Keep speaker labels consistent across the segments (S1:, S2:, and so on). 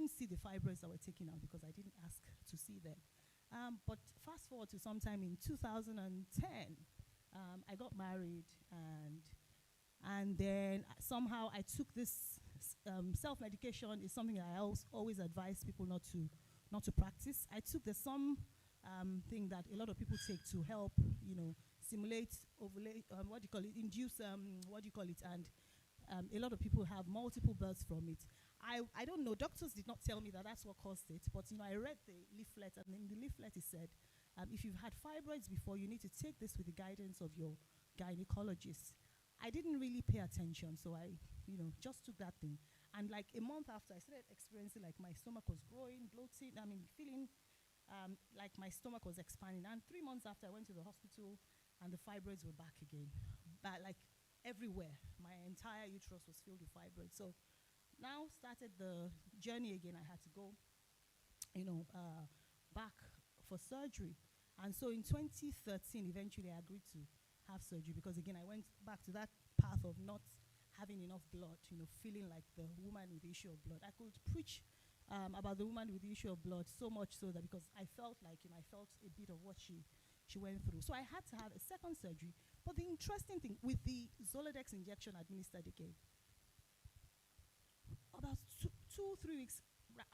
S1: didn't see the fibroids that were taken out because I didn't ask to see them. But fast forward to sometime in 2010, I got married, and then somehow I took this self-medication. Is something I always advise people not to practice. I took the thing that a lot of people take to help, simulate, ovulate, induce, and a lot of people have multiple births from it. I don't know, doctors did not tell me that that's what caused it, but I read the leaflet, and in the leaflet it said, if you've had fibroids before, you need to take this with the guidance of your gynecologist. I didn't really pay attention, so I, just took that thing. And like a month after, I started experiencing like my stomach was growing, bloating, feeling like my stomach was expanding. And 3 months after, I went to the hospital, and the fibroids were back again. But like everywhere, my entire uterus was filled with fibroids. So now started the journey again. I had to go, back for surgery. And so in 2013, eventually I agreed to have surgery because, again, I went back to that path of not having enough blood, feeling like the woman with the issue of blood. I could preach about the woman with the issue of blood so much so that because I felt like, I felt a bit of what she went through. So I had to have a second surgery. But the interesting thing, with the Zoladex injection administered again, about 2-3 weeks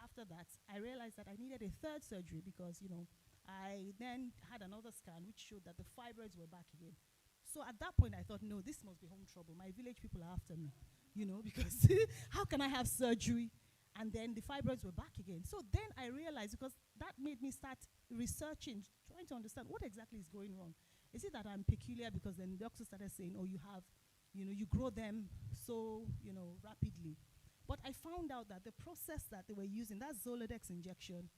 S1: after that, I realized that I needed a third surgery because, I then had another scan which showed that the fibroids were back again. So at that point, I thought, no, this must be home trouble. My village people are after me, because how can I have surgery? And then the fibroids were back again. So then I realized, because that made me start researching, trying to understand what exactly is going wrong. Is it that I'm peculiar? Because then the doctor started saying, oh, you have, you grow them so, rapidly. But I found out that the process that they were using, that Zoladex injection,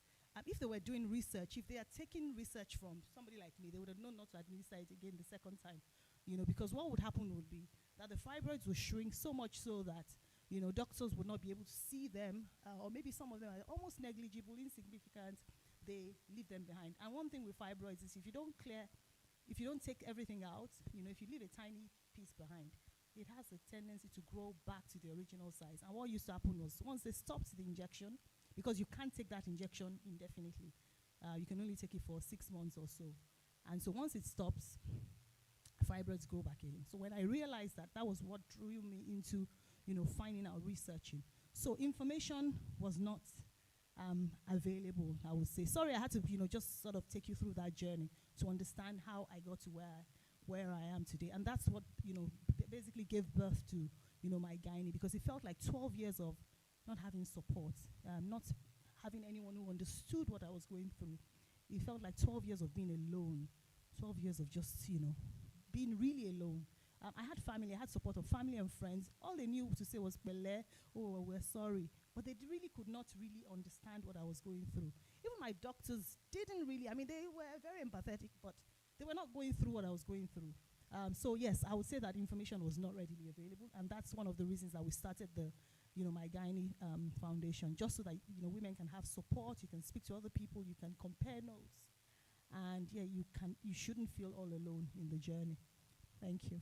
S1: if they were doing research, if they had taken research from somebody like me, they would have known not to administer it again the second time. Because what would happen would be that the fibroids would shrink so much so that, doctors would not be able to see them, or maybe some of them are almost negligible, insignificant, they leave them behind. And one thing with fibroids is if you don't take everything out, if you leave a tiny piece behind, it has a tendency to grow back to the original size. And what used to happen was once they stopped the injection, because you can't take that injection indefinitely, you can only take it for 6 months or so. And so once it stops, fibroids grow back again. So when I realized that, that was what drew me into, finding out, researching. So information was not available, I would say. Sorry, I had to, just sort of take you through that journey to understand how I got to where I am today. And that's what, basically gave birth to, my gynae, because it felt like 12 years of not having support, not having anyone who understood what I was going through. It felt like 12 years of being alone, 12 years of just, being really alone. I had family, I had support of family and friends. All they knew to say was, Bele, oh, we're sorry. But they really could not really understand what I was going through. Even my doctors didn't really, they were very empathetic, but they were not going through what I was going through. So yes, I would say that information was not readily available, and that's one of the reasons that we started the, my gynae foundation, just so that, women can have support, you can speak to other people, you can compare notes, and yeah, you shouldn't feel all alone in the journey. Thank you.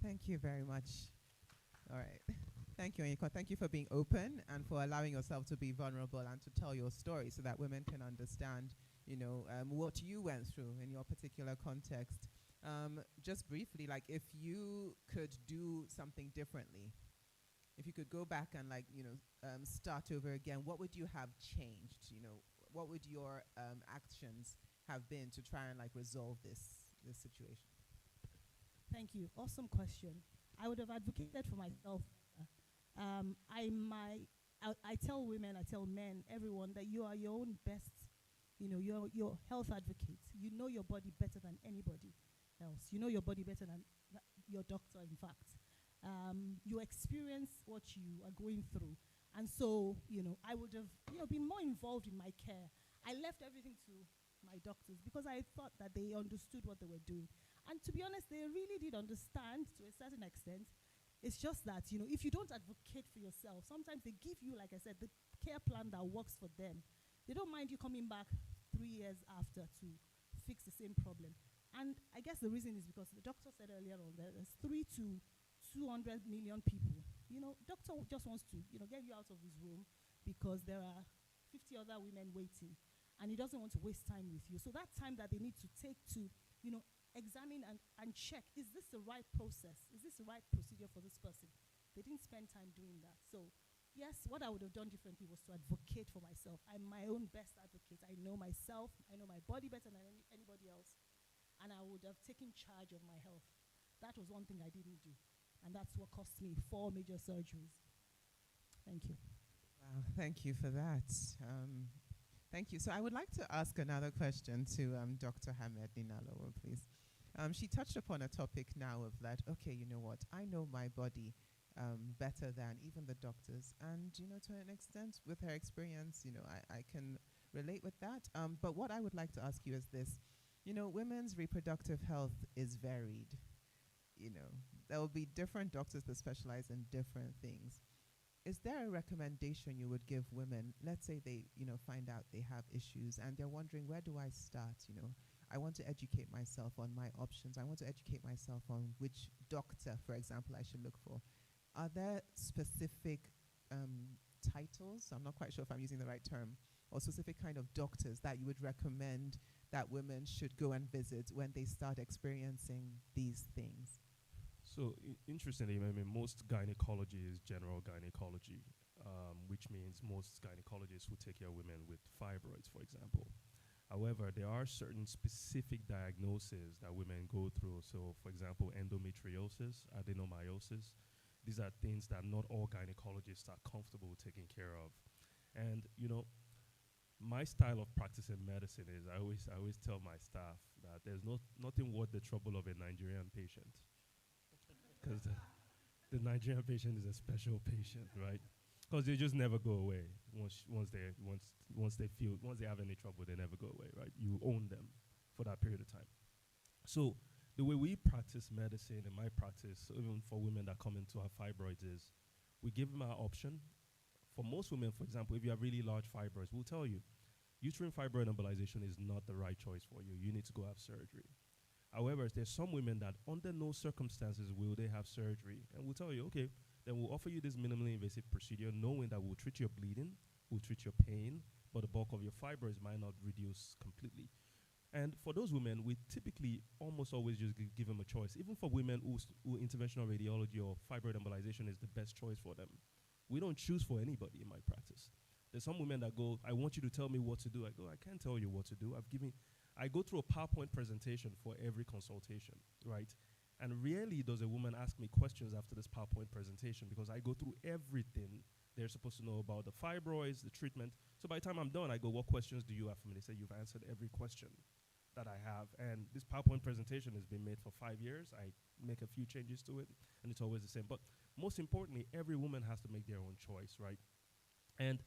S2: Thank you very much. All right. Thank you, Onyeka. Thank you for being open and for allowing yourself to be vulnerable and to tell your story so that women can understand, what you went through in your particular context. Just briefly, like if you could do something differently, if you could go back and start over again, what would you have changed? What would your actions have been to try and resolve this situation?
S1: Thank you. Awesome question. I would have advocated for myself. I tell women, I tell men, everyone, that you are your own best, you're your health advocate. You know your body better than anybody else. You know your body better than your doctor, in fact. You experience what you are going through. And so, I would have, been more involved in my care. I left everything to my doctors because I thought that they understood what they were doing. And to be honest, they really did understand to a certain extent. It's just that, if you don't advocate for yourself, sometimes they give you, like I said, the care plan that works for them. They don't mind you coming back 3 years after to fix the same problem. And I guess the reason is because the doctor said earlier on that there's 3 to 200 million people. Doctor just wants to, get you out of his room because there are 50 other women waiting, and he doesn't want to waste time with you. So that time that they need to take to, examine and check, is this the right process? Is this the right procedure for this person? They didn't spend time doing that. So yes, what I would have done differently was to advocate for myself. I'm my own best advocate. I know myself. I know my body better than anybody else. And I would have taken charge of my health. That was one thing I didn't do. And that's what cost me 4 major surgeries. Thank you.
S2: Wow, thank you for that. Thank you. So I would like to ask another question to Dr. Hamed Ninalowo, please. She touched upon a topic now of that, okay, you know what, I know my body better than even the doctors. And, to an extent, with her experience, I can relate with that. But what I would like to ask you is this. Women's reproductive health is varied. There will be different doctors that specialize in different things. Is there a recommendation you would give women? Let's say they, find out they have issues and they're wondering, where do I start? I want to educate myself on my options. I want to educate myself on which doctor, for example, I should look for. Are there specific titles? I'm not quite sure if I'm using the right term, or specific kind of doctors that you would recommend that women should go and visit when they start experiencing these things?
S3: So interestingly, most gynecology is general gynecology, which means most gynecologists will take care of women with fibroids, for example. However, there are certain specific diagnoses that women go through. So, for example, endometriosis, adenomyosis. These are things that not all gynecologists are comfortable with taking care of. And, my style of practicing medicine is I always tell my staff that there's nothing worth the trouble of a Nigerian patient. Because the Nigerian patient is a special patient, right? Because they just never go away. Once they have any trouble, they never go away, right? You own them for that period of time. So the way we practice medicine in my practice, even for women that come into our fibroids, is we give them our option. For most women, for example, if you have really large fibroids, we'll tell you, uterine fibroid embolization is not the right choice for you. You need to go have surgery. However, there's some women that under no circumstances will they have surgery. And we'll tell you, okay, then we'll offer you this minimally invasive procedure, knowing that we'll treat your bleeding, we'll treat your pain, but the bulk of your fibroids might not reduce completely. And for those women, we typically almost always just give them a choice. Even for women who interventional radiology or fibroid embolization is the best choice for them. We don't choose for anybody in my practice. There's some women that go, I want you to tell me what to do. I go, I can't tell you what to do. I go through a PowerPoint presentation for every consultation, right? And rarely does a woman ask me questions after this PowerPoint presentation because I go through everything they're supposed to know about the fibroids, the treatment. So by the time I'm done, I go, what questions do you have for me? They say, you've answered every question that I have. And this PowerPoint presentation has been made for 5 years. I make a few changes to it, and it's always the same. But most importantly, every woman has to make their own choice, right? And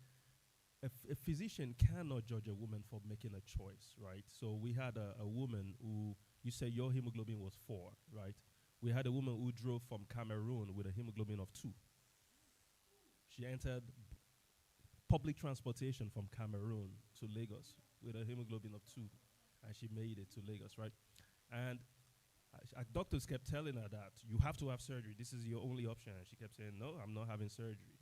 S3: a physician cannot judge a woman for making a choice, right? So we had a woman who, you say your hemoglobin was 4, right? We had a woman who drove from Cameroon with a hemoglobin of 2. She entered public transportation from Cameroon to Lagos with a hemoglobin of 2, and she made it to Lagos, right? And doctors kept telling her that you have to have surgery. This is your only option. And she kept saying, no, I'm not having surgery.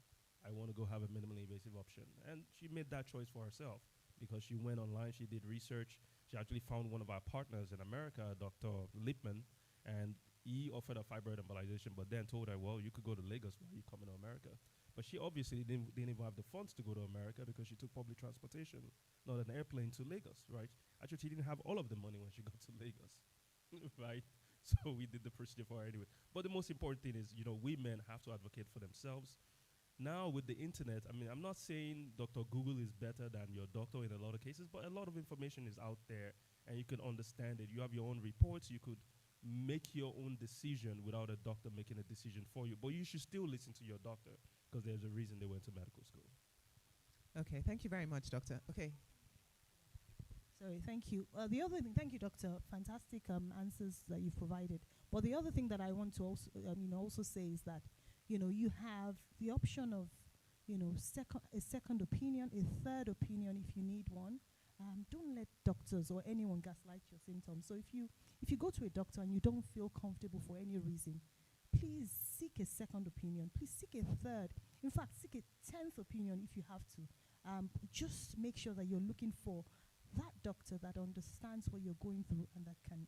S3: I want to go have a minimally invasive option. And she made that choice for herself because she went online, she did research. She actually found one of our partners in America, Dr. Lipman, and he offered a fibroid embolization, but then told her, well, you could go to Lagos while you come to America. But she obviously didn't even have the funds to go to America because she took public transportation, not an airplane to Lagos, right? Actually, she didn't have all of the money when she got to Lagos, right? So we did the procedure for her anyway. But the most important thing is, we men have to advocate for themselves. Now with the internet, I'm not saying Dr. Google is better than your doctor in a lot of cases, but a lot of information is out there and you can understand it. You have your own reports. You could make your own decision without a doctor making a decision for you. But you should still listen to your doctor because there's a reason they went to medical school.
S2: Okay, thank you very much, doctor. Okay.
S1: Sorry, thank you. The other thing, thank you, doctor. Fantastic answers that you've provided. But the other thing that I want to also say is that, you have the option of, a second opinion, a third opinion if you need one. Don't let doctors or anyone gaslight your symptoms. So if you go to a doctor and you don't feel comfortable for any reason, please seek a second opinion. Please seek a third. In fact, seek a 10th opinion if you have to. Just make sure that you're looking for that doctor that understands what you're going through and that can,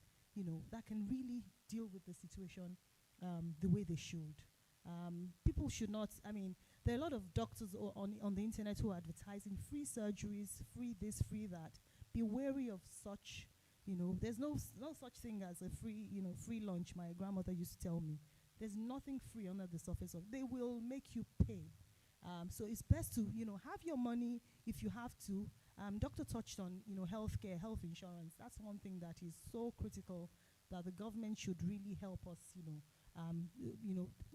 S1: that can really deal with the situation the way they should. People should not, there are a lot of doctors on the internet who are advertising free surgeries, free this, free that. Be wary of such, there's no such thing as a free lunch, my grandmother used to tell me. There's nothing free under the surface of, they will make you pay. So it's best to, have your money if you have to. Doctor touched on, healthcare, health insurance. That's one thing that is so critical that the government should really help us,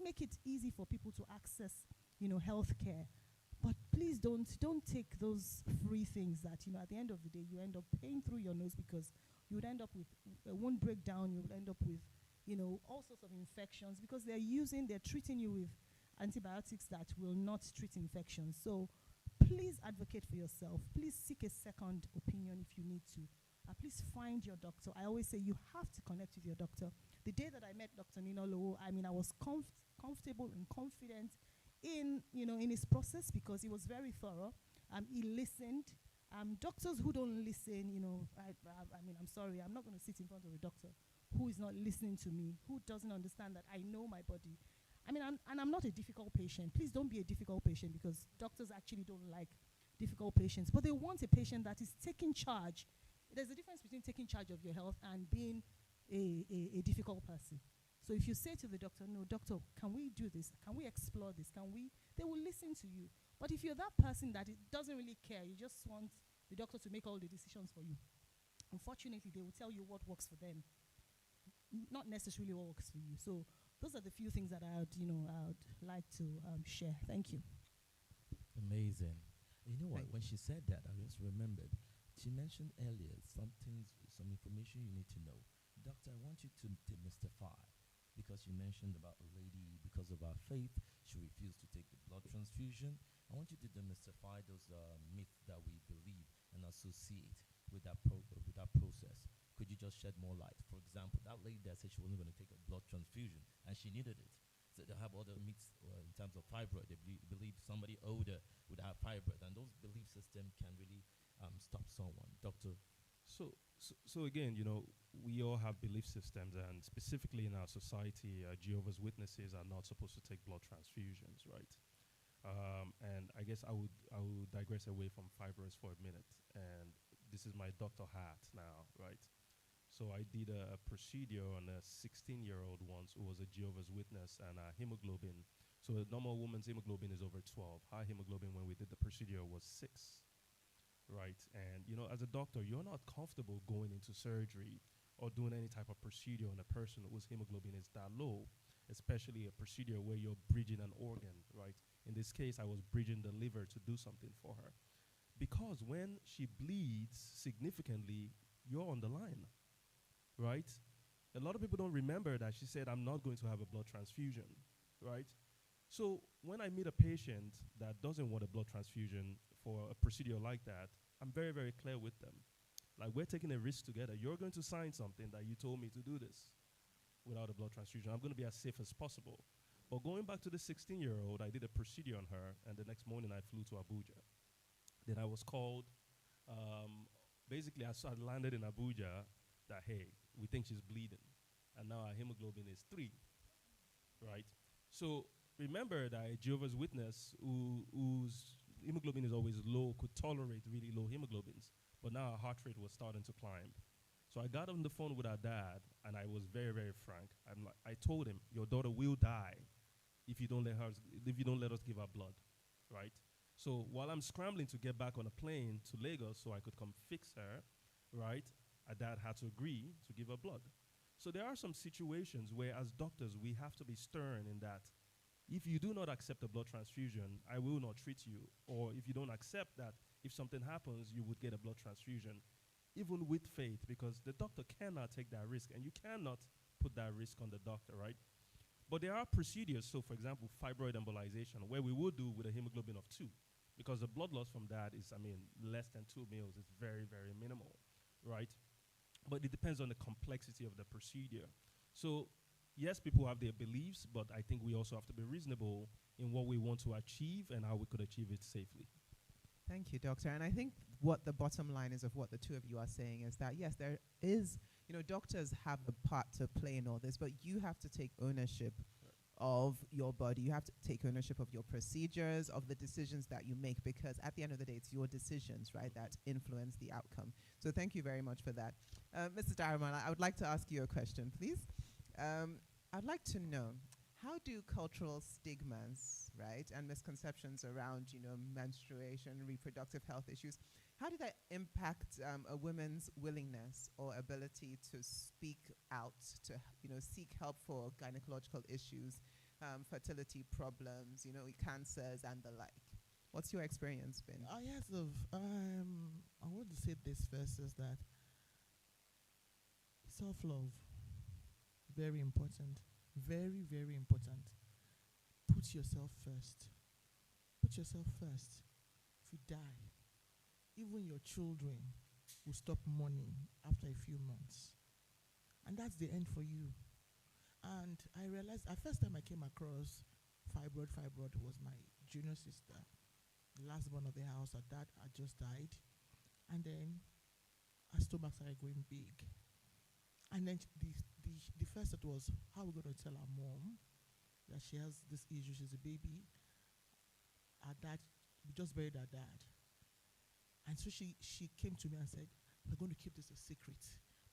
S1: make it easy for people to access, healthcare. But please don't take those free things that, at the end of the day, you end up paying through your nose because you would end up with, one breakdown, you would end up with, all sorts of infections because they're treating you with antibiotics that will not treat infections. So please advocate for yourself. Please seek a second opinion if you need to. Please find your doctor. I always say you have to connect with your doctor. The day that I met Dr. Nino Lowo, I was comfortable and confident in his process because he was very thorough. He listened. Doctors who don't listen, I'm sorry, I'm not going to sit in front of a doctor who is not listening to me, who doesn't understand that I know my body. I'm not a difficult patient. Please don't be a difficult patient because doctors actually don't like difficult patients. But they want a patient that is taking charge. There's a difference between taking charge of your health and being a difficult person. So if you say to the doctor, no, doctor, can we do this? Can we explore this? They will listen to you. But if you're that person that doesn't really care, you just want the doctor to make all the decisions for you, unfortunately, they will tell you what works for them, not necessarily what works for you. So those are the few things that I would like to share. Thank you.
S4: Amazing. You know what? When she said that, I just remembered. She mentioned earlier some information you need to know. Doctor, I want you to demystify, because you mentioned about a lady, because of her faith, she refused to take the blood transfusion. I want you to demystify those myths that we believe and associate with that process. Could you just shed more light? For example, that lady that said she wasn't going to take a blood transfusion and she needed it. So they have other myths in terms of fibroid. They believe somebody older would have fibroid, and those belief systems can really stop someone. Doctor?
S3: So again, we all have belief systems, and specifically in our society, Jehovah's Witnesses are not supposed to take blood transfusions, right? And I guess I would digress away from fibroids for a minute, and this is my doctor hat now, right? So I did a procedure on a 16-year-old once who was a Jehovah's Witness, and hemoglobin. So a normal woman's hemoglobin is over 12. Her hemoglobin when we did the procedure was 6. Right, and as a doctor, you're not comfortable going into surgery or doing any type of procedure on a person whose hemoglobin is that low, especially a procedure where you're bridging an organ, right? In this case, I was bridging the liver to do something for her. Because when she bleeds significantly, you're on the line, right? A lot of people don't remember that she said, I'm not going to have a blood transfusion, right? So when I meet a patient that doesn't want a blood transfusion for a procedure like that, I'm very, very clear with them. Like, we're taking a risk together. You're going to sign something that you told me to do this without a blood transfusion. I'm going to be as safe as possible. But going back to the 16-year-old, I did a procedure on her, and the next morning I flew to Abuja. Then I was called. Basically, I landed in Abuja that, hey, we think she's bleeding. And now her hemoglobin is 3, right? So remember that a Jehovah's Witness whose hemoglobin is always low could tolerate really low hemoglobins, but now her heart rate was starting to climb. So I got on the phone with her dad, and I was very, very frank. I told him, your daughter will die if you don't let us give her blood, right? So while I'm scrambling to get back on a plane to Lagos so I could come fix her, right, her dad had to agree to give her blood. So there are some situations where, as doctors, we have to be stern in that if you do not accept a blood transfusion, I will not treat you. Or if you don't accept that if something happens, you would get a blood transfusion, even with faith, because the doctor cannot take that risk, and you cannot put that risk on the doctor, right? But there are procedures, so for example, fibroid embolization, where we would do with a hemoglobin of 2, because the blood loss from that is, less than 2 mils. It's very, very minimal, right? But it depends on the complexity of the procedure. So yes, people have their beliefs, but I think we also have to be reasonable in what we want to achieve and how we could achieve it safely.
S2: Thank you, doctor. And I think what the bottom line is of what the two of you are saying is that, yes, there is, doctors have a part to play in all this, but you have to take ownership of your body. You have to take ownership of your procedures, of the decisions that you make, because at the end of the day, it's your decisions, right, that influence the outcome. So thank you very much for that. Mr. Daramala, I would like to ask you a question, please. I'd like to know, how do cultural stigmas, right, and misconceptions around, menstruation, reproductive health issues, how do that impact a woman's willingness or ability to speak out, to, seek help for gynecological issues, fertility problems, cancers and the like? What's your experience been?
S5: Yes, I want to say this first is that self-love, very important. Very, very important. Put yourself first. Put yourself first. If you die, even your children will stop mourning after a few months. And that's the end for you. And I realized, the first time I came across fibroid was my junior sister, the last born of the house. Her dad had just died. And then her stomach started going big. And then the first thought was, how are we going to tell our mom that she has this issue? She's a baby. Our dad, we just buried our dad. And so she came to me and said, we're going to keep this a secret,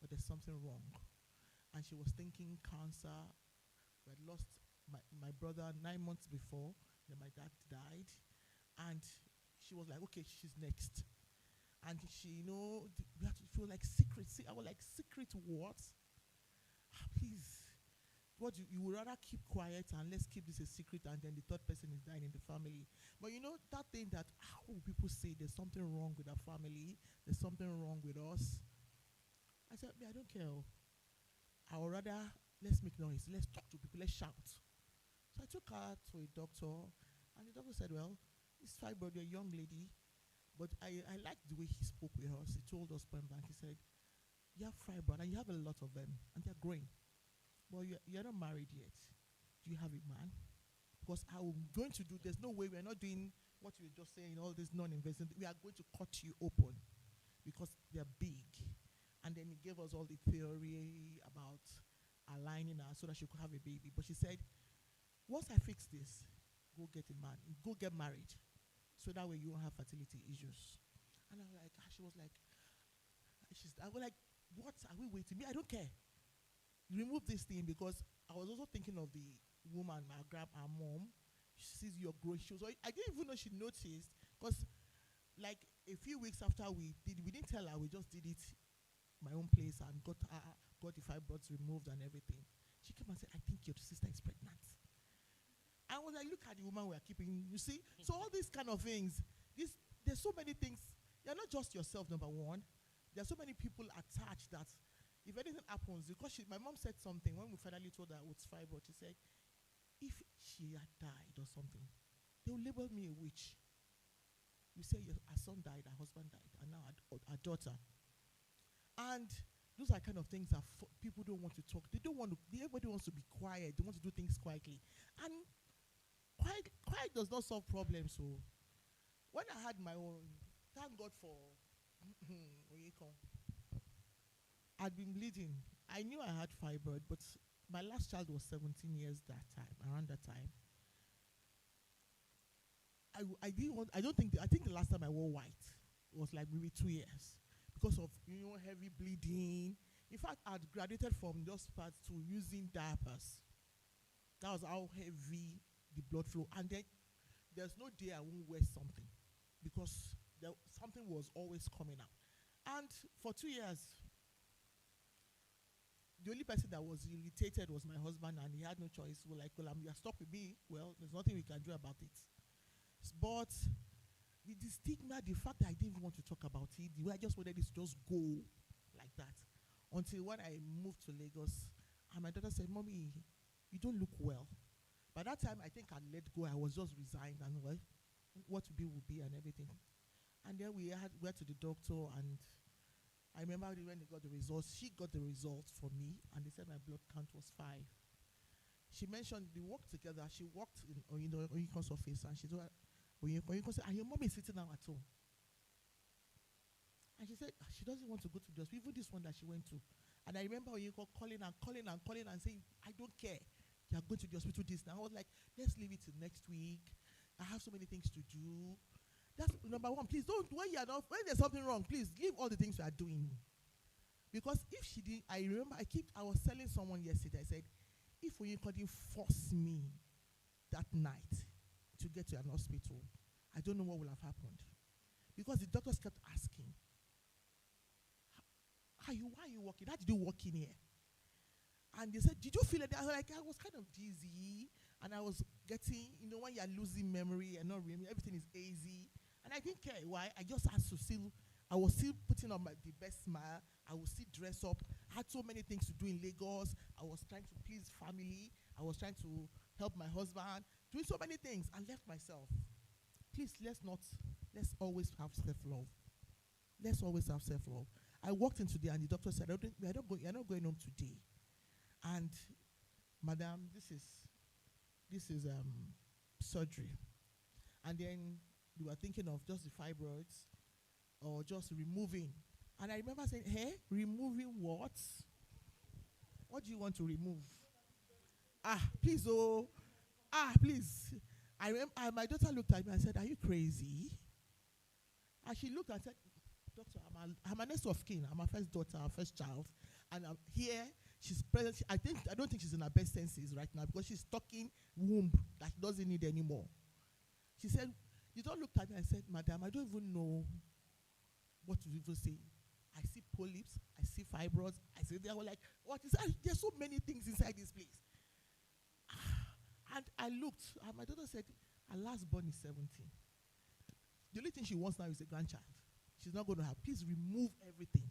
S5: but there's something wrong. And she was thinking cancer. We had lost my brother 9 months before, then my dad died. And she was like, okay, she's next. And she, we have to feel like secret. I was like, secret what? Please. What you would rather keep quiet and let's keep this a secret, and then the third person is dying in the family. But that thing that how will people say there's something wrong with our family, there's something wrong with us. I said, I don't care. I would rather let's make noise, let's talk to people, let's shout. So I took her to a doctor, and the doctor said, well, it's fibroid, you're a young lady. But I liked the way he spoke with us. He told us point blank, he said, you have fibroid and you have a lot of them and they're growing. Well, you're not married yet. Do you have a man? Because I'm going to do, there's no way we're not doing what you were just saying, all this non-invasive. We are going to cut you open because they're big. And then he gave us all the theory about aligning her so that she could have a baby. But she said, once I fix this, go get a man, go get married. So that way you won't have fertility issues. And I was like, she was like, I was like, what are we waiting? Me, I don't care. Remove this thing, because I was also thinking of the woman, our mom. She sees you're growing. She was, I didn't even know she noticed, because like a few weeks after we didn't tell her, we just did it my own place and got the fibroids removed and everything. She came and said, I think your sister is pregnant. I was like, look at the woman we're keeping, you see? So all these kind of things, there's so many things. You're not just yourself, number one. There are so many people attached that if anything happens, because my mom said something when we finally told her it's fibroid, she said, if she had died or something, they will label me a witch. You say our son died, our husband died, and now our daughter. And those are kind of things that people don't want to talk. Everybody wants to be quiet. They want to do things quietly. And quiet does not solve problems. So when I had my own, thank God for I'd been bleeding. I knew I had fibroid, but my last child was 17 years around that time. I think the last time I wore white was like maybe 2 years because of heavy bleeding. In fact, I'd graduated from those parts to using diapers. That was how heavy the blood flow. And then there's no day I won't wear something because something was always coming out. And for 2 years, the only person that was irritated was my husband, and he had no choice. We're like, well, you're stuck with me. Well, there's nothing we can do about it. But the stigma, the fact that I didn't want to talk about it, the way I just wanted it to just go like that. Until when I moved to Lagos, and my daughter said, Mommy, you don't look well. By that time, I think I let go. I was just resigned, and well, what to be will be and everything. And then we went to the doctor, and I remember when they got the results, she got the results for me, and they said my blood count was 5. she mentioned they worked together. She worked in Oyinkan's office, and she told her, Oyinkan said, and your mom is sitting now at home. And she said she doesn't want to go to the hospital, even this one that she went to. And I remember Oyinkan calling and saying, I don't care. You are going to the hospital this now. I was like, let's leave it till next week. I have so many things to do. That's number one. Please don't, when there's something wrong, please leave all the things you are doing. Because if she did, I remember I was telling someone yesterday, I said, if Oyinkan didn't force me that night to get to an hospital, I don't know what would have happened. Because the doctors kept asking, why are you walking? How did you walk in here? And they said, did you feel it? I was like, I was kind of dizzy. And I was getting, when you're losing memory and not remembering, everything is hazy. And I didn't care why. I just had to I was still putting on the best smile. I was still dress up. I had so many things to do in Lagos. I was trying to please family. I was trying to help my husband. Doing so many things and left myself. Please, let's always have self-love. Let's always have self-love. I walked into there and the doctor said, you're not going home today. And madam, this is surgery. And then we were thinking of just the fibroids or just removing. And I remember saying, hey, removing what? What do you want to remove? Please, please. I remember my daughter looked at me and said, are you crazy? And she looked and said, doctor, I'm a next of kin. I'm her first daughter, her first child. And I'm here. She's present. I don't think she's in her best senses right now because she's talking womb that she doesn't need anymore. She said, you don't look at me and said, madam, I don't even know what to even say. I see polyps, I see fibroids, they were like, what is that? There's so many things inside this place. And I looked, and my daughter said, her last born is 17. The only thing she wants now is a grandchild. She's not going to have. Please remove everything.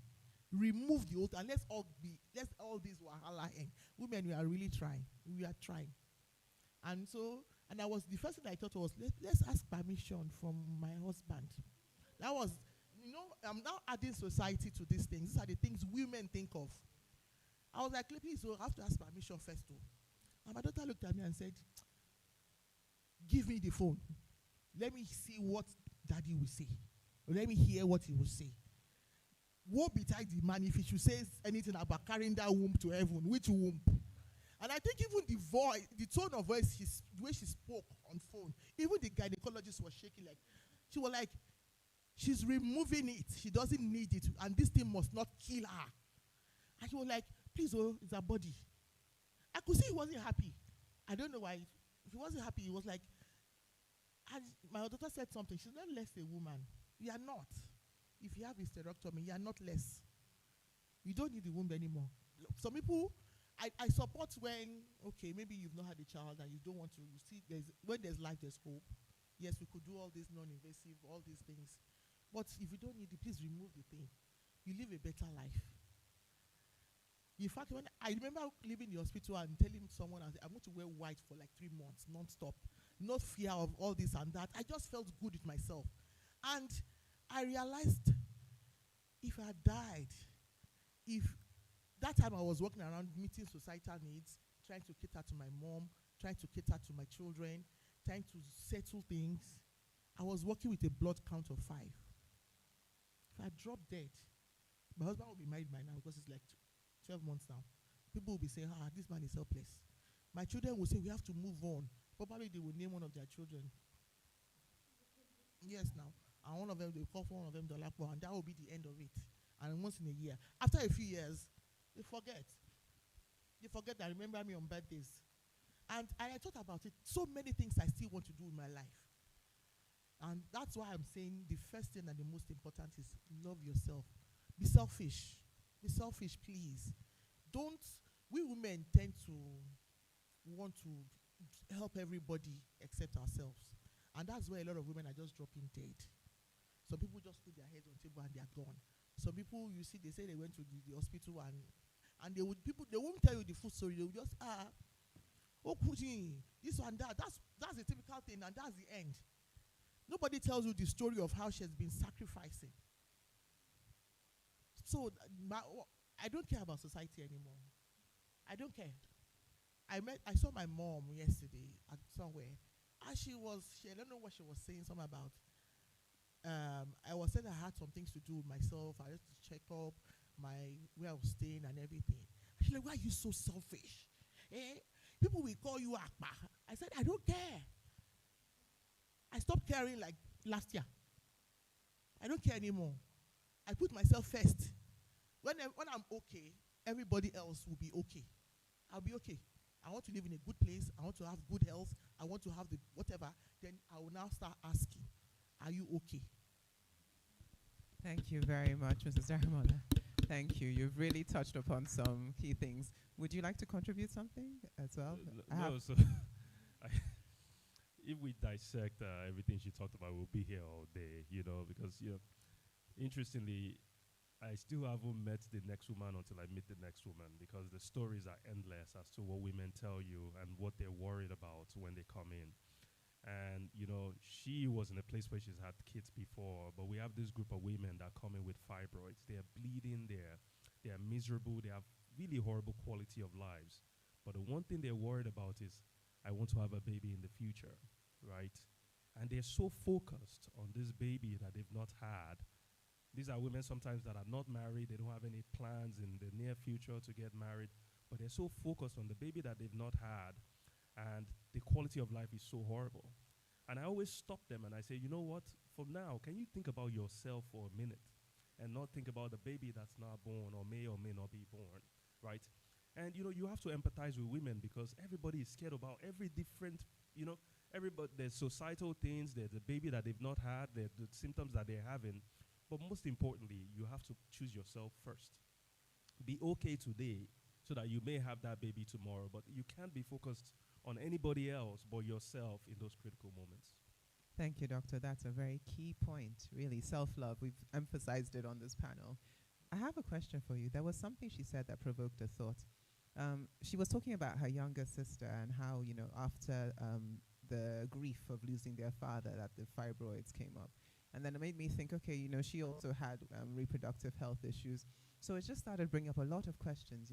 S5: Remove the old, and let's all this wahala end. Women, we are really trying. We are trying. And the first thing I thought was, let's ask permission from my husband. That was, I'm now adding society to these things. These are the things women think of. I was like, please, I have to ask permission first too. And my daughter looked at me and said, give me the phone. Let me see what daddy will say. Let me hear what he will say. Woe betide the man if he should say anything about carrying that womb to heaven. Which womb? And I think even the voice, the tone of voice, the way she spoke on phone, even the gynecologist was shaking like, she was like, she's removing it. She doesn't need it. And this thing must not kill her. And she was like, please, it's her body. I could see he wasn't happy. I don't know why. If he wasn't happy, he was like, and my daughter said something. She's not less a woman. You are not. If you have hysterectomy, you are not less. You don't need the womb anymore. Some people, I support when, okay, maybe you've not had a child and you don't want to, you see, when there's life, there's hope. Yes, we could do all this non-invasive, all these things. But if you don't need it, please remove the thing. You live a better life. In fact, when I remember leaving the hospital and telling someone, I'm going to wear white for like 3 months, non-stop. No fear of all this and that. I just felt good with myself. And I realized if I died, if that time I was walking around meeting societal needs, trying to cater to my mom, trying to cater to my children, trying to settle things, I was working with a blood count of 5. If I drop dead, my husband will be married by now because it's like 12 months now. People will be saying, this man is helpless. My children will say, we have to move on. Probably they will name one of their children. Yes, now. And one of them, they will call for one of them Dolapo, and that will be the end of it. And once in a year. After a few years, they forget. They forget and remember me on birthdays. And I thought about it. So many things I still want to do in my life. And that's why I'm saying the first thing and the most important is love yourself. Be selfish. Be selfish, please. We women tend to want to help everybody except ourselves. And that's why a lot of women are just dropping dead. Some people just put their heads on the table and they are gone. Some people, you see, they say they went to the hospital and they won't tell you the full story. They will just, this and that. That's a typical thing, and that's the end. Nobody tells you the story of how she has been sacrificing. So I don't care about society anymore. I don't care. I saw my mom yesterday at somewhere, and I don't know what she was saying, something about, I was saying I had some things to do with myself. I had to check up my where I was staying and everything. She's like, why are you so selfish? Eh? People will call you Akpa. I said, I don't care. I stopped caring like last year. I don't care anymore. I put myself first. When I'm okay, everybody else will be okay. I'll be okay. I want to live in a good place. I want to have good health. I want to have the whatever. Then I will now start asking, are you okay?
S2: Thank you very much, Mrs. Daramola. Thank you. You've really touched upon some key things. Would you like to contribute something as well?
S3: No, so I, if we dissect everything she talked about, we'll be here all day, because, interestingly, I still haven't met the next woman until I meet the next woman, because the stories are endless as to what women tell you and what they're worried about when they come in. And, she was in a place where she's had kids before, but we have this group of women that come in with fibroids. They are bleeding, they are miserable, they have really horrible quality of lives. But the one thing they're worried about is, I want to have a baby in the future, right? And they're so focused on this baby that they've not had. These are women sometimes that are not married, they don't have any plans in the near future to get married, but they're so focused on the baby that they've not had, and the quality of life is so horrible. And I always stop them and I say, you know what, for now, can you think about yourself for a minute and not think about the baby that's not born or may not be born, right? And, you have to empathize with women, because everybody is scared about every different, everybody, there's societal things, there's the baby that they've not had, there's the symptoms that they're having. But most importantly, you have to choose yourself first. Be okay today so that you may have that baby tomorrow, but you can't be focused on anybody else but yourself in those critical moments.
S2: Thank you, Doctor. That's a very key point, really. Self-love. We've emphasized it on this panel. I have a question for you. There was something she said that provoked a thought. She was talking about her younger sister and how, after the grief of losing their father, that the fibroids came up. And then it made me think, okay, she also had reproductive health issues. So it just started bringing up a lot of questions,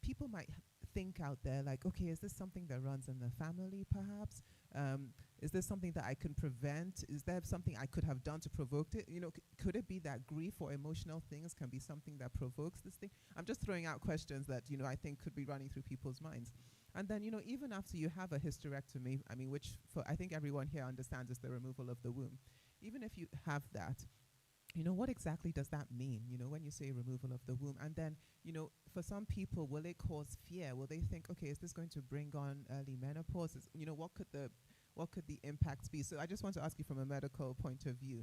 S2: people might think out there like, okay, is this something that runs in the family perhaps? Is this something that I can prevent? Is there something I could have done to provoke it? Could it be that grief or emotional things can be something that provokes this thing? I'm just throwing out questions that, I think could be running through people's minds. And then, even after you have a hysterectomy, which I think everyone here understands is the removal of the womb. Even if you have that, what exactly does that mean, when you say removal of the womb? And then, for some people, will it cause fear? Will they think, okay, is this going to bring on early menopause? What could the impacts be? So I just want to ask you from a medical point of view,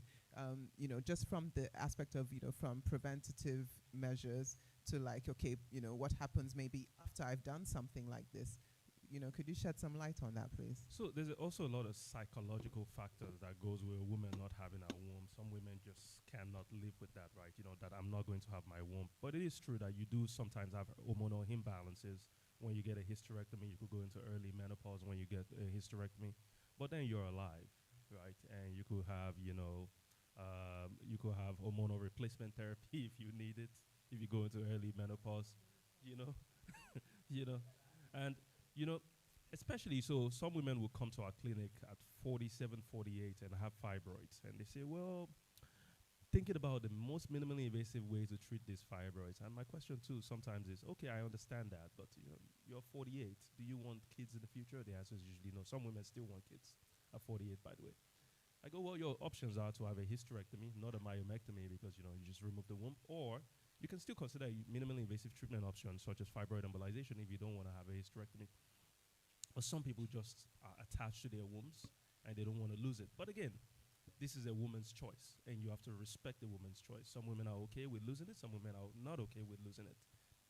S2: just from the aspect of, from preventative measures to like, okay, what happens maybe after I've done something like this? Could you shed some light on that, please?
S3: So there's also a lot of psychological factors that goes with a woman not having a womb. Some women just cannot live with that, right? That I'm not going to have my womb. But it is true that you do sometimes have hormonal imbalances. When you get a hysterectomy, you could go into early menopause when you get a hysterectomy. But then you're alive, right? And you could have, hormonal replacement therapy if you need it, if you go into early menopause, and especially so some women will come to our clinic at 47, 48 and have fibroids, and they say, well, thinking about the most minimally invasive way to treat these fibroids. And my question too sometimes is, okay, I understand that, but you're 48. Do you want kids in the future? The answer is usually no. Some women still want kids at 48, by the way. I go, well, your options are to have a hysterectomy, not a myomectomy, because you just remove the womb, or you can still consider minimally invasive treatment options such as fibroid embolization if you don't want to have a hysterectomy. But some people just are attached to their wombs and they don't want to lose it. But again, this is a woman's choice, and you have to respect the woman's choice. Some women are okay with losing it. Some women are not okay with losing it.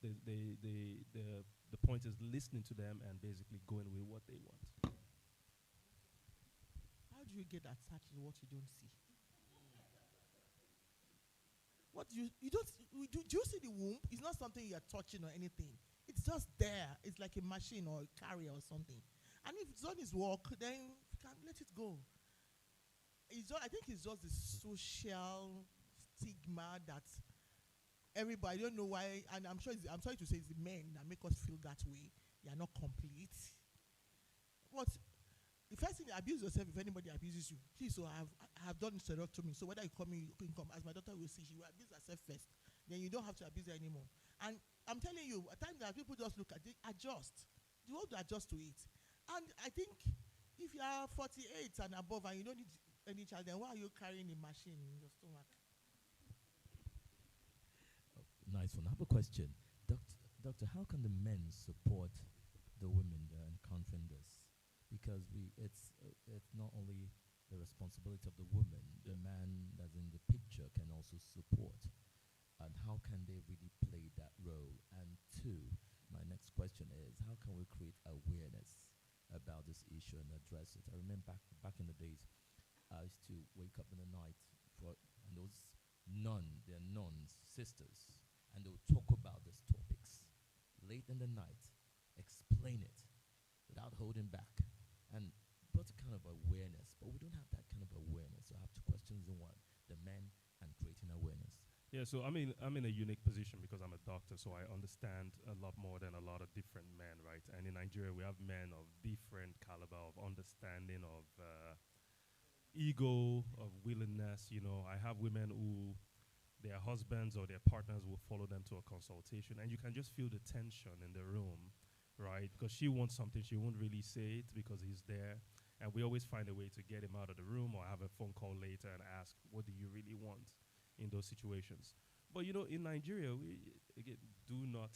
S3: The point is listening to them and basically going with what they want.
S5: How do you get attached to what you don't see? What do you see the womb? It's not something you're touching or anything. It's just there. It's like a machine or a carrier or something. And if it's done its work, then you can let it go. I think it's just the social stigma that everybody, I don't know why, and I'm sorry to say it's the men that make us feel that way. you are not complete. But the first thing, abuse yourself if anybody abuses you. Please, so I have done hysterectomy. So whether you come in, you can come. As my daughter will see, she will abuse herself first. Then you don't have to abuse her anymore. And I'm telling you, at times that people just look at it, adjust. You want to adjust to it. And I think if you are 48 and above and you don't need any child, then why are you carrying a machine in your stomach?
S4: Nice one. I have a question. Doctor, how can the men support the women that are encountering this? Because it's not only the responsibility of the woman, the man that's in the picture can also support. And how can they really play that role? And two, my next question is, how can we create awareness about this issue and address it? I remember back in the days, I used to wake up in the night and those they're nuns, sisters, and they would talk about these topics late in the night, explain it without holding back, and brought a kind of awareness. But we don't have that kind of awareness. So I have two questions in one: the men and creating awareness.
S3: Yeah, so I'm in a unique position because I'm a doctor, so I understand a lot more than a lot of different men, right? And in Nigeria, we have men of different caliber of understanding, of ego, of willingness. You know, I have women who their husbands or their partners will follow them to a consultation, and you can just feel the tension in the room, right? Because she wants something, she won't really say it because he's there, and we always find a way to get him out of the room or have a phone call later and ask, what do you really want in those situations? But you know, in Nigeria, we, again, do not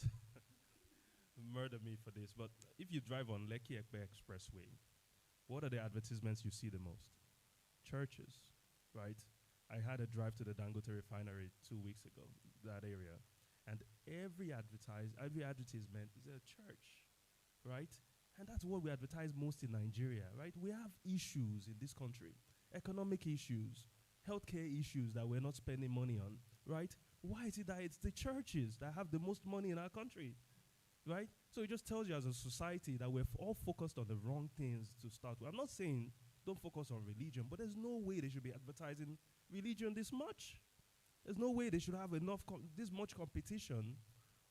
S3: murder me for this, but if you drive on Lekki Ekpe Expressway, what are the advertisements you see the most? Churches, right? I had a drive to the Dangote refinery 2 weeks ago, that area, and every advertisement is a church, right? And that's what we advertise most in Nigeria, right? We have issues in this country, economic issues, healthcare issues that we're not spending money on, right? Why is it that it's the churches that have the most money in our country, right? So it just tells you as a society that we're all focused on the wrong things to start with. I'm not saying don't focus on religion, but there's no way they should be advertising religion this much. There's no way they should have this much competition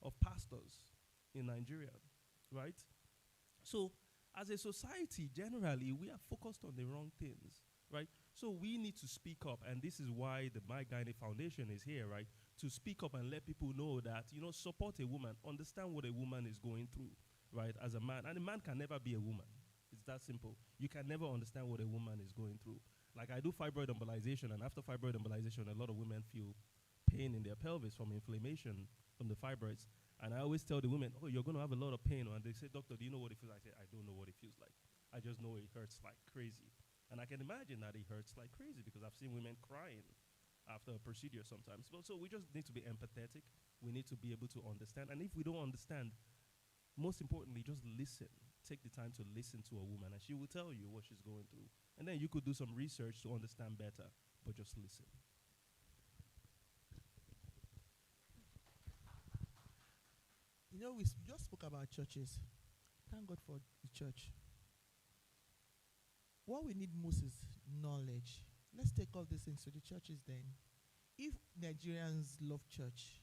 S3: of pastors in Nigeria, right? So as a society, generally, we are focused on the wrong things, right? So we need to speak up, and this is why the My GYNAE Foundation is here, right? To speak up and let people know that, you know, support a woman, understand what a woman is going through, right, as a man. And a man can never be a woman. It's that simple. You can never understand what a woman is going through. Like, I do fibroid embolization, and after fibroid embolization, a lot of women feel pain in their pelvis from inflammation from the fibroids. And I always tell the women, oh, you're going to have a lot of pain. And they say, doctor, do you know what it feels like? I say, I don't know what it feels like. I just know it hurts like crazy. And I can imagine that it hurts like crazy because I've seen women crying after a procedure sometimes. So we just need to be empathetic. We need to be able to understand. And if we don't understand, most importantly, just listen. Take the time to listen to a woman, and she will tell you what she's going through. And then you could do some research to understand better, but just listen.
S5: You know, we just spoke about churches. Thank God for the church. What we need most is knowledge. Let's take all these things to the churches then. If Nigerians love church,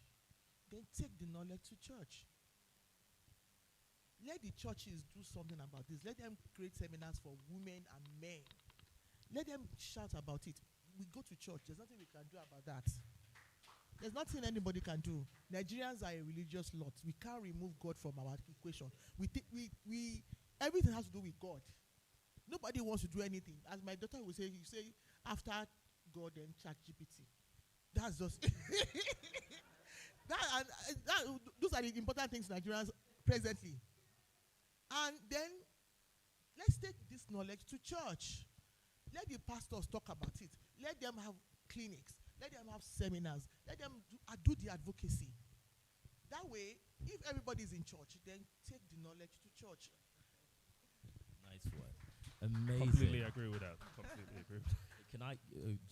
S5: then take the knowledge to church. Let the churches do something about this. Let them create seminars for women and men. Let them shout about it. We go to church. There's nothing we can do about that. There's nothing anybody can do. Nigerians are a religious lot. We can't remove God from our equation. We everything has to do with God. Nobody wants to do anything. As my daughter will say, you say, after God, then ChatGPT. That's just those are the important things Nigerians presently. And then let's take this knowledge to church. Let the pastors talk about it. Let them have clinics. Let them have seminars. Let them do the advocacy. That way, if everybody is in church, then take the knowledge to church.
S4: Nice one. Amazing.
S3: Completely agree with that. Completely agree.
S4: Can I,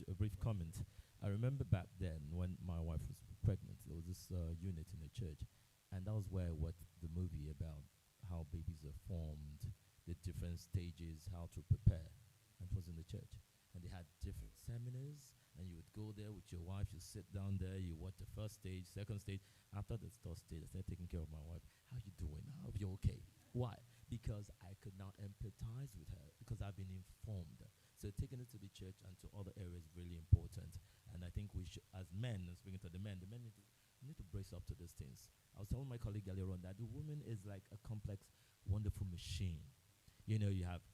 S4: a brief comment? I remember back then when my wife was pregnant, there was this unit in the church, and that was where I watched the movie about how babies are formed, the different stages, how to prepare, and it was in the church. And they had different seminars, and you would go there with your wife, you sit down there, you watch the first stage, second stage. After the third stage, I started taking care of my wife. How you doing? I hope you're okay. Why? Because I could now empathize with her because I've been informed. So taking it to the church and to other areas is really important. And I think we should, as men, and speaking to the men need to brace up to these things. I was telling my colleague earlier on that the woman is like a complex, wonderful machine. You know, you have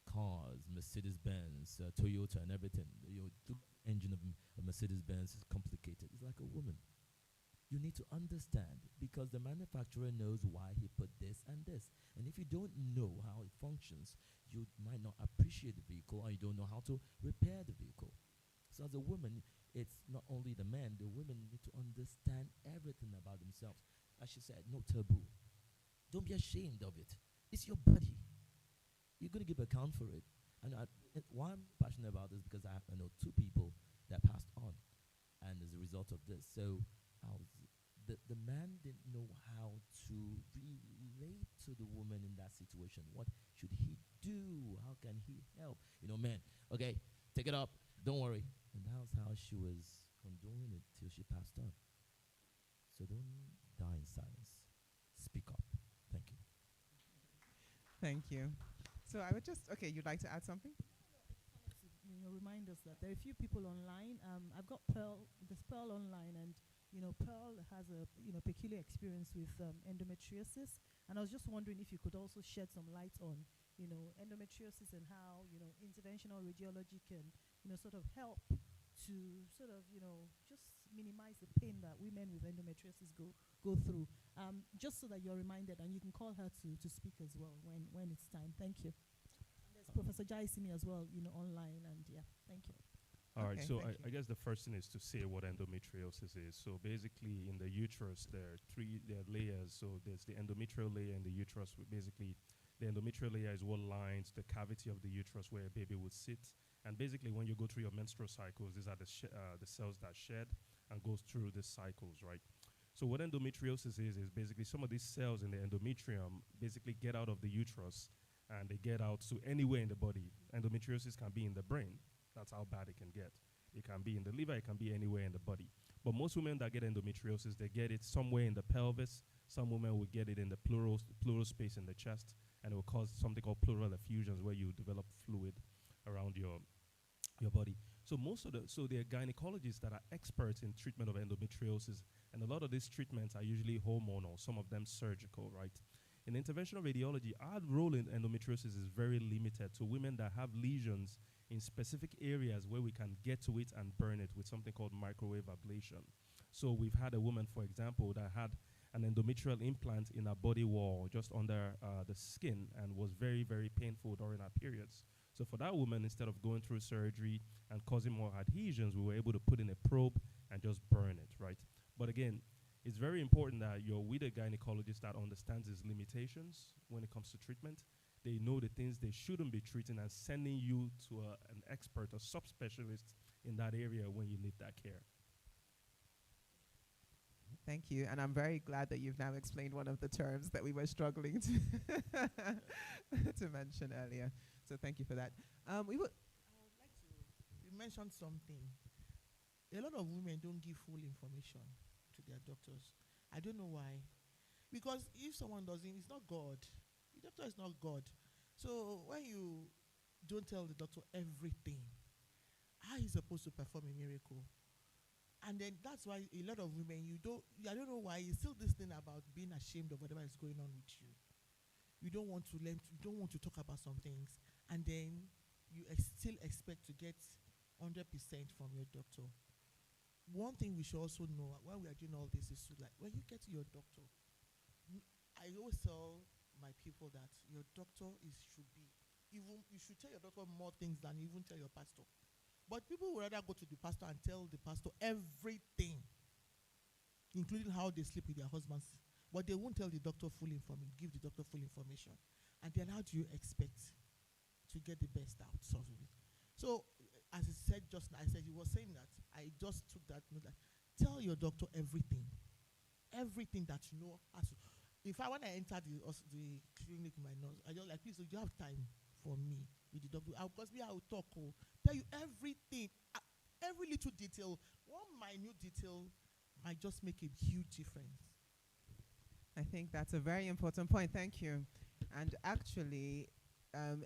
S4: cars, Mercedes-Benz, Toyota, and everything. The engine of a Mercedes-Benz is complicated. It's like a woman. You need to understand because the manufacturer knows why he put this and this. And if you don't know how it functions, you might not appreciate the vehicle or you don't know how to repair the vehicle. So as a woman, it's not only the men, the women need to understand everything about themselves. As she said, no taboo. Don't be ashamed of it. It's your body. You're going to give account for it. And why I'm passionate about this because I know two people that passed on. And as a result of this, so the man didn't know how to relate to the woman in that situation. What should he do? How can he help? Man, okay, take it up. Don't worry. And that was how she was condoning it till she passed on. So don't die in silence. Speak up. Thank you.
S2: Thank you. So I would you'd like to add something?
S1: Remind us that there are a few people online. I've got there's Pearl online, and Pearl has a peculiar experience with endometriosis, and I was just wondering if you could also shed some light on endometriosis and how interventional radiology can sort of help to sort of just minimize the pain that women with endometriosis go through. Just so that you're reminded, and you can call her to speak as well when it's time. Thank you. Professor Jaisimi as well, online, and thank you.
S3: All right,
S2: Okay,
S3: so
S2: thank
S3: I guess the first thing is to say what endometriosis is. So basically, in the uterus, there are layers. So there's the endometrial layer in the uterus. Basically, the endometrial layer is what lines the cavity of the uterus where a baby would sit. And basically, when you go through your menstrual cycles, these are the cells that shed and goes through these cycles, right? So what endometriosis is basically some of these cells in the endometrium basically get out of the uterus and they get out to anywhere in the body. Endometriosis can be in the brain. That's how bad it can get. It can be in the liver. It can be anywhere in the body. But most women that get endometriosis, they get it somewhere in the pelvis. Some women will get it in the pleural space in the chest, and it will cause something called pleural effusions, where you develop fluid around your body. So there are gynecologists that are experts in treatment of endometriosis, and a lot of these treatments are usually hormonal, some of them surgical, right? In interventional radiology, our role in endometriosis is very limited to women that have lesions in specific areas where we can get to it and burn it with something called microwave ablation. So we've had a woman, for example, that had an endometrial implant in her body wall just under the skin and was very, very painful during her periods. So for that woman, instead of going through surgery and causing more adhesions, we were able to put in a probe and just burn it, right? But again, it's very important that you're with a gynecologist that understands his limitations when it comes to treatment. They know the things they shouldn't be treating and sending you to an expert, a subspecialist in that area when you need that care.
S2: Thank you. And I'm very glad that you've now explained one of the terms that we were struggling to to mention earlier. So thank you for that.
S5: I would like to, you mentioned something. A lot of women don't give full information to their doctors. I don't know why. Because if someone doesn't, it's not God. The doctor is not God. So when you don't tell the doctor everything, how is he supposed to perform a miracle? And then that's why a lot of women, I don't know why, you still this thing about being ashamed of whatever is going on with you. You don't want to learn, you don't want to talk about some things, and then you still expect to get 100% from your doctor. One thing we should also know when we are doing all this is to, like, when you get to your doctor, I always tell my people that your doctor should be, even you should tell your doctor more things than you even tell your pastor. But people would rather go to the pastor and tell the pastor everything, including how they sleep with their husbands. But they won't tell the doctor give the doctor full information. And then how do you expect to get the best out of it? So, as he said just now, he was saying that, I just took that note that tell your doctor everything that you know. When I enter the clinic with my nurse, I just like, please, do you have time for me with the doctor? Because I will talk, tell you everything, every little detail. One minute detail might just make a huge difference.
S2: I think that's a very important point. Thank you. And actually,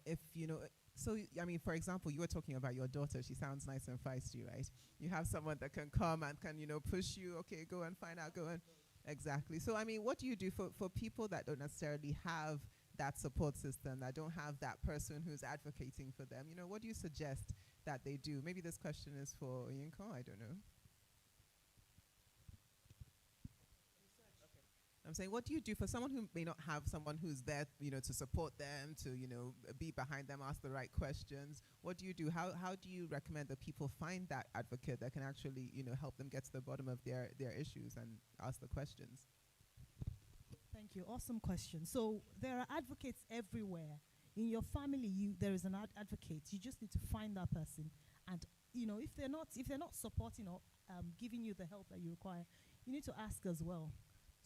S2: if you know, so I mean, for example, you were talking about your daughter. She sounds nice and feisty, right? You have someone that can come and can, push you. Okay, go and find out. Go and exactly. So I mean, what do you do for people that don't necessarily have that support system, that don't have that person who's advocating for them? What do you suggest that they do? Maybe this question is for Yinko. I don't know. I'm saying, what do you do for someone who may not have someone who's there, to support them, to, be behind them, ask the right questions? What do you do? How do you recommend that people find that advocate that can actually, help them get to the bottom of their issues and ask the questions?
S1: Thank you. Awesome question. So there are advocates everywhere. In your family, there is an advocate. You just need to find that person, and if they're not supporting or giving you the help that you require, you need to ask as well.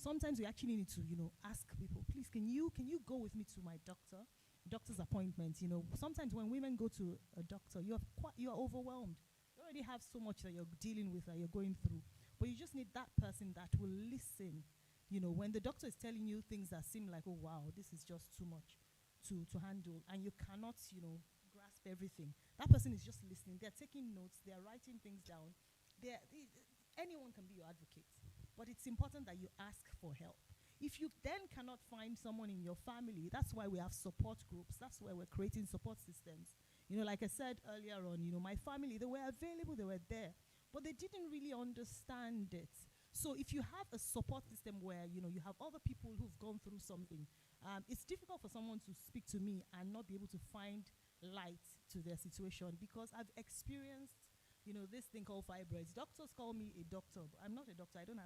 S1: Sometimes we actually need to, ask people, please, can you go with me to my doctor's appointment? Sometimes when women go to a doctor, you are overwhelmed. You already have so much that you're dealing with, that you're going through, but you just need that person that will listen. When the doctor is telling you things that seem like, oh wow, this is just too much to handle, and you cannot, grasp everything. That person is just listening. They're taking notes. They're writing things down. Anyone can be your advocate. But it's important that you ask for help. If you then cannot find someone in your family, that's why we have support groups. That's why we're creating support systems. Like I said earlier on, my family, they were available, they were there, but they didn't really understand it. So if you have a support system where, you have other people who've gone through something, it's difficult for someone to speak to me and not be able to find light to their situation, because I've experienced this thing called fibroids. Doctors call me a doctor, but I'm not a doctor. I don't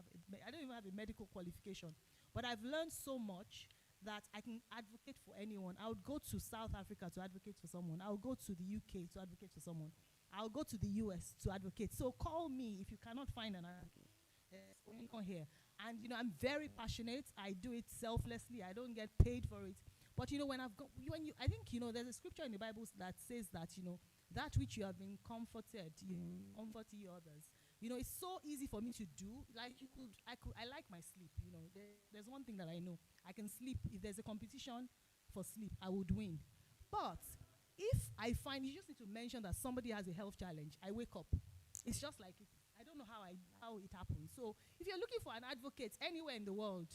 S1: even have a medical qualification. But I've learned so much that I can advocate for anyone. I would go to South Africa to advocate for someone. I'll go to the UK to advocate for someone. I'll go to the US to advocate. So call me if you cannot find an advocate. Here. And I'm very passionate. I do it selflessly. I don't get paid for it. But I think there's a scripture in the Bible that says that that which you have been comforted, comfort ye others. It's so easy for me to do. Like I like my sleep. There's one thing that I know. I can sleep. If there's a competition for sleep, I would win. But if I find, you just need to mention that somebody has a health challenge, I wake up. It's just like it. I don't know how it happens. So if you're looking for an advocate anywhere in the world,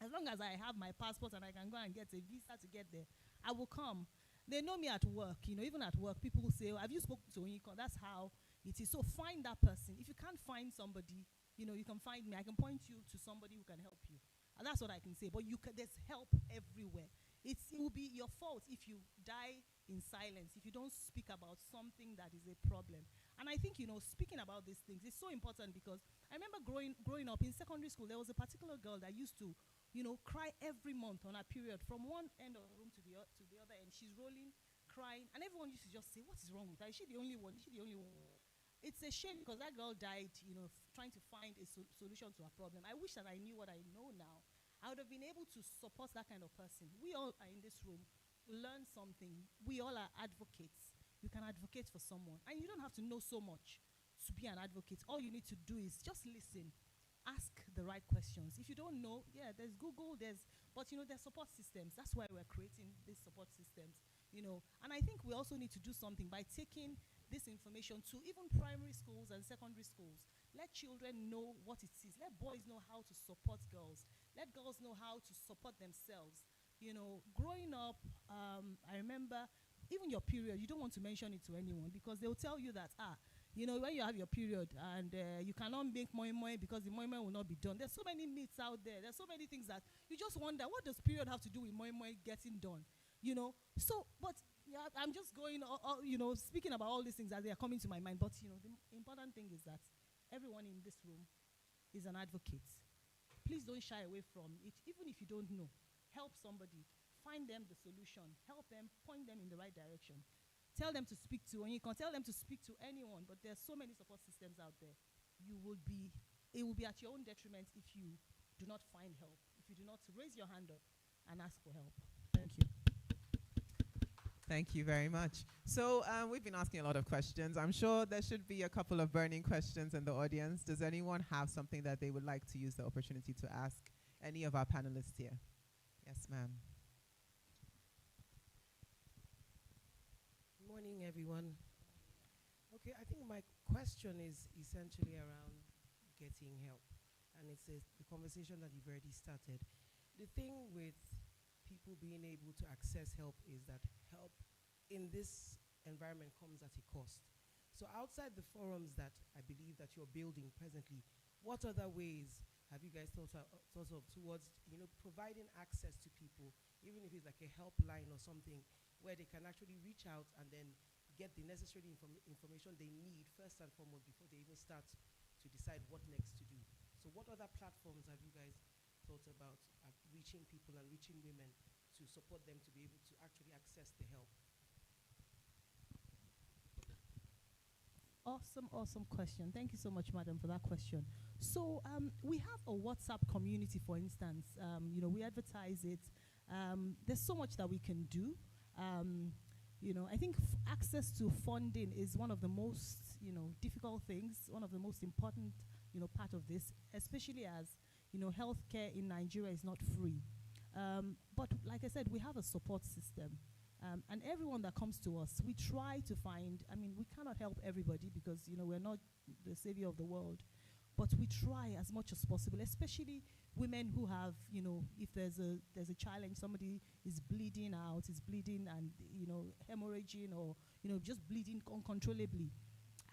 S1: as long as I have my passport and I can go and get a visa to get there, I will come. They know me at work, even at work, people will say, oh, have you spoken to Onyiko? That's how it is. So find that person. If you can't find somebody, you can find me. I can point you to somebody who can help you. And that's what I can say. But there's help everywhere. It will be your fault if you die in silence, if you don't speak about something that is a problem. And I think, speaking about these things is so important, because I remember growing up in secondary school, there was a particular girl that used to cry every month on her period, from one end of the room to the other end. She's rolling, crying, and everyone used to just say, what is wrong with her? Is she the only one? Is she the only one? It's a shame, because that girl died, trying to find a solution to her problem. I wish that I knew what I know now. I would have been able to support that kind of person. We all are in this room to learn something. We all are advocates. You can advocate for someone, and you don't have to know so much to be an advocate. All you need to do is just listen. Ask the right questions. If you don't know, there's Google, there's support systems. That's why we're creating these support systems, And I think we also need to do something by taking this information to even primary schools and secondary schools. Let children know what it is. Let boys know how to support girls. Let girls know how to support themselves. Growing up, I remember even your period, you don't want to mention it to anyone, because they'll tell you that, when you have your period and you cannot make moi moi because the moi moi will not be done. There's so many myths out there. There's so many things that you just wonder, what does period have to do with moi moi getting done? So, but I'm just going, speaking about all these things as they are coming to my mind. But, the important thing is that everyone in this room is an advocate. Please don't shy away from it. Even if you don't know, help somebody. Find them the solution. Help them, point them in the right direction. Tell them to speak to, and you can tell them to speak to anyone, but there's so many support systems out there. It will be at your own detriment if you do not find help, if you do not raise your hand up and ask for help. Thank you.
S2: Thank you very much. So we've been asking a lot of questions. I'm sure there should be a couple of burning questions in the audience. Does anyone have something that they would like to use the opportunity to ask any of our panelists here? Yes, ma'am.
S6: Morning, everyone. Okay, I think my question is essentially around getting help, and it's the conversation that you've already started. The thing with people being able to access help is that help in this environment comes at a cost. So outside the forums that I believe that you're building presently, what other ways have you guys thought of towards providing access to people, even if it's like a helpline or something, where they can actually reach out and then get the necessary information they need first and foremost before they even start to decide what next to do. So what other platforms have you guys thought about reaching people and reaching women to support them to be able to actually access the help?
S1: Awesome question. Thank you so much, madam, for that question. So we have a WhatsApp community, for instance. We advertise it. There's so much that we can do. I think access to funding is one of the most, difficult things, one of the most important, part of this, especially as, healthcare in Nigeria is not free. But like I said, we have a support system. And everyone that comes to us, we try to find, we cannot help everybody because, we're not the savior of the world. But we try as much as possible, especially women who have, if there's a challenge, somebody is bleeding out, is bleeding and, hemorrhaging or, just bleeding uncontrollably.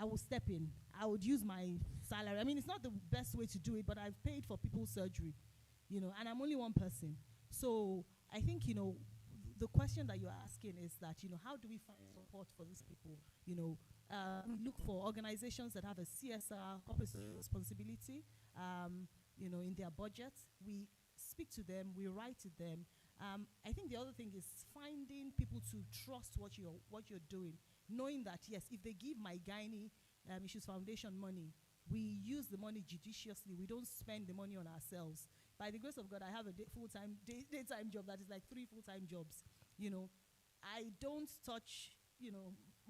S1: I will step in. I would use my salary. It's not the best way to do it, but I've paid for people's surgery, and I'm only one person. So I think, the question that you're asking is that, how do we find support for these people? We look for organizations that have a CSR, corporate responsibility, in their budgets. We speak to them, we write to them. I think the other thing is finding people to trust what you're doing, knowing that, yes, if they give my GYNAE Issues Foundation money, we use the money judiciously. We don't spend the money on ourselves. By the grace of God, I have a full-time, daytime job that is like 3 full-time jobs. I don't touch,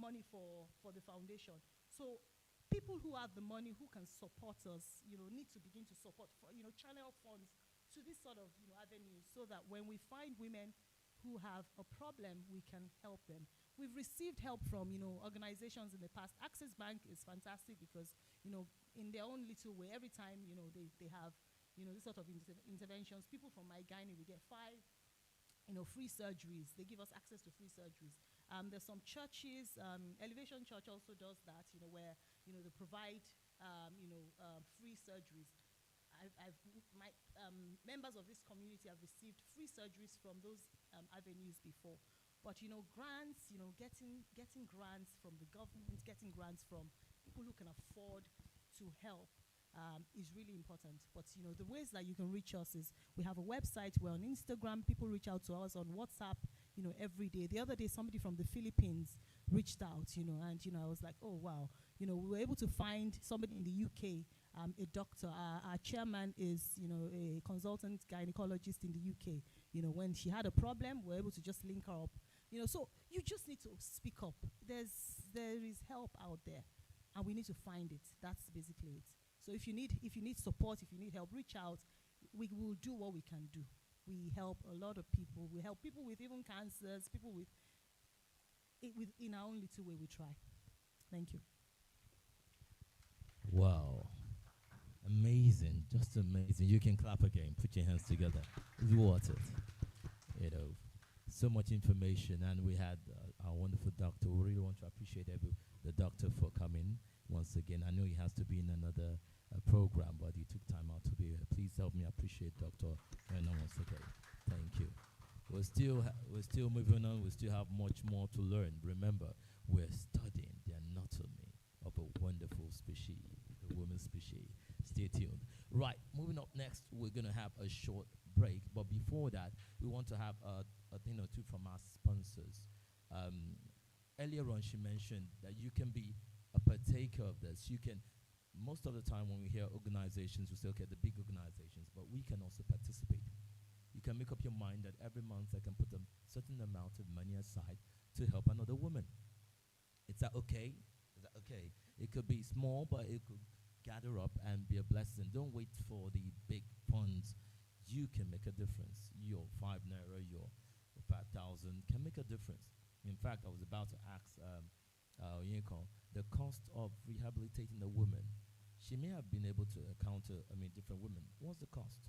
S1: money for the foundation. So people who have the money, who can support us, need to begin to support, channel funds to this sort of, avenue, so that when we find women who have a problem, we can help them. We've received help from, organizations in the past. Access Bank is fantastic because, in their own little way, every time, they have, this sort of interventions, people from my GYNAE, we get 5, free surgeries. They give us access to free surgeries. There's some churches, Elevation Church also does that, where, they provide, free surgeries. My members of this community have received free surgeries from those avenues before. But, grants, getting grants from the government, getting grants from people who can afford to help, is really important. But, the ways that you can reach us is we have a website, we're on Instagram, people reach out to us on WhatsApp, every day. The other day, somebody from the Philippines reached out, and, I was like, oh, wow. We were able to find somebody in the UK, a doctor. Our chairman is, a consultant gynecologist in the UK. When she had a problem, we were able to just link her up. So you just need to speak up. There is help out there, and we need to find it. That's basically it. So if you need support, if you need help, reach out. We will do what we can do. We help a lot of people. We help people with even cancers, people with in our own little way we try. Thank you.
S4: Wow. Amazing. Just amazing. You can clap again. Put your hands together. Reward it. So much information, and we had our wonderful doctor. We really want to appreciate the doctor for coming once again. I know he has to be in another program, but he took time out to be here. Please help me appreciate Dr. once again. Thank you. We're still moving on. We still have much more to learn. Remember, we're studying the anatomy of a wonderful species, the woman species. Stay tuned. Right, moving up next, we're going to have a short break. But before that, we want to have a thing or two from our sponsors. Earlier on, she mentioned that you can be a partaker of this. You can, most of the time when we hear organizations, we say, okay, the big organizations, but we can also participate. You can make up your mind that every month I can put a certain amount of money aside to help another woman. Is that okay? Is that okay? It could be small, but it could gather up and be a blessing. Don't wait for the big funds. You can make a difference. Your 5 naira, your 5,000 can make a difference. In fact, I was about to ask the cost of rehabilitating a woman. She may have been able to encounter, different women. What's the cost?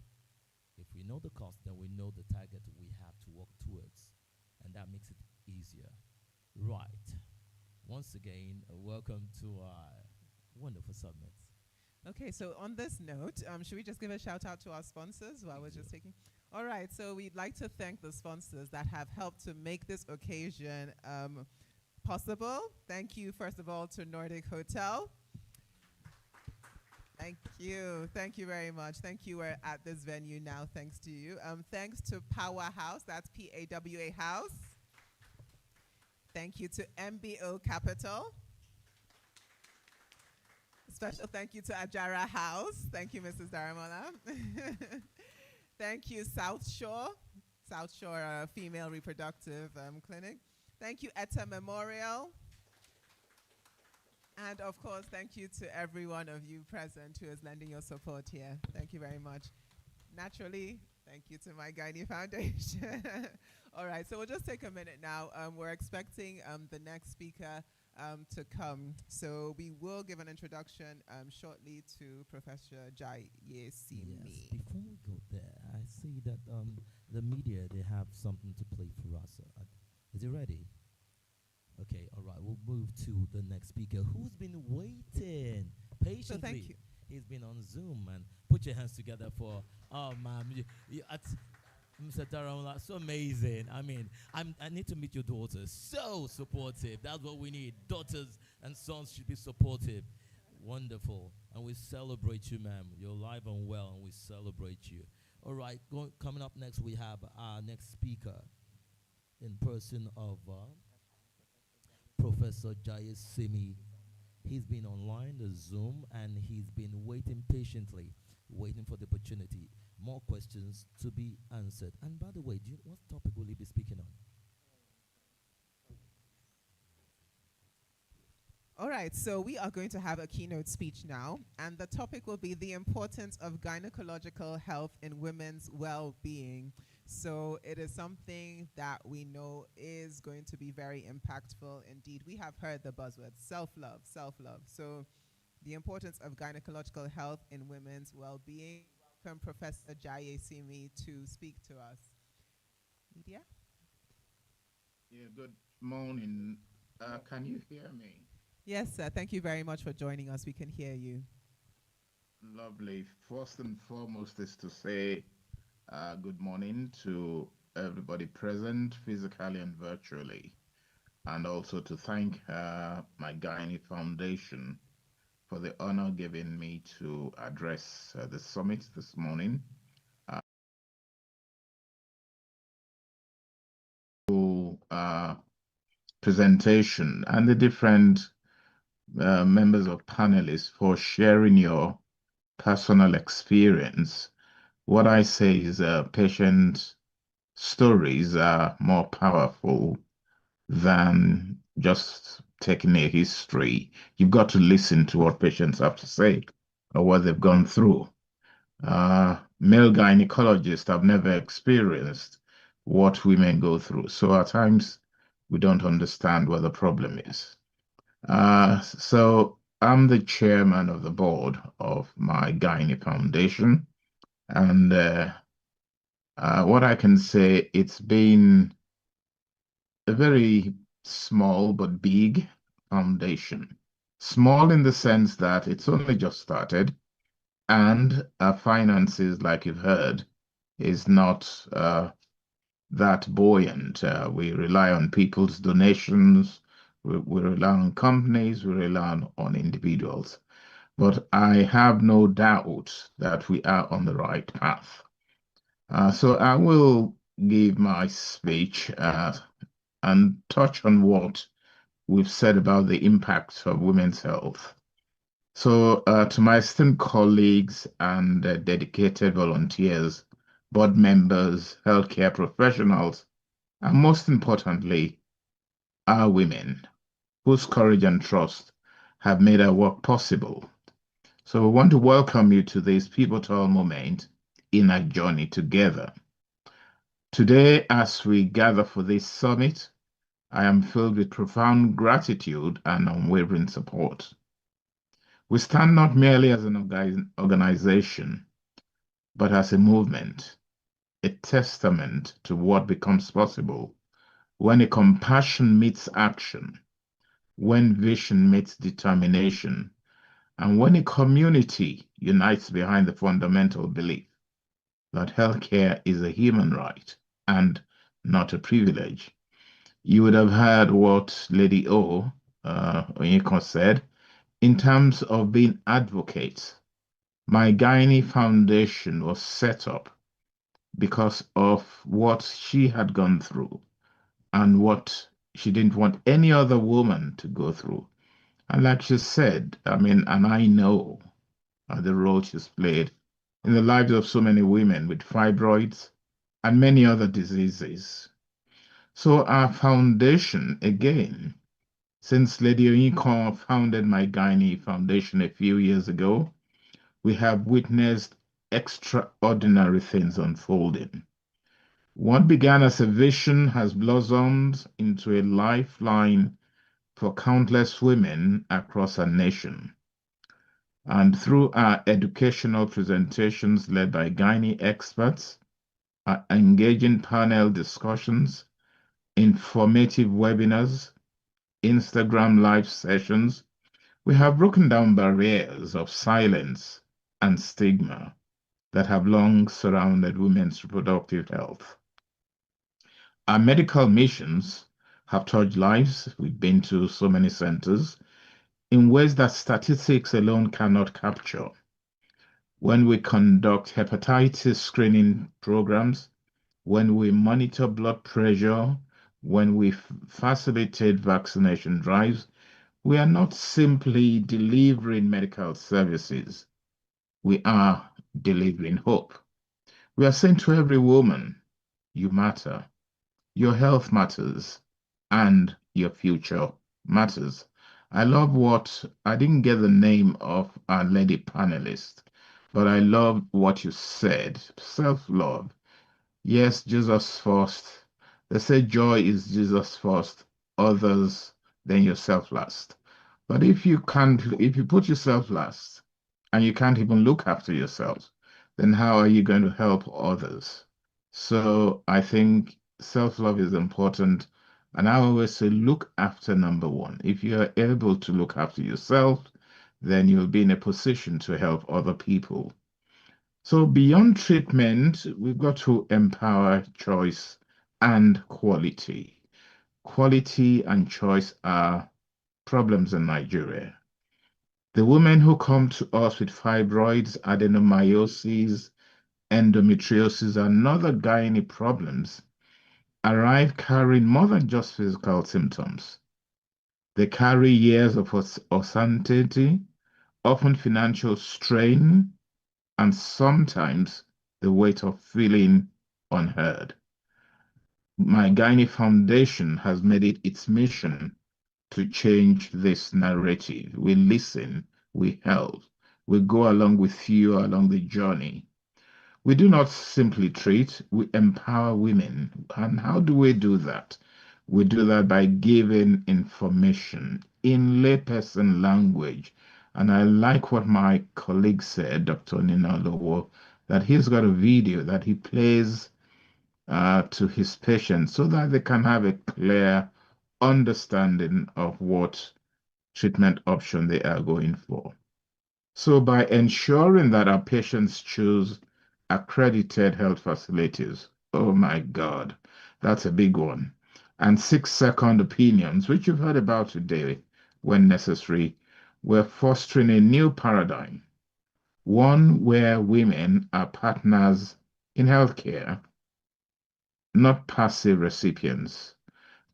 S4: If we know the cost, then we know the target we have to work towards, and that makes it easier. Right. Once again, welcome to our wonderful summit.
S2: Okay, so on this note, should we just give a shout out to our sponsors while we're just taking? All right, so we'd like to thank the sponsors that have helped to make this occasion possible. Thank you, first of all, to Nordic Hotel. Thank you. Thank you very much. Thank you. We're at this venue now, thanks to you. Thanks to Powerhouse, that's PAWA House. Thank you to MBO Capital. Special thank you to Ajara House. Thank you, Mrs. Daramola. Thank you, South Shore Female Reproductive Clinic. Thank you, Etta Memorial. And of course, thank you to every one of you present who is lending your support here. Thank you very much. Naturally, thank you to my GYNAE Foundation. All right, so we'll just take a minute now. We're expecting the next speaker to come. So we will give an introduction shortly to Professor GYNAE.
S4: Yes, before we go there, I see that the media, they have something to play for us. Is it ready? Okay, all right, we'll move to the next speaker who's been waiting patiently.
S2: So thank you.
S4: He's been on Zoom, and put your hands together for, Mr. Taramola, so amazing. I need to meet your daughters. So supportive. That's what we need. Daughters and sons should be supportive. Wonderful. And we celebrate you, ma'am. You're alive and well, and we celebrate you. All right, coming up next, we have our next speaker in person of Professor GYNAE. He's been online, the Zoom, and he's been waiting patiently, waiting for the opportunity. More questions to be answered. And by the way, what topic will he be speaking on?
S2: All right, so we are going to have a keynote speech now, and the topic will be the importance of gynecological health in women's well-being. So it is something that we know is going to be very impactful indeed. We have heard the buzzwords, self-love, self-love. So the importance of gynecological health in women's well-being. Welcome Professor GYNAE to speak to us. Media?
S7: Yeah, good morning. Can you hear me?
S2: Yes, sir. Thank you very much for joining us. We can hear you.
S7: Lovely. First and foremost is to say good morning to everybody present, physically and virtually, and also to thank my GYNAE Foundation for the honor given me to address the summit this morning. Presentation and the different members of panelists for sharing your personal experience. What I say is patient stories are more powerful than just taking a history. You've got to listen to what patients have to say or what they've gone through. Male gynecologists have never experienced what women go through. So at times we don't understand what the problem is. So I'm the chairman of the board of my GYNAE Foundation. And what I can say, it's been a very small but big foundation. Small in the sense that it's only just started, and our finances, like you've heard, is not that buoyant. We rely on people's donations, we rely on companies, we rely on individuals. But I have no doubt that we are on the right path. So I will give my speech and touch on what we've said about the impact of women's health. So to my esteemed colleagues and dedicated volunteers, board members, healthcare professionals, and most importantly, our women, whose courage and trust have made our work possible. So we want to welcome you to this pivotal moment in our journey together. Today, as we gather for this summit, I am filled with profound gratitude and unwavering support. We stand not merely as an organization, but as a movement, a testament to what becomes possible when a compassion meets action, when vision meets determination, and when a community unites behind the fundamental belief that healthcare is a human right and not a privilege. You would have heard what Lady Onyeko said in terms of being advocates. My GYNAE Foundation was set up because of what she had gone through and what she didn't want any other woman to go through. And like she said, I mean, and I know the role she's played in the lives of so many women with fibroids and many other diseases. So our foundation, again, since Lady Onyeko founded my GYNAE Foundation a few years ago, we have witnessed extraordinary things unfolding. What began as a vision has blossomed into a lifeline for countless women across our nation. And through our educational presentations led by GYNAE experts, our engaging panel discussions, informative webinars, Instagram live sessions, we have broken down barriers of silence and stigma that have long surrounded women's reproductive health. Our medical missions have touched lives. We've been to so many centers in ways that statistics alone cannot capture. When we conduct hepatitis screening programs, when we monitor blood pressure, when we facilitate vaccination drives, we are not simply delivering medical services. We are delivering hope. We are saying to every woman, you matter, your health matters, and your future matters. I love I didn't get the name of our lady panelist, but I love what you said. Self-love. Yes, Jesus first. They say joy is Jesus first, others, then yourself last. But if you put yourself last and you can't even look after yourself, then how are you going to help others? So I think self-love is important. And I always say, look after number one. If you are able to look after yourself, then you'll be in a position to help other people. So beyond treatment, we've got to empower choice and quality. Quality and choice are problems in Nigeria. The women who come to us with fibroids, adenomyosis, endometriosis, and other gynae problems arrive carrying more than just physical symptoms. They carry years of uncertainty, often financial strain, and sometimes the weight of feeling unheard. My GYNAE Foundation has made it its mission to change this narrative. We listen, we help, we go along with you along the journey. We do not simply treat, we empower women. And how do we do that? We do that by giving information in layperson language. And I like what my colleague said, Dr. Nina Lowo, that he's got a video that he plays to his patients so that they can have a clear understanding of what treatment option they are going for. So by ensuring that our patients choose accredited health facilities, oh my God, that's a big one, and 6-second opinions, which you've heard about today when necessary, we're fostering a new paradigm, one where women are partners in healthcare, not passive recipients.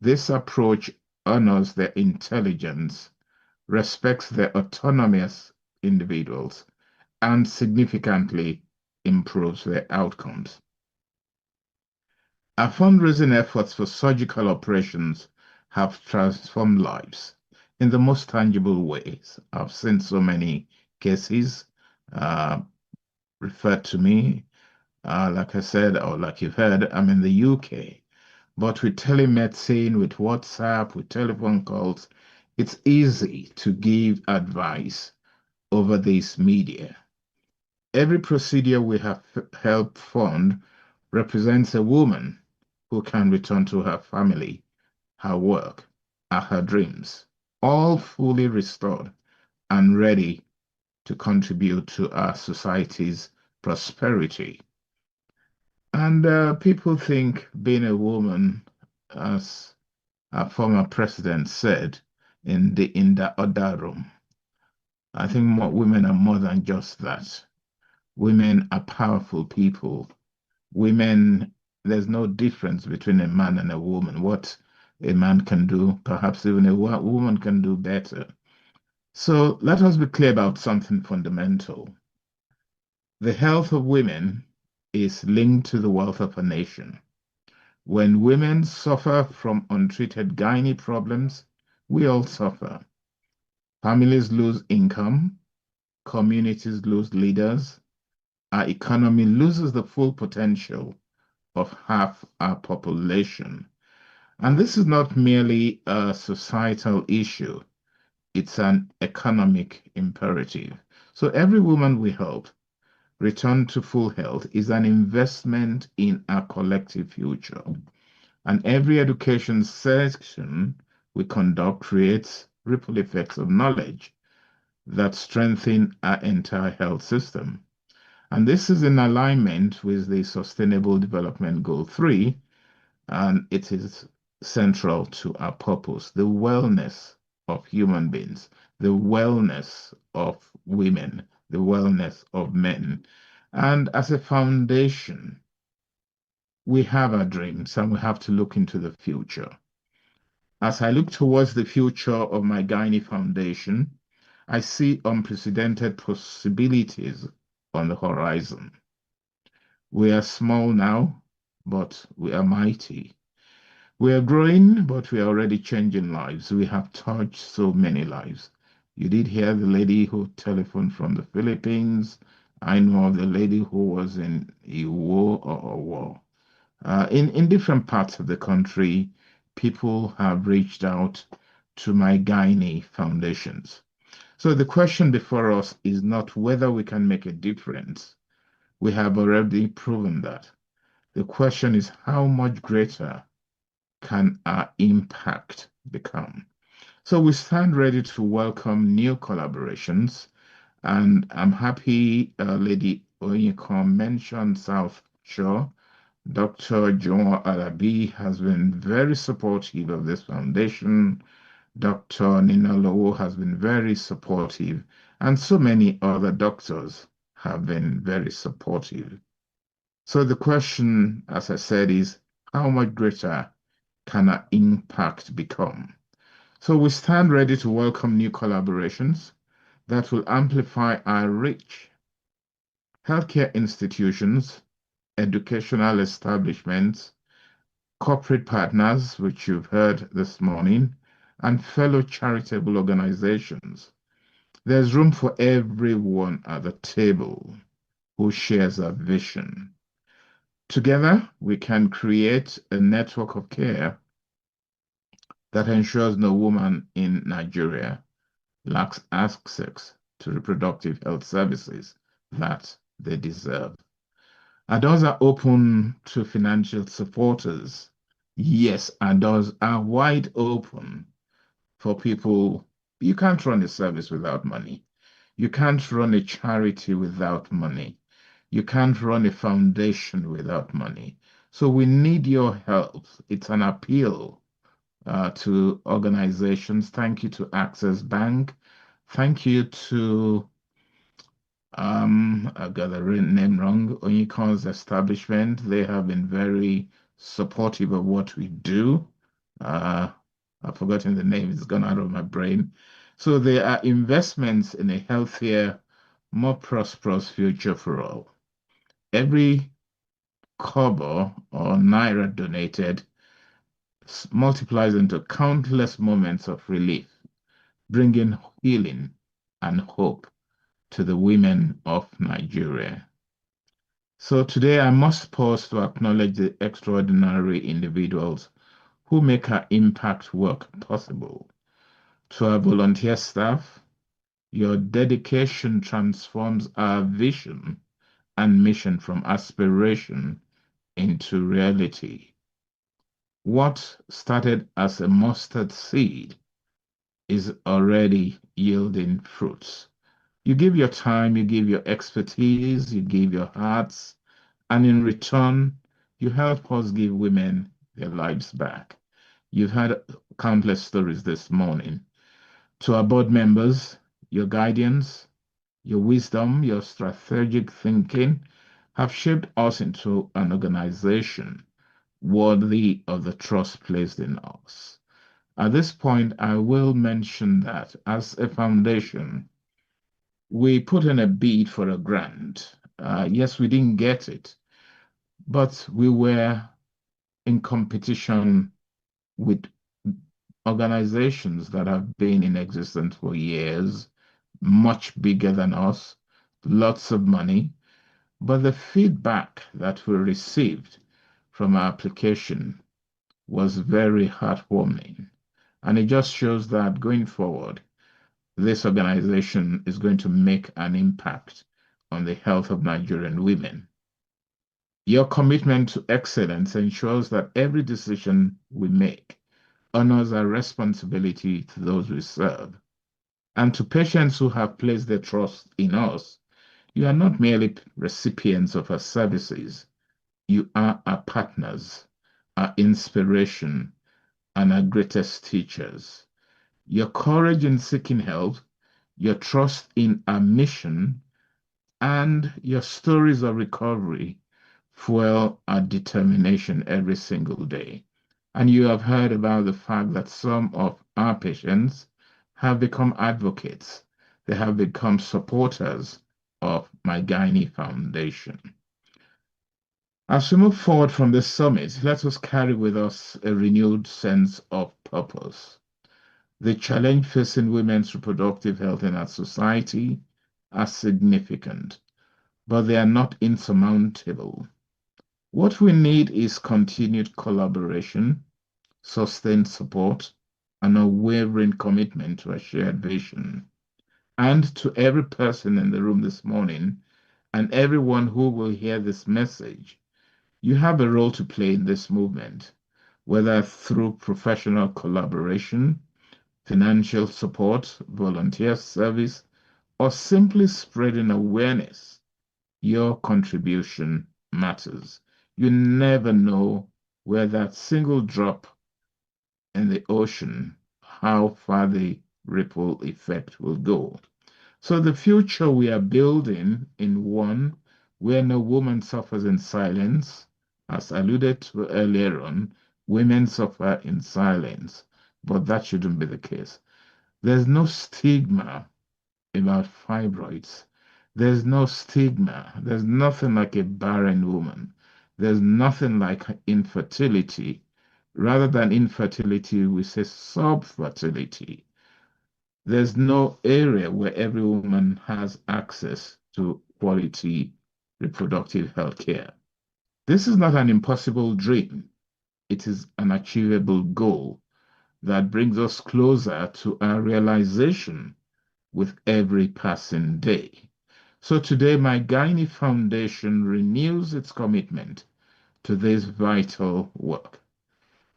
S7: This approach honors their intelligence, respects their autonomy as individuals, and significantly improves their outcomes. Our fundraising efforts for surgical operations have transformed lives in the most tangible ways. I've seen so many cases referred to me. Like I said, or like you've heard, I'm in the UK. But with telemedicine, with WhatsApp, with telephone calls, it's easy to give advice over this media. Every procedure we have helped fund represents a woman who can return to her family, her work, and her dreams, all fully restored and ready to contribute to our society's prosperity. And people think being a woman, as our former president said in the other room, I think more, women are more than just that. Women are powerful people. Women, there's no difference between a man and a woman. What a man can do, perhaps even a woman can do better. So let us be clear about something fundamental. The health of women is linked to the wealth of a nation. When women suffer from untreated gynae problems, we all suffer. Families lose income, communities lose leaders, our economy loses the full potential of half our population. And this is not merely a societal issue, it's an economic imperative. So every woman we help return to full health is an investment in our collective future. And every education session we conduct creates ripple effects of knowledge that strengthen our entire health system. And this is in alignment with the Sustainable Development Goal 3, and it is central to our purpose, the wellness of human beings, the wellness of women, the wellness of men. And as a foundation, we have our dreams and we have to look into the future. As I look towards the future of my GYNAE Foundation, I see unprecedented possibilities on the horizon. We are small now, but we are mighty. We are growing, but we are already changing lives. We have touched so many lives. You did hear the lady who telephoned from the Philippines. I know of the lady who was in a war or a war. In different parts of the country, people have reached out to my GYNAE foundations. So the question before us is not whether we can make a difference. We have already proven that. The question is how much greater can our impact become? So we stand ready to welcome new collaborations, and I'm happy Lady Onyeko mentioned South Shore. Dr. John Alabi has been very supportive of this foundation. Dr. Nina Lowo has been very supportive, and so many other doctors have been very supportive. So the question, as I said, is how much greater can our impact become? So we stand ready to welcome new collaborations that will amplify our reach. Healthcare institutions, educational establishments, corporate partners, which you've heard this morning, and fellow charitable organizations. There's room for everyone at the table who shares our vision. Together, we can create a network of care that ensures no woman in Nigeria lacks access to reproductive health services that they deserve. Our doors are open to financial supporters. Yes, our doors are wide open for people. You can't run a service without money. You can't run a charity without money. You can't run a foundation without money. So we need your help. It's an appeal to organizations. Thank you to Access Bank. Thank you to, I've got the name wrong, Onyeka's establishment. They have been very supportive of what we do. I've forgotten the name, it's gone out of my brain. So there are investments in a healthier, more prosperous future for all. Every kobo or naira donated multiplies into countless moments of relief, bringing healing and hope to the women of Nigeria. So today I must pause to acknowledge the extraordinary individuals who make our impact work possible. To our volunteer staff, your dedication transforms our vision and mission from aspiration into reality. What started as a mustard seed is already yielding fruits. You give your time, you give your expertise, you give your hearts, and in return, you help us give women their lives back. You've had countless stories this morning. To our board members, your guidance, your wisdom, your strategic thinking have shaped us into an organization worthy of the trust placed in us. At this point, I will mention that as a foundation, we put in a bid for a grant. Yes, we didn't get it, but we were in competition with organizations that have been in existence for years, much bigger than us, lots of money. But the feedback that we received from our application was very heartwarming. And it just shows that going forward, this organization is going to make an impact on the health of Nigerian women. Your commitment to excellence ensures that every decision we make honors our responsibility to those we serve. And to patients who have placed their trust in us, you are not merely recipients of our services, you are our partners, our inspiration, and our greatest teachers. Your courage in seeking help, your trust in our mission, and your stories of recovery fuel our determination every single day. And you have heard about the fact that some of our patients have become advocates. They have become supporters of my GYNAE Foundation. As we move forward from this summit, let us carry with us a renewed sense of purpose. The challenge facing women's reproductive health in our society are significant, but they are not insurmountable. What we need is continued collaboration, sustained support, and a unwavering commitment to a shared vision. And to every person in the room this morning, and everyone who will hear this message, you have a role to play in this movement, whether through professional collaboration, financial support, volunteer service, or simply spreading awareness. Your contribution matters. You never know where that single drop in the ocean, how far the ripple effect will go. So the future we are building in one where no woman suffers in silence, as alluded to earlier on, women suffer in silence, but that shouldn't be the case. There's no stigma about fibroids. There's no stigma. There's nothing like a barren woman. There's nothing like infertility. Rather than infertility, we say subfertility. There's no area where every woman has access to quality reproductive health care. This is not an impossible dream. It is an achievable goal that brings us closer to our realization with every passing day. So today, my GYNAE Foundation renews its commitment to this vital work.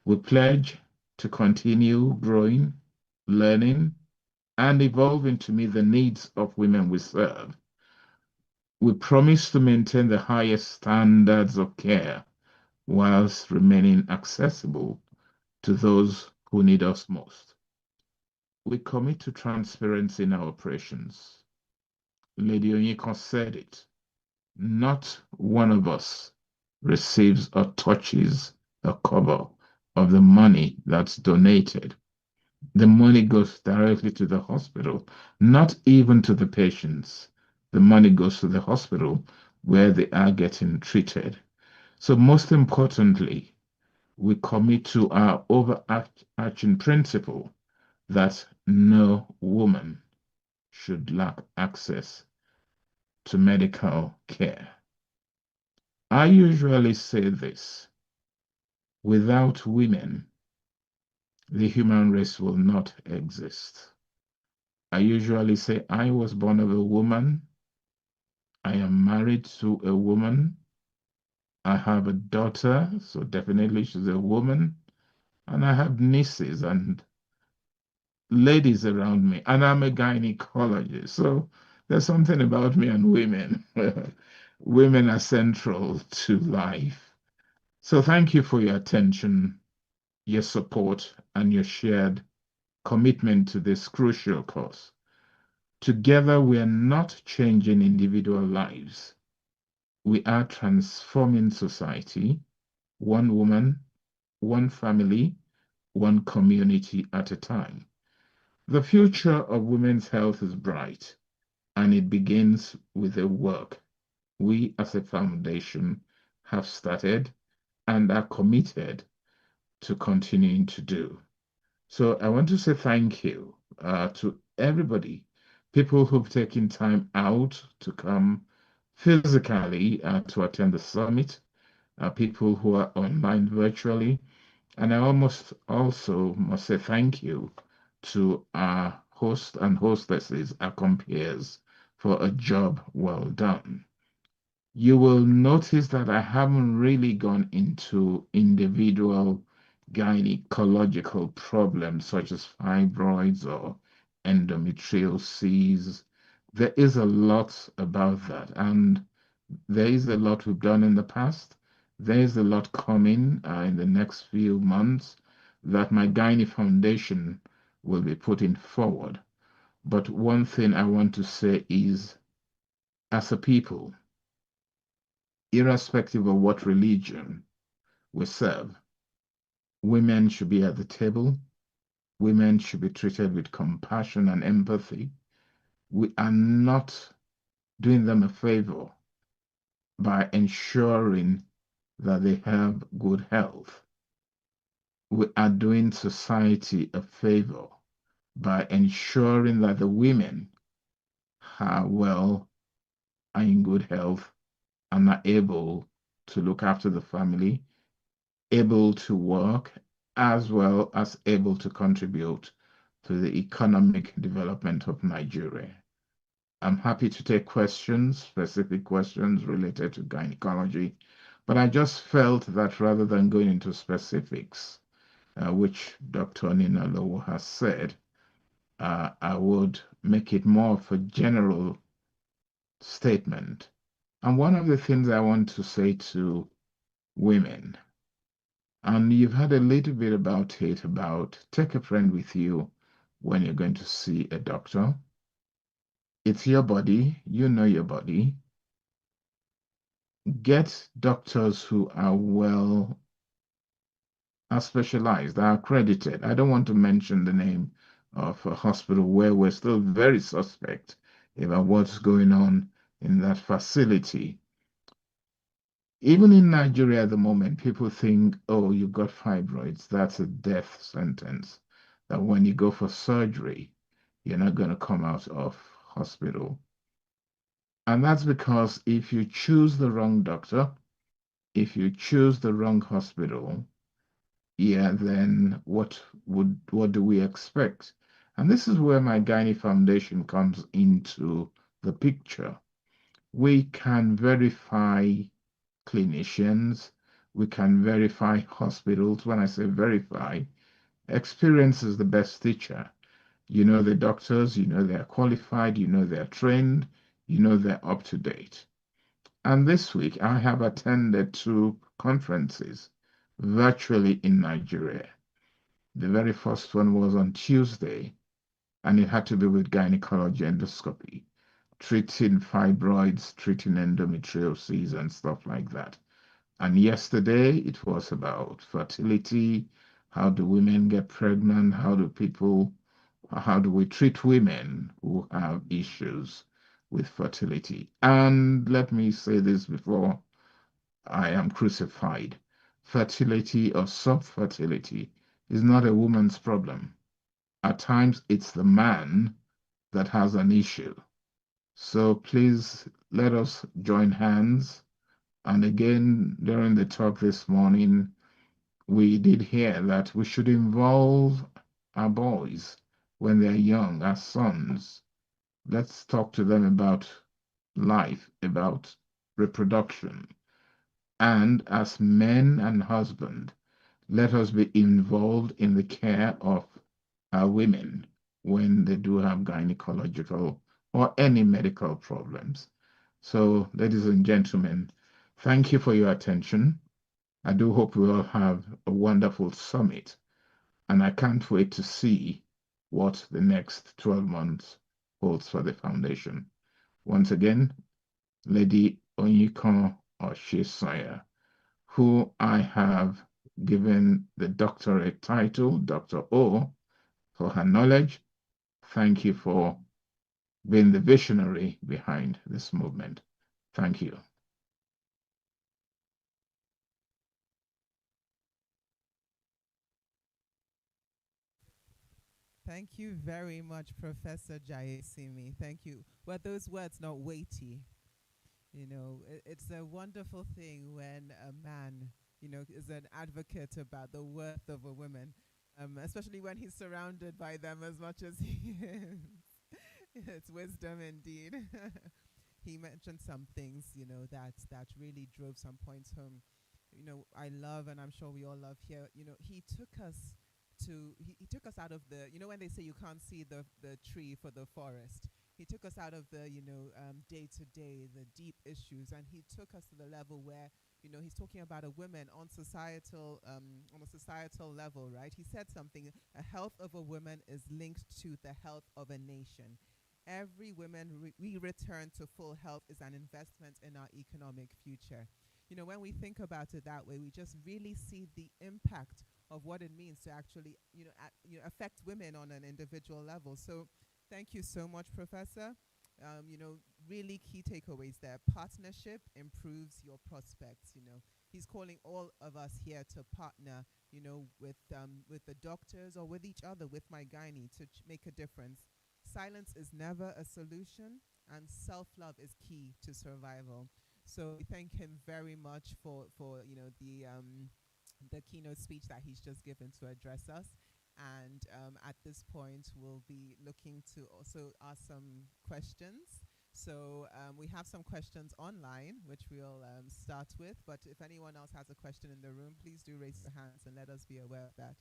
S7: We pledge to continue growing, learning, and evolving to meet the needs of women we serve. We promise to maintain the highest standards of care whilst remaining accessible to those who need us most. We commit to transparency in our operations. Lady Onyeko said it. Not one of us receives or touches a cover of the money that's donated. The money goes directly to the hospital, not even to the patients. The money goes to the hospital where they are getting treated. So most importantly, we commit to our overarching principle that no woman should lack access to medical care. I usually say this: without women, the human race will not exist. I usually say I was born of a woman. I am married to a woman. I have a daughter, so definitely she's a woman. And I have nieces and ladies around me. And I'm a gynecologist. So there's something about me and women. Women are central to life. So thank you for your attention, your support, and your shared commitment to this crucial cause. Together, we are not changing individual lives. We are transforming society, one woman, one family, one community at a time. The future of women's health is bright, and it begins with the work we as a foundation have started and are committed to continuing to do. So I want to say thank you to everybody, people who've taken time out to come physically to attend the summit, people who are online virtually. And I almost also must say thank you to our host and hostesses, our compeers, for a job well done. You will notice that I haven't really gone into individual gynecological problems such as fibroids or endometriosis. There is a lot about that, and there is a lot we've done in the past. There is a lot coming in the next few months that my Gynae Foundation will be putting forward. But one thing I want to say is, as a people, irrespective of what religion we serve, women should be at the table. Women should be treated with compassion and empathy. We are not doing them a favor by ensuring that they have good health. We are doing society a favor by ensuring that the women are well, are in good health, and are able to look after the family, able to work, as well as able to contribute to the economic development of Nigeria. I'm happy to take questions, specific questions related to gynecology, but I just felt that rather than going into specifics, which Dr. Nina Lowo has said, I would make it more of a general statement. And one of the things I want to say to women, and you've heard a little bit about it, about take a friend with you when you're going to see a doctor. It's your body, you know your body. Get doctors who are well, are specialized, are accredited. I don't want to mention the name of a hospital where we're still very suspect about what's going on in that facility. Even in Nigeria at the moment, people think, oh, you've got fibroids, that's a death sentence. That when you go for surgery, you're not going to come out of hospital. And that's because if you choose the wrong doctor, if you choose the wrong hospital, yeah, then what do we expect? And this is where my Gynae Foundation comes into the picture. We can verify clinicians, we can verify hospitals. When I say verify, experience is the best teacher. You know the doctors, you know they're qualified, you know they're trained, you know they're up to date. And this week I have attended 2 conferences virtually in Nigeria. The very first one was on Tuesday, and it had to do with gynecology endoscopy, treating fibroids, treating endometriosis, and stuff like that. And yesterday it was about fertility. How do women get pregnant? How do we treat women who have issues with fertility? And let me say this before I am crucified. Fertility or subfertility is not a woman's problem. At times, it's the man that has an issue. So please let us join hands And again, during the talk this morning, we did hear that we should involve our boys when they're young, our sons. Let's talk to them about life, about reproduction. And as men and husband, let us be involved in the care of our women when they do have gynecological or any medical problems. So, ladies and gentlemen, thank you for your attention. I do hope we all have a wonderful summit, and I can't wait to see what the next 12 months holds for the foundation. Once again, Lady Onyiko Oshisaya, who I have given the doctorate title, Dr. O, for her knowledge. Thank you for being the visionary behind this movement. Thank you.
S2: Thank you very much, Professor Jayasimi. Thank you. Were those words not weighty? You know, it's a wonderful thing when a man, you know, is an advocate about the worth of a woman, especially when he's surrounded by them as much as he is. It's wisdom indeed. He mentioned some things, you know, that really drove some points home. You know, I love, and I'm sure we all love here. You know, he took us he took us out of the, you know, when they say you can't see the tree for the forest. He took us out of the, you know, day to day, the deep issues, and he took us to the level where, you know, he's talking about a woman on on a societal level, right? He said something: a health of a woman is linked to the health of a nation. Every woman we return to full health is an investment in our economic future. You know, when we think about it that way, we just really see the impact of what it means to actually, affect women on an individual level. So, thank you so much, Professor. You know, really key takeaways there. Partnership improves your prospects. You know, he's calling all of us here to partner, you know, with the doctors or with each other, with my gynae, to make a difference. Silence is never a solution, and self-love is key to survival. So we thank him very much for you know, the keynote speech that he's just given to address us. And at this point, we'll be looking to also ask some questions. So we have some questions online, which we'll start with. But if anyone else has a question in the room, please do raise your hands and let us be aware of that.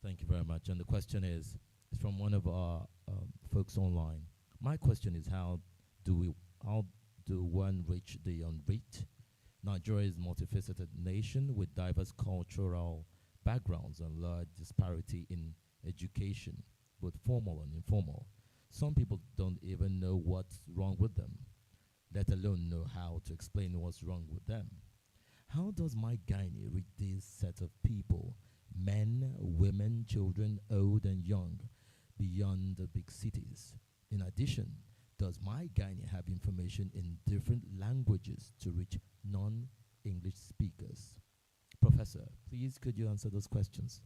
S4: Thank you very much. And the question is from one of our folks online. My question is, how do one reach the unreached? Nigeria is a multifaceted nation with diverse cultural backgrounds and large disparity in education, both formal and informal. Some people don't even know what's wrong with them, let alone know how to explain what's wrong with them. How does my gynae reach this set of people, men, women, children, old and young, beyond the big cities? In addition, does my gynae have information in different languages to reach non-English speakers? Professor, please could you answer those questions?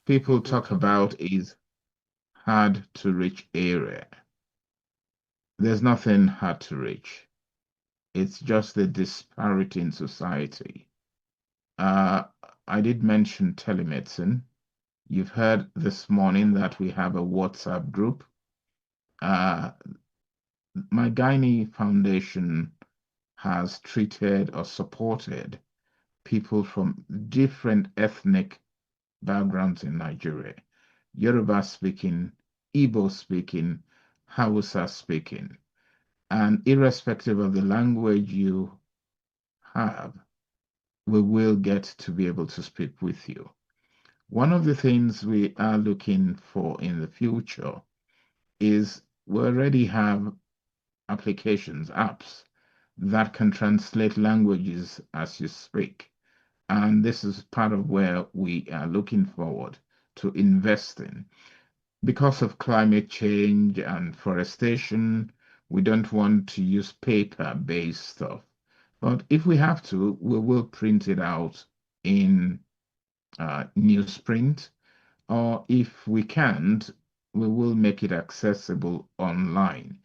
S7: People talk about is hard to reach area. There's nothing hard to reach. It's just the disparity in society. I did mention telemedicine. You've heard this morning that we have a WhatsApp group. My GYNAE Foundation has treated or supported people from different ethnic backgrounds in Nigeria: Yoruba speaking, Igbo speaking, Hausa speaking. And irrespective of the language you have, we will get to be able to speak with you. One of the things we are looking for in the future is we already have applications, apps that can translate languages as you speak. And this is part of where we are looking forward to investing. Because of climate change and forestation, we don't want to use paper-based stuff. But if we have to, we will print it out in newsprint, or if we can't, we will make it accessible online.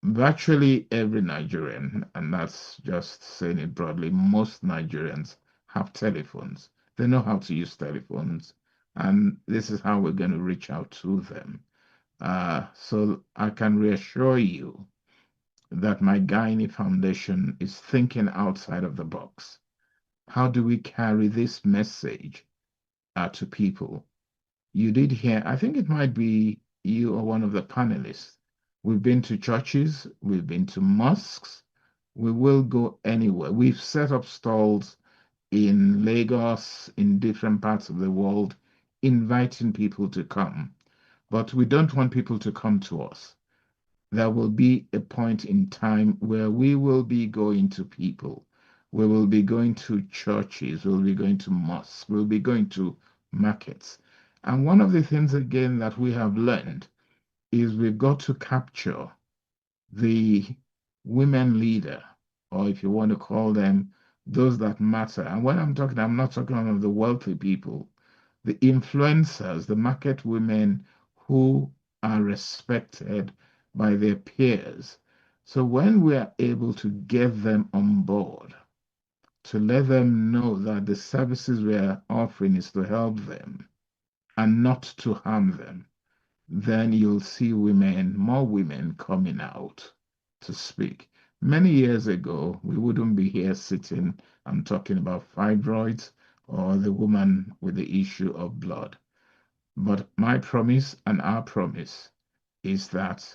S7: Virtually every Nigerian, and that's just saying it broadly, most Nigerians have telephones. They know how to use telephones, and this is how we're going to reach out to them. So I can reassure you that my GYNAE Foundation is thinking outside of the box. How do we carry this message to people? You did hear, I think it might be you or one of the panelists. We've been to churches, we've been to mosques, we will go anywhere. We've set up stalls in Lagos, in different parts of the world, inviting people to come. But we don't want people to come to us. There will be a point in time where we will be going to people. We will be going to churches, we'll be going to mosques, we'll be going to markets. And one of the things, again, that we have learned is we've got to capture the women leader, or if you want to call them, those that matter. And when I'm not talking about the wealthy people, the influencers, the market women who are respected by their peers. So when we are able to get them on board, to let them know that the services we are offering is to help them and not to harm them, then you'll see more women coming out to speak. Many years ago, we wouldn't be here sitting and talking about fibroids or the woman with the issue of blood. But my promise and our promise is that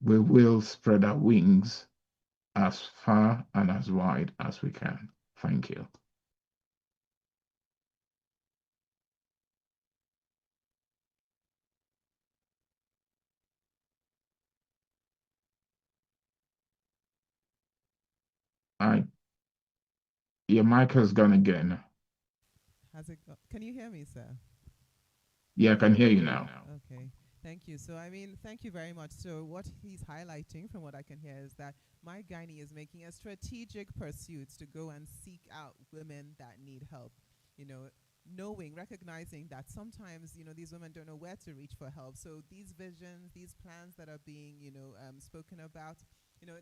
S7: we will spread our wings as far and as wide as we can. Thank you. I, your mic has gone again.
S2: Has it can you hear me, sir?
S7: Yeah, I can hear you now.
S2: Okay, thank you. So, I mean, thank you very much. So, what he's highlighting, from what I can hear, is that my gynae is making a strategic pursuit to go and seek out women that need help. You know, recognizing that sometimes, these women don't know where to reach for help. So, these visions, these plans that are being, spoken about,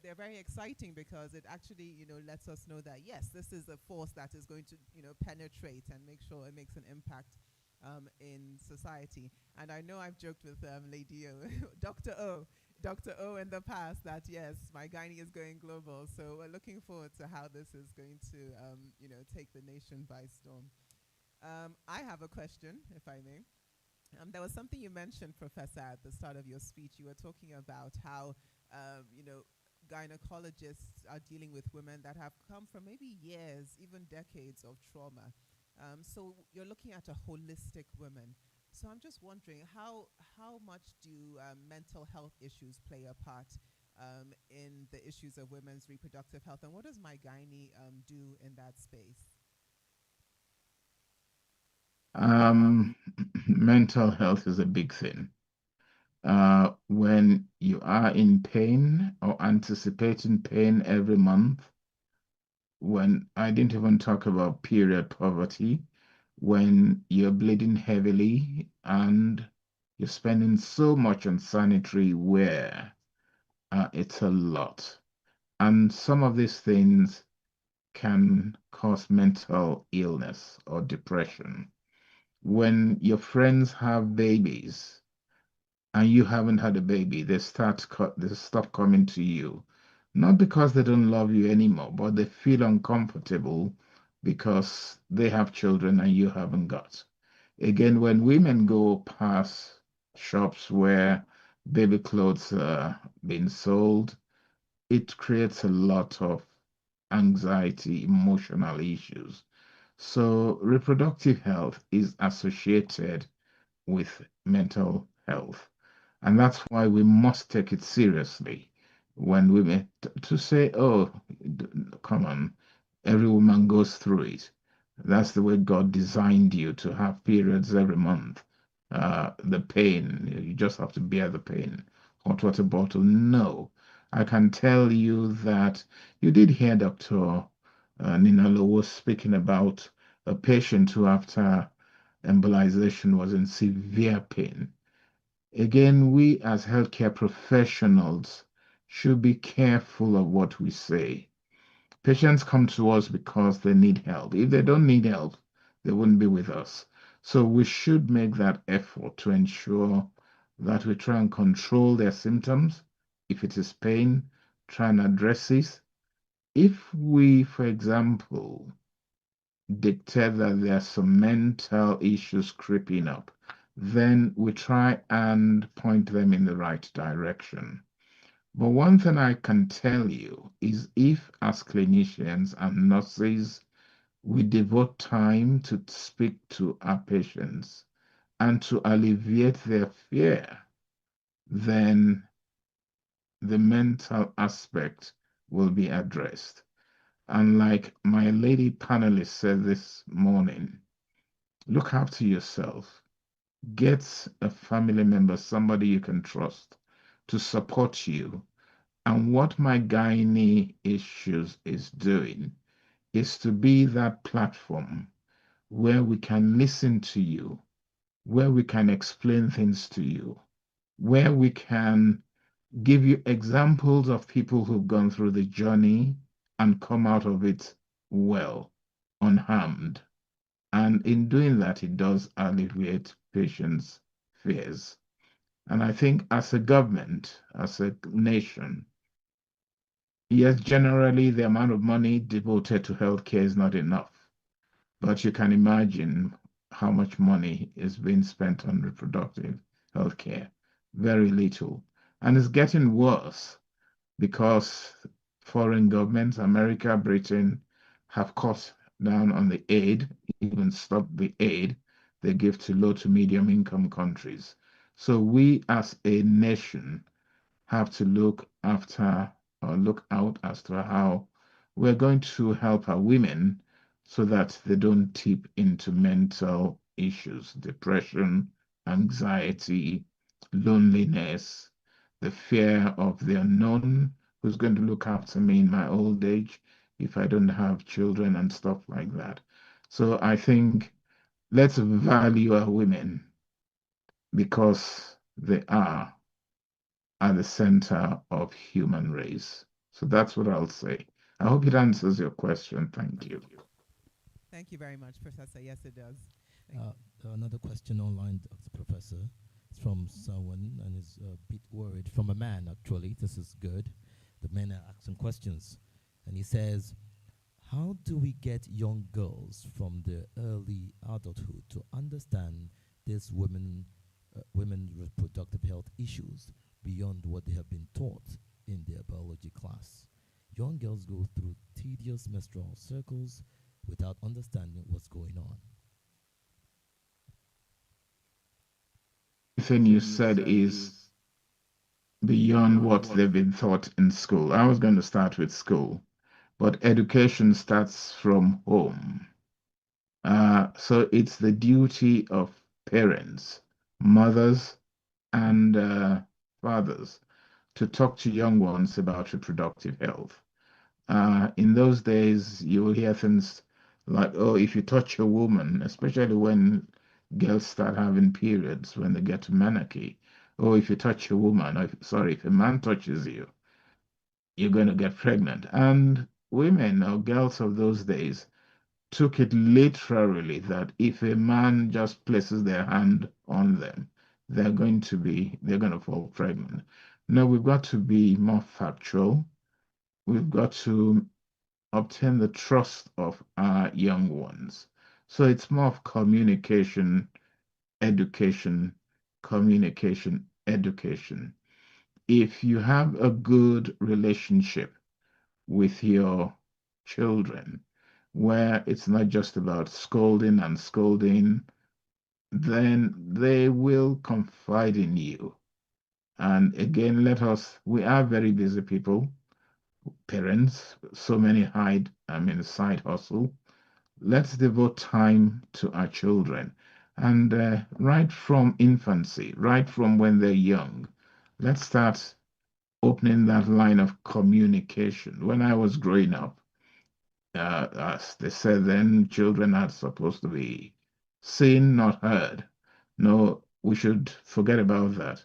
S2: they're very exciting because it actually, lets us know that, yes, this is a force that is going to, penetrate and make sure it makes an impact in society. And I know I've joked with Lady O, Dr. O in the past that, yes, my gynae is going global. So we're looking forward to how this is going to, take the nation by storm. I have a question, if I may. There was something you mentioned, Professor, at the start of your speech. You were talking about how, gynecologists are dealing with women that have come from maybe years, even decades of trauma. So you're looking at a holistic woman. So I'm just wondering, how much do mental health issues play a part in the issues of women's reproductive health, and what does my gynae do in that space?
S7: Mental health is a big thing. When you are in pain or anticipating pain every month, when I didn't even talk about period poverty, when you're bleeding heavily and you're spending so much on sanitary wear, it's a lot. And some of these things can cause mental illness or depression. When your friends have babies and you haven't had a baby, they stop coming to you. Not because they don't love you anymore, but they feel uncomfortable because they have children and you haven't got. Again, when women go past shops where baby clothes are being sold, it creates a lot of anxiety, emotional issues. So reproductive health is associated with mental health. And that's why we must take it seriously when women to say, oh, come on, every woman goes through it. That's the way God designed you to have periods every month. The pain, you just have to bear the pain. Hot water bottle, no. I can tell you that you did hear Dr. Ninalo was speaking about a patient who, after embolization, was in severe pain. Again, we as healthcare professionals should be careful of what we say. Patients come to us because they need help. If they don't need help, they wouldn't be with us. So we should make that effort to ensure that we try and control their symptoms. If it is pain, try and address it. If we, for example, detect that there are some mental issues creeping up, then we try and point them in the right direction. But one thing I can tell you is if, as clinicians and nurses, we devote time to speak to our patients and to alleviate their fear, then the mental aspect will be addressed. And like my lady panelist said this morning, look after yourself. Get a family member, somebody you can trust, to support you. And what my gynae issues is doing is to be that platform where we can listen to you, where we can explain things to you, where we can give you examples of people who've gone through the journey and come out of it well, unharmed. And in doing that, it does alleviate patients' fears. And I think as a government, as a nation, yes, generally the amount of money devoted to healthcare is not enough. But you can imagine how much money is being spent on reproductive healthcare. Very little. And it's getting worse because foreign governments, America, Britain, have cut down on the aid, even stopped the aid they give to low to medium income countries. So we as a nation have to look after or look out as to how we're going to help our women so that they don't tip into mental issues, depression, anxiety, loneliness, the fear of the unknown, who's going to look after me in my old age if I don't have children and stuff like that. So I think let's value our women because they are at the center of human race. So that's what I'll say. I hope it answers your question. Thank you.
S2: Thank you very much, Professor. Yes, it does.
S4: Another question online, Dr. Professor. It's from someone and is a bit worried. From a man, actually. This is good. The men are asking questions. And he says, how do we get young girls from their early adulthood to understand these women reproductive health issues beyond what they have been taught in their biology class? Young girls go through tedious menstrual cycles without understanding what's going on.
S7: Everything you said is beyond what they've been taught in school. I was going to start with school, but education starts from home. So it's the duty of parents, mothers, and fathers to talk to young ones about reproductive health. In those days, you will hear things like, oh, if you touch a woman, especially when girls start having periods, when they get to menarche, oh, if you touch a woman, or if a man touches you, you're going to get pregnant. And women or girls of those days took it literally that if a man just places their hand on them, they're going to fall pregnant. No, we've got to be more factual. We've got to obtain the trust of our young ones. So it's more of communication, education, communication, education. If you have a good relationship with your children, where it's not just about scolding and scolding, then they will confide in you. And again, we are very busy people, parents, so many side hustle. Let's devote time to our children. And right from infancy, right from when they're young, let's start opening that line of communication. When I was growing up, as they said then, children are supposed to be seen, not heard. No, we should forget about that.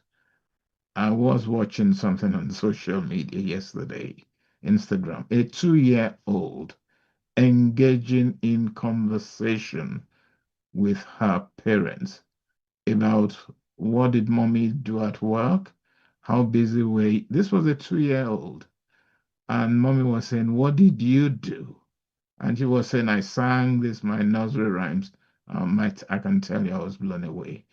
S7: I was watching something on social media yesterday, Instagram. A 2-year old engaging in conversation with her parents about what did mommy do at work, how busy were you? This was a 2-year old, and mommy was saying, "What did you do?" And she was saying, "I sang this, my nursery rhymes." I can tell you, I was blown away.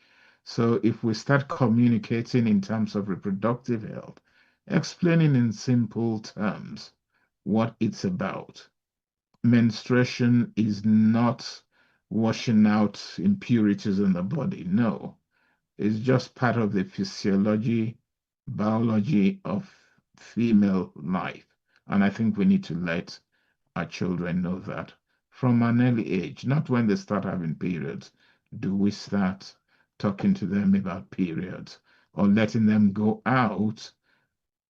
S7: So if we start communicating in terms of reproductive health, explaining in simple terms what it's about. Menstruation is not washing out impurities in the body. No, it's just part of the physiology, biology of female life. And I think we need to let our children know that from an early age, not when they start having periods, do we start talking to them about periods or letting them go out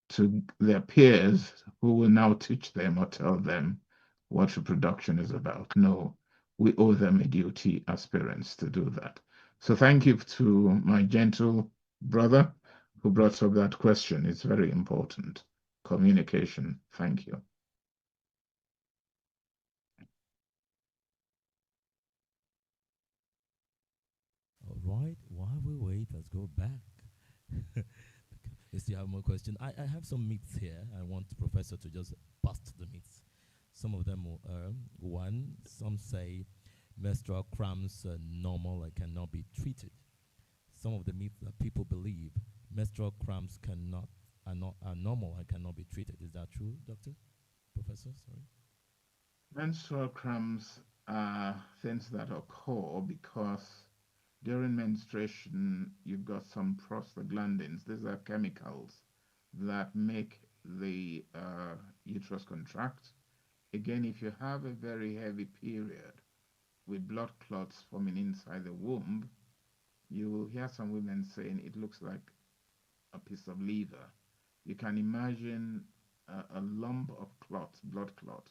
S7: to their peers who will now teach them or tell them what reproduction is about. No, we owe them a duty as parents to do that. So thank you to my gentle brother who brought up that question. It's very important. Communication. Thank you.
S4: All right. While we wait, let's go back. You still have more questions? I have some myths here. I want the professor to just bust the myths. Some of them are one, some say menstrual cramps are normal and cannot be treated. Some of the myths that people believe menstrual cramps are normal and cannot be treated. Is that true, doctor? Professor, sorry.
S7: Menstrual cramps are things that occur because during menstruation you've got some prostaglandins. These are chemicals that make the uterus contract. Again, if you have a very heavy period with blood clots forming inside the womb, you will hear some women saying it looks like a piece of liver. You can imagine a lump of clot, blood clot,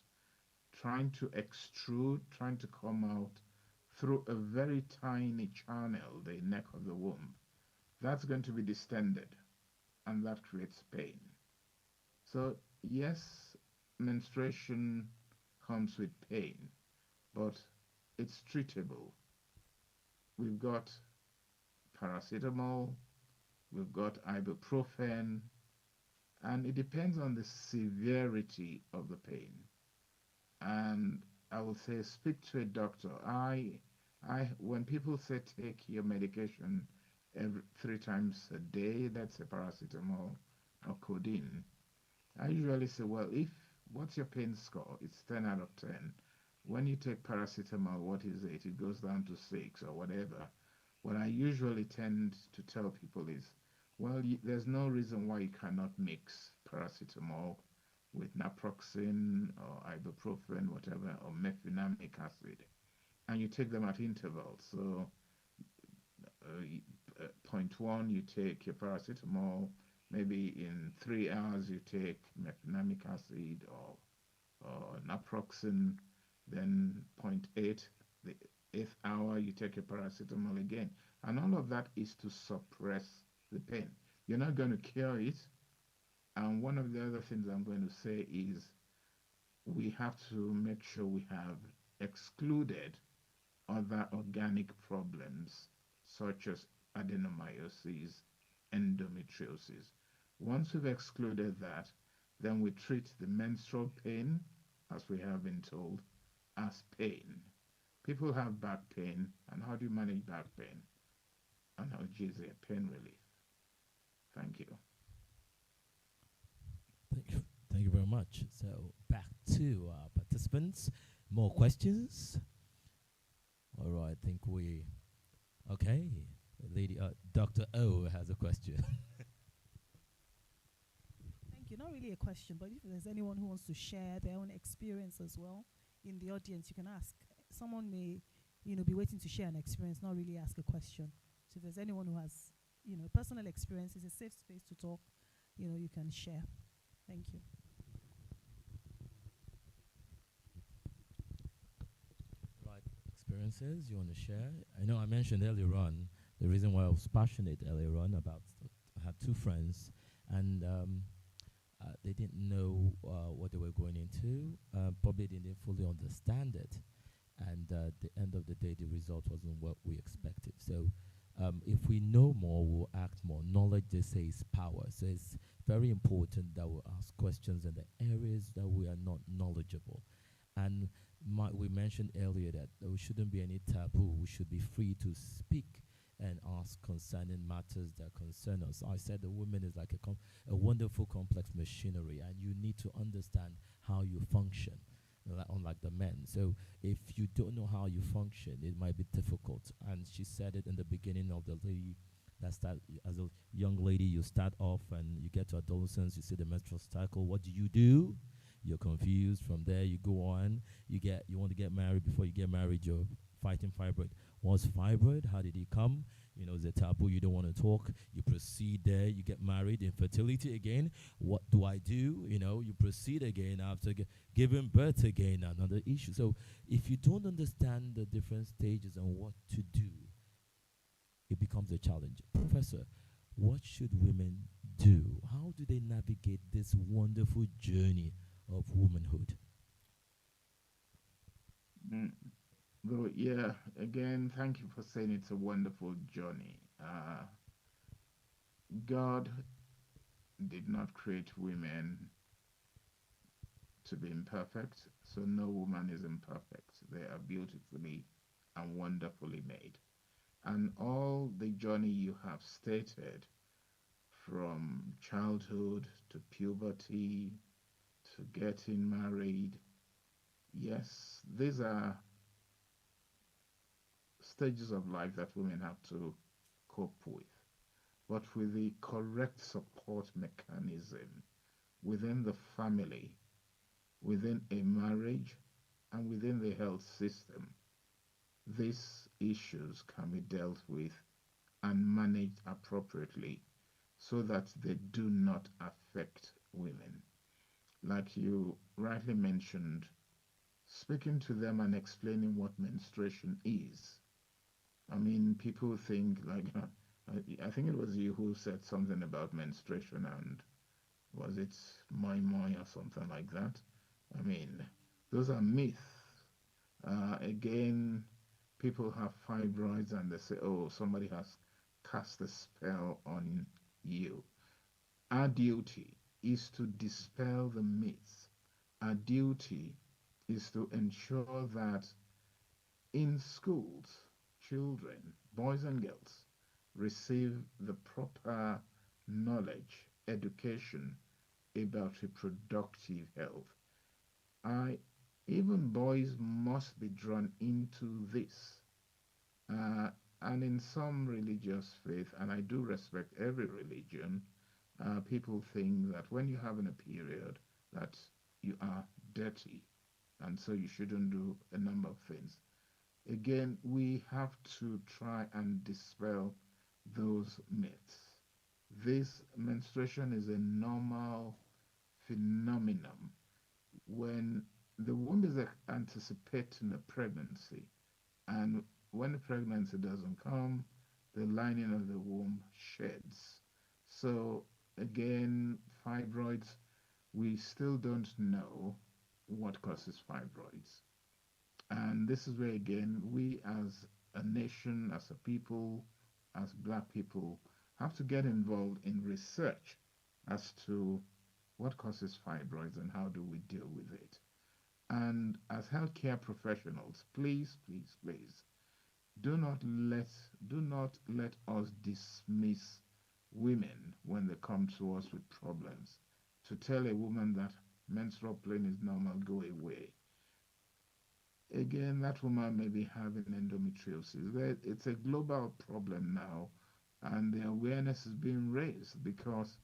S7: trying to extrude, trying to come out through a very tiny channel, the neck of the womb. That's going to be distended, and that creates pain. So, yes, menstruation comes with pain, but it's treatable. We've got paracetamol, we've got ibuprofen, and it depends on the severity of the pain. And I would say speak to a doctor. When people say take your medication every 3 times a day, that's a paracetamol or codeine. I usually say, well, if what's your pain score? It's 10 out of 10. When you take paracetamol, what is it? It goes down to 6 or whatever. What I usually tend to tell people is, well, there's no reason why you cannot mix paracetamol with naproxen or ibuprofen, whatever, or mefenamic acid, and you take them at intervals. So, point one, you take your paracetamol. Maybe in 3 hours, you take mefenamic acid or naproxen. Then, point eight, the eighth hour, you take your paracetamol again. And all of that is to suppress the pain. You're not going to cure it. And one of the other things I'm going to say is we have to make sure we have excluded other organic problems such as adenomyosis, endometriosis. Once we've excluded that, then we treat the menstrual pain, as we have been told, as pain. People have back pain, and how do you manage back pain? Analgesia, pain relief. Thank you.
S4: Thank you. Thank you very much. So back to our participants. More questions? All right, I think okay. Lady, Dr. O has a question.
S1: Thank you. Not really a question, but if there's anyone who wants to share their own experience as well in the audience, you can ask. someone may, be waiting to share an experience, not really ask a question. So if there's anyone who has, personal experience, it's a safe space to talk. You can share. Thank you.
S4: Right experiences you want to share? I know I mentioned earlier on the reason why I was passionate earlier on about. I had two friends, and they didn't know what they were going into. Probably didn't fully understand it, and at the end of the day, the result wasn't what we expected. So, if we know more, we'll act more. Knowledge, they say, is power. So it's very important that we ask questions in the areas that we are not knowledgeable. And we mentioned earlier that there shouldn't be any taboo. We should be free to speak and ask concerning matters that concern us. I said the woman is like a wonderful complex machinery, and you need to understand how you function, unlike the men. So if you don't know how you function, it might be difficult. And she said it in the beginning of the lady that start as a young lady, you start off and you get to adolescence, you see the menstrual cycle. What do? You're confused. From there, you go on. You want to get married. Before you get married, you're fighting fibroid. What's fibroid? How did it come? It's a taboo. You don't want to talk. You proceed there. You get married. Infertility again. What do I do? You proceed again after giving birth again. Another issue. So if you don't understand the different stages and what to do, it becomes a challenge. Professor, what should women do? How do they navigate this wonderful journey of womanhood?
S7: Mm. Well, yeah, again, thank you for saying it's a wonderful journey. God did not create women to be imperfect, so no woman is imperfect. They are beautifully and wonderfully made. And all the journey you have stated, from childhood to puberty to getting married, yes, these are stages of life that women have to cope with. But with the correct support mechanism within the family, within a marriage, and within the health system, these issues can be dealt with and managed appropriately so that they do not affect women. Like you rightly mentioned, speaking to them and explaining what menstruation is. I mean, people think like, I think it was you who said something about menstruation, and was it moi or something like that? I mean, those are myths. Again, people have fibroids and they say, oh, somebody has cast a spell on you. Our duty is to dispel the myths. Our duty is to ensure that in schools, children, boys and girls, receive the proper knowledge, education about reproductive health. I Even boys must be drawn into this. Uh, and in some religious faith, and I do respect every religion, people think that when you're having a period, that you are dirty, and so you shouldn't do a number of things. Again, we have to try and dispel those myths. This menstruation is a normal phenomenon. When the womb is anticipating a pregnancy, and when the pregnancy doesn't come, the lining of the womb sheds. So again, fibroids, we still don't know what causes fibroids. And this is where, again, we as a nation, as a people, as black people, have to get involved in research as to what causes fibroids and how do we deal with it. And as healthcare professionals, please, please, please, do not let do not let us dismiss women when they come to us with problems. To tell a woman that menstrual pain is normal, go away. Again, that woman may be having endometriosis. It's a global problem now, and the awareness is being raised because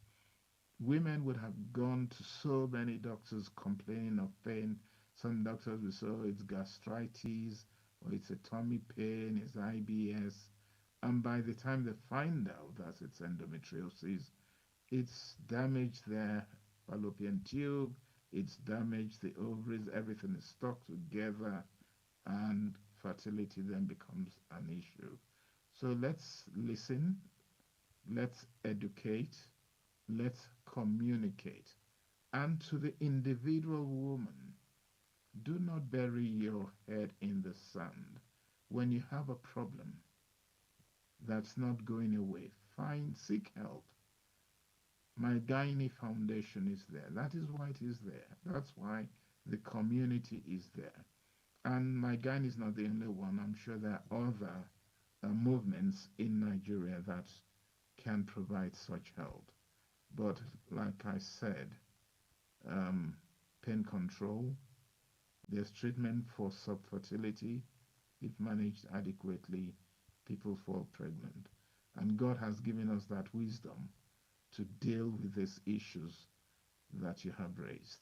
S7: women would have gone to so many doctors complaining of pain. Some doctors will say, oh, it's gastritis, or it's a tummy pain, it's IBS. And by the time they find out that it's endometriosis, it's damaged their fallopian tube, it's damaged the ovaries, everything is stuck together, and fertility then becomes an issue. So let's listen, let's educate, let's communicate. And to the individual woman, do not bury your head in the sand. When you have a problem that's not going away, seek help. My Gynae Foundation is there. That is why it is there. That's why the community is there. And my Gynae is not the only one. I'm sure there are other movements in Nigeria that can provide such help. But like I said, um, pain control, there's treatment for subfertility. If managed adequately, people fall pregnant. And God has given us that wisdom to deal with these issues that you have raised.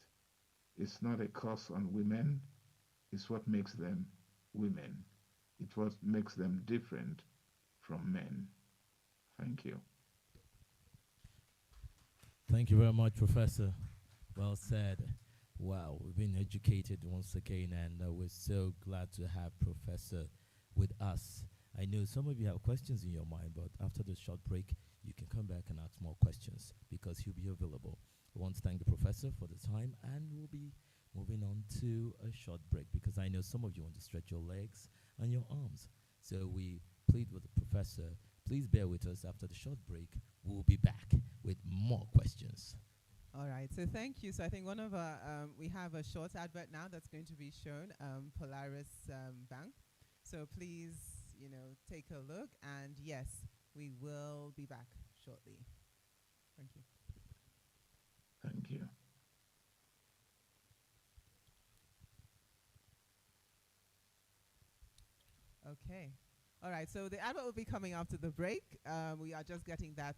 S7: It's not a curse on women, it's what makes them women. It's what makes them different from men. Thank you.
S4: Thank you very much, Professor. Well said. Wow, we've been educated once again, and we're so glad to have Professor with us. I know some of you have questions in your mind, but after the short break, you can come back and ask more questions because he'll be available. I want to thank the professor for the time, and we'll be moving on to a short break because I know some of you want to stretch your legs and your arms. So we plead with the professor, please bear with us after the short break. We'll be back with more questions.
S2: All right, so thank you. So I think one of our, we have a short advert now that's going to be shown, Polaris Bank. So please, take a look. And yes, we will be back shortly. Thank you.
S7: Thank you.
S2: Okay. All right, so the advert will be coming after the break. We are just getting that,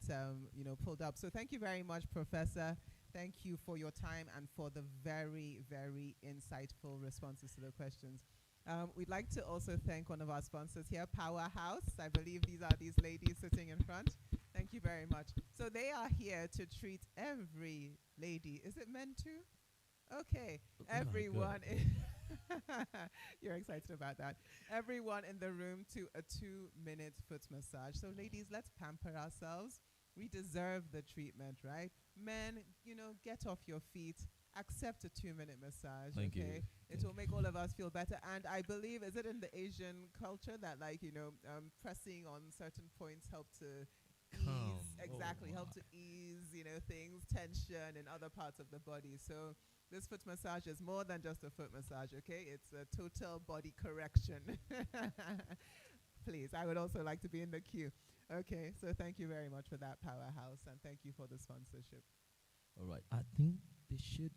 S2: pulled up. So thank you very much, Professor. Thank you for your time and for the very, very insightful responses to the questions. We'd like to also thank one of our sponsors here, Powerhouse. I believe these are these ladies sitting in front. Thank you very much. So they are here to treat every lady. Is it men too? Okay, everyone. You're excited about that. Everyone in the room to a 2-minute foot massage. So ladies, let's pamper ourselves. We deserve the treatment, right? Men, get off your feet. Accept a 2-minute massage.
S4: Thank you.
S2: It will make all of us feel better. And I believe, is it in the Asian culture that pressing on certain points help to ease, help to ease, things, tension in other parts of the body. So this foot massage is more than just a foot massage, okay? It's a total body correction. Please, I would also like to be in the queue. Okay, so thank you very much for that, Powerhouse, and thank you for the sponsorship.
S4: All right, I think they should.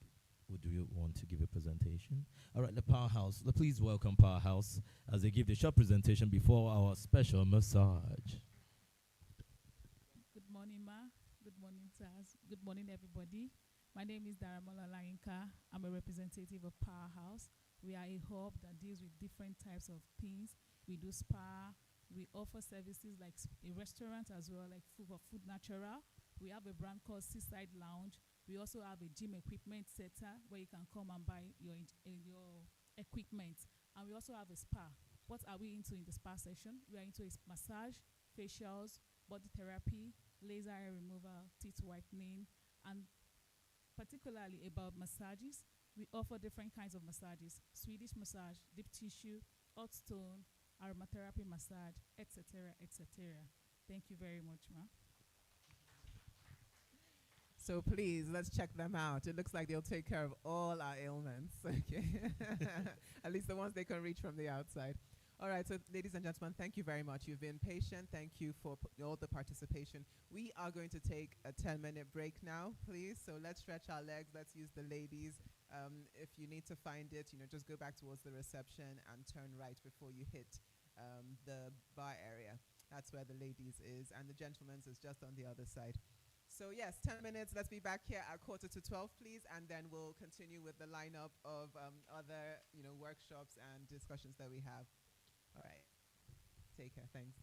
S4: Would you want to give a presentation? All right, the Powerhouse. Please welcome Powerhouse as they give the short presentation before our special massage.
S8: Good morning, Ma. Good morning, Taz. Good morning, everybody. My name is Daramola Lainka. I'm a representative of Powerhouse. We are a hub that deals with different types of things. We do spa. We offer services like a restaurant as well, like food natural. We have a brand called Seaside Lounge. We also have a gym equipment center where you can come and buy your equipment. And we also have a spa. What are we into in the spa session? We are into a massage, facials, body therapy, laser hair removal, teeth whitening, and particularly about massages. We offer different kinds of massages: Swedish massage, deep tissue, hot stone, aromatherapy massage, etc., etc. Thank you very much, Ma.
S2: So please, let's check them out. It looks like they'll take care of all our ailments, okay? At least the ones they can reach from the outside. All right, so ladies and gentlemen, thank you very much. You've been patient. Thank you for all the participation. We are going to take a 10-minute break now, please. So let's stretch our legs. Let's use the ladies. If you need to find it, just go back towards the reception and turn right before you hit the bar area. That's where the ladies is, and the gentleman's is just on the other side. So yes, 10 minutes. Let's be back here at 11:45, please, and then we'll continue with the lineup of other, workshops and discussions that we have. All right. Take care. Thanks.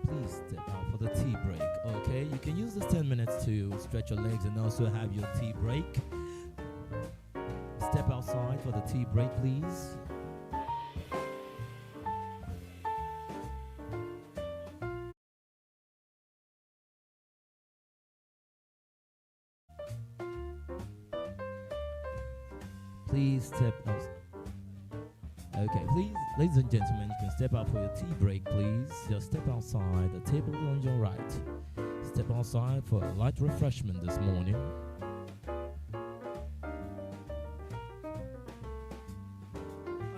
S4: Please step out for the tea break. Okay, you can use this 10 minutes to stretch your legs and also have your tea break. Step outside for the tea break, please. Please step out. Okay, please, ladies and gentlemen, you can step out for your tea break, please. Just step outside. The table is on your right. Step outside for a light refreshment this morning.
S2: All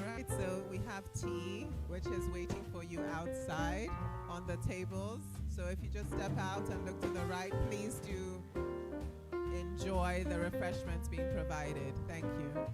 S2: right, so we have tea, which is waiting for you outside on the tables. So if you just step out and look to the right, please do enjoy the refreshments being provided. Thank you.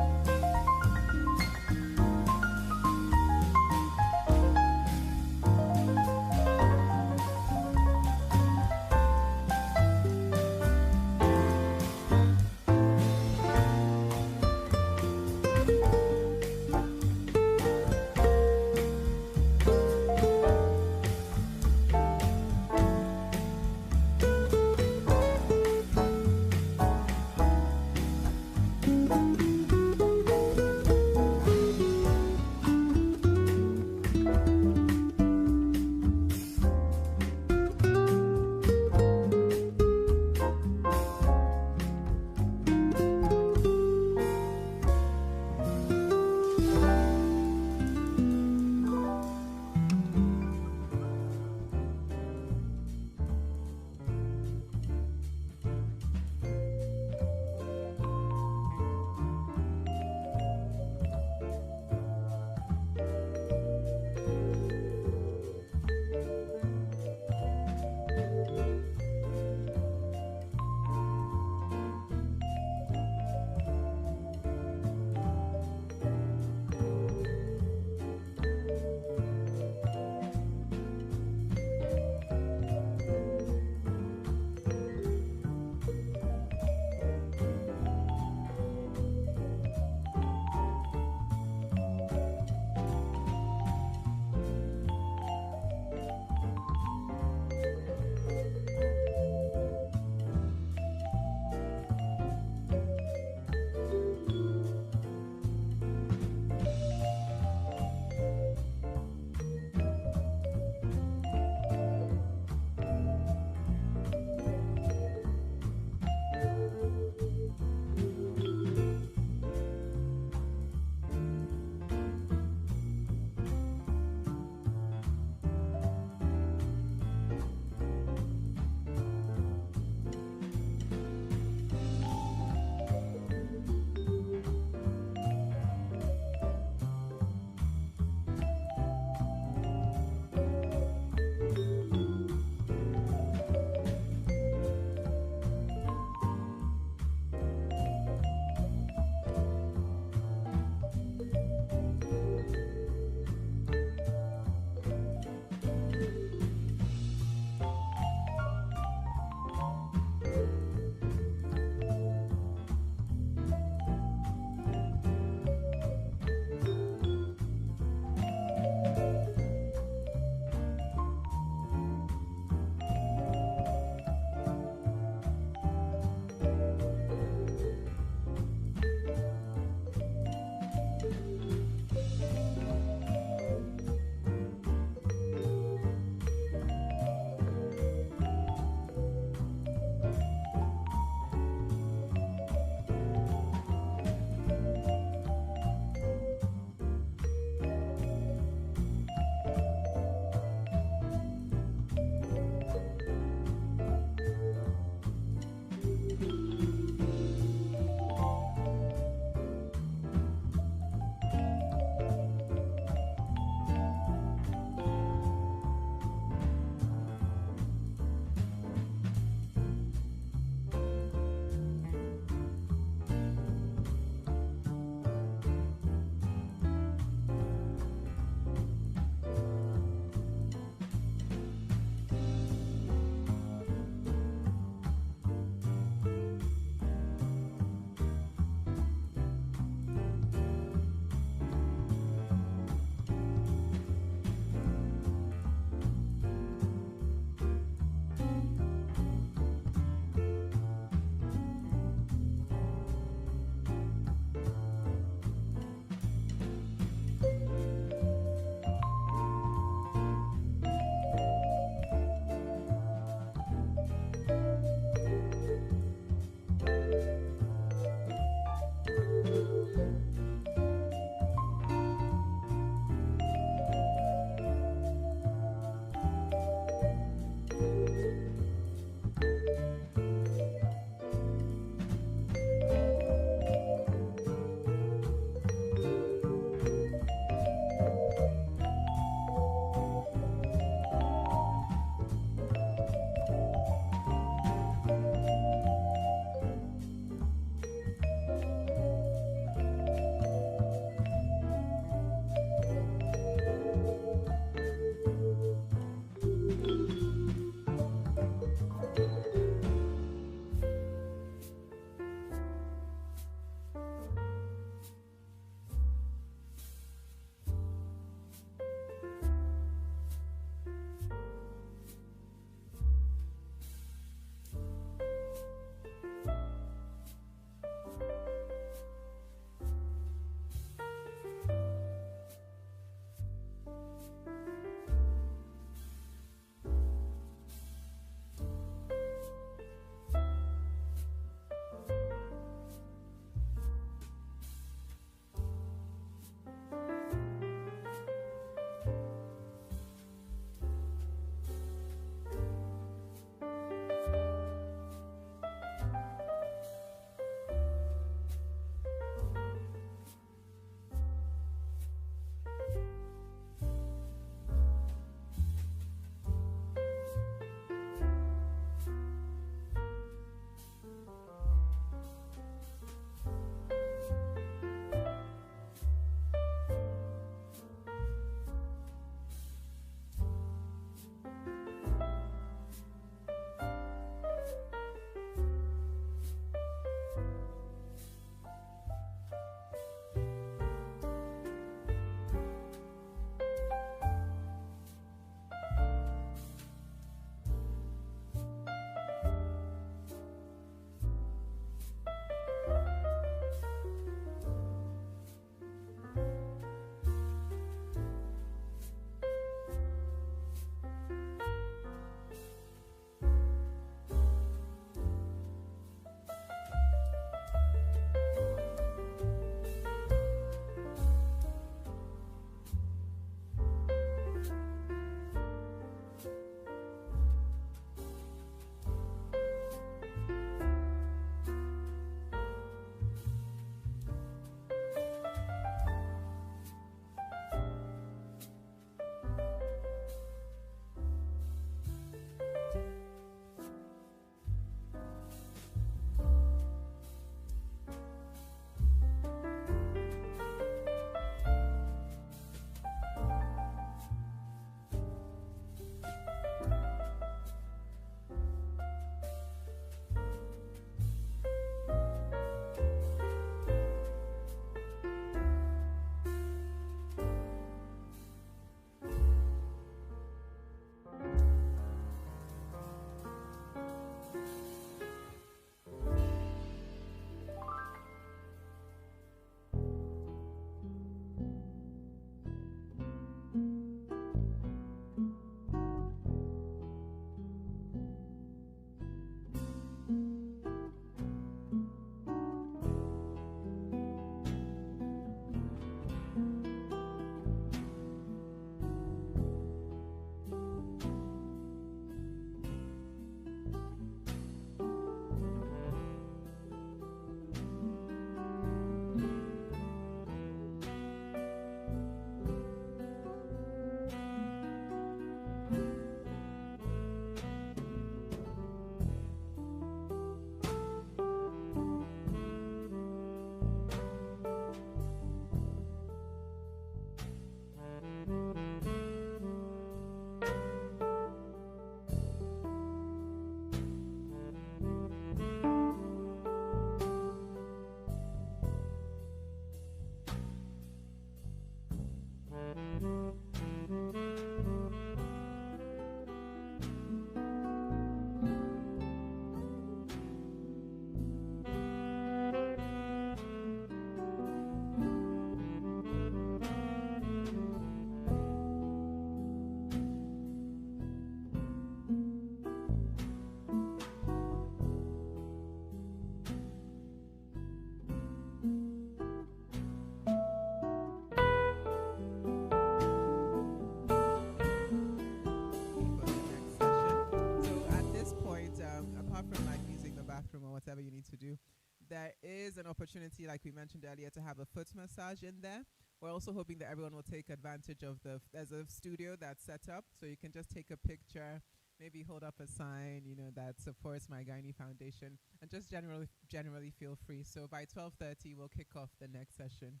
S2: there is an opportunity, like we mentioned earlier, to have a foot massage in there. We're also hoping that everyone will take advantage of there's a studio that's set up, so you can just take a picture, maybe hold up a sign, that supports my Gynae Foundation, and just generally feel free. So by 12:30, we'll kick off the next session.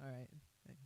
S2: All right, thanks.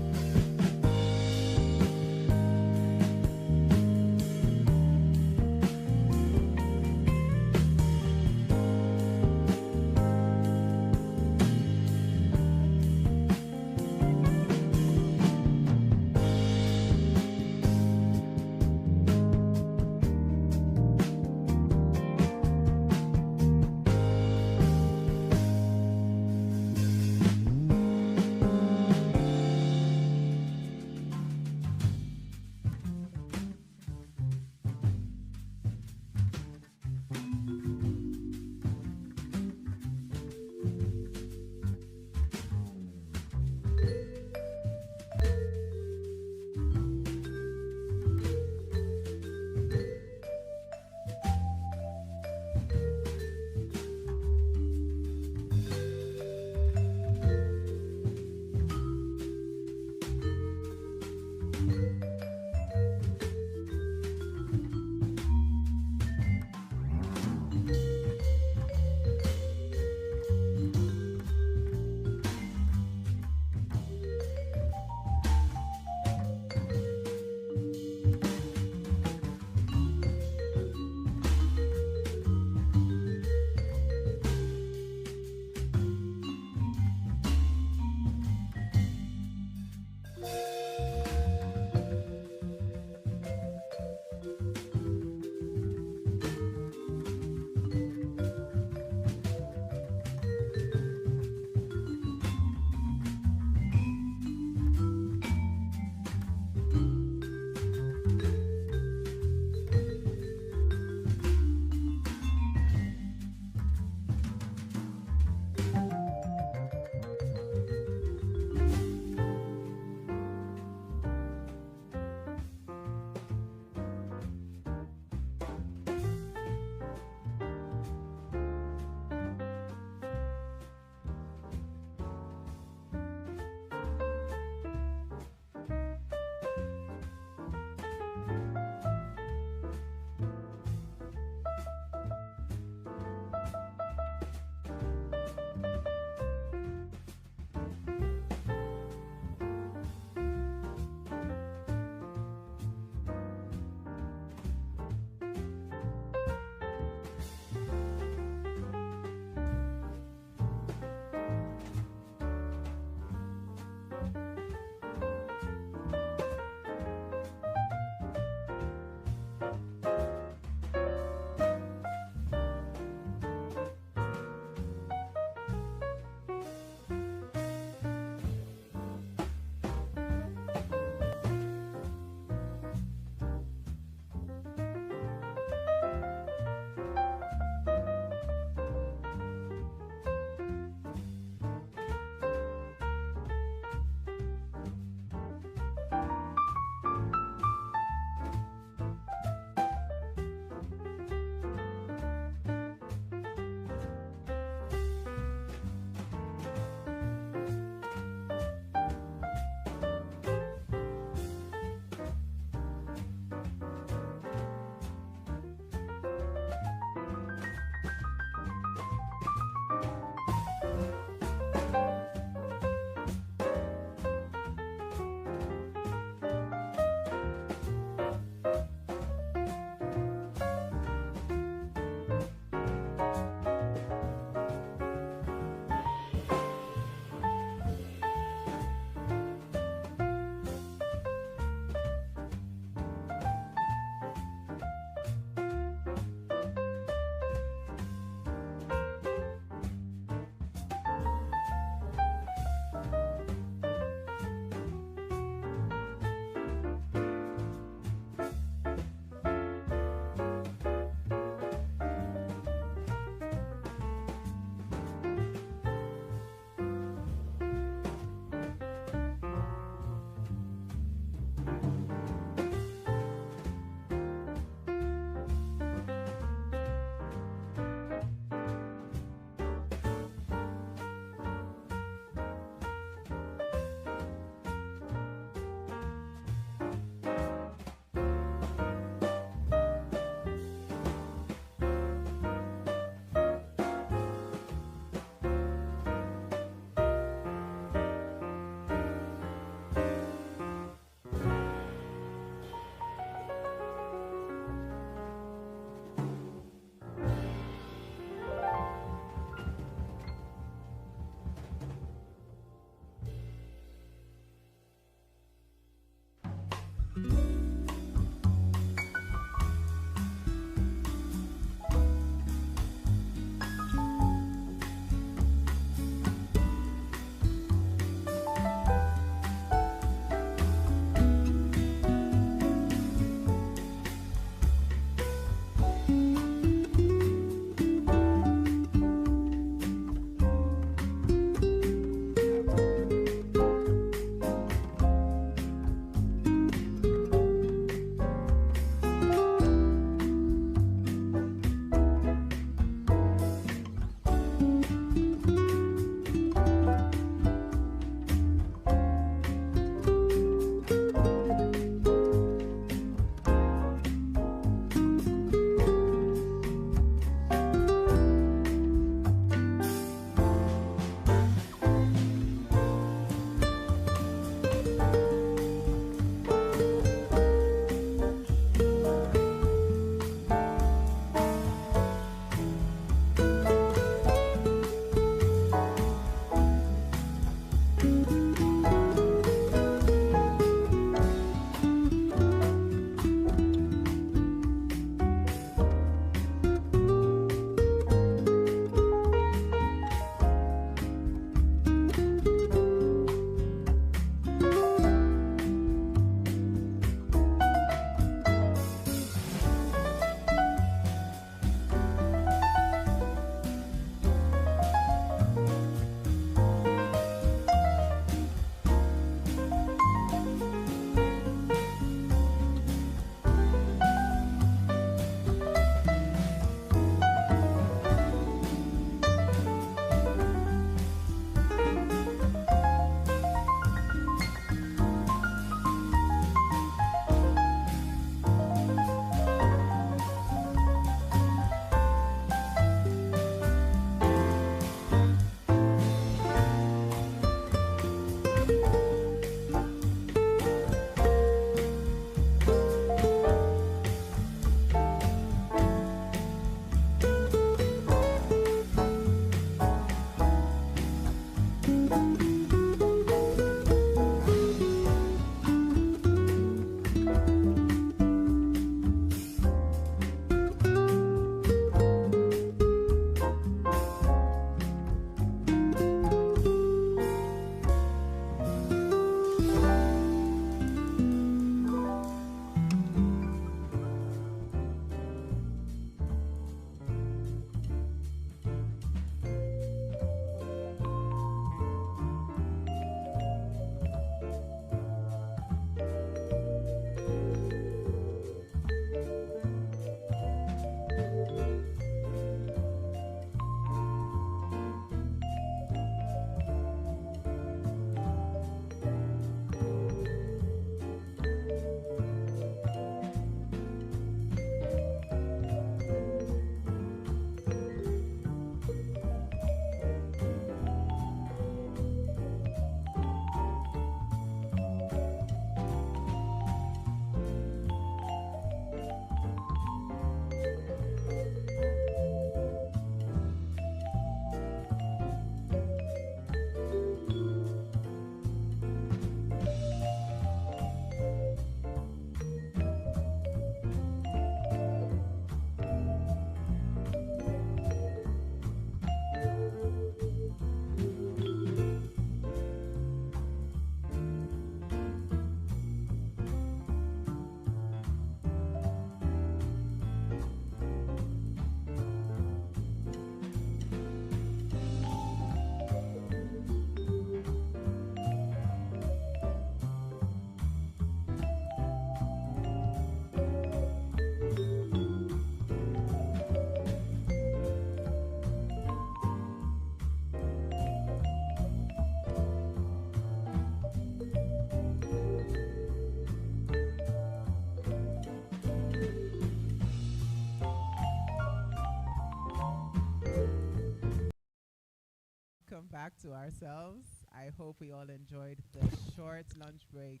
S2: welcome back to ourselves. I hope we all enjoyed the short lunch break.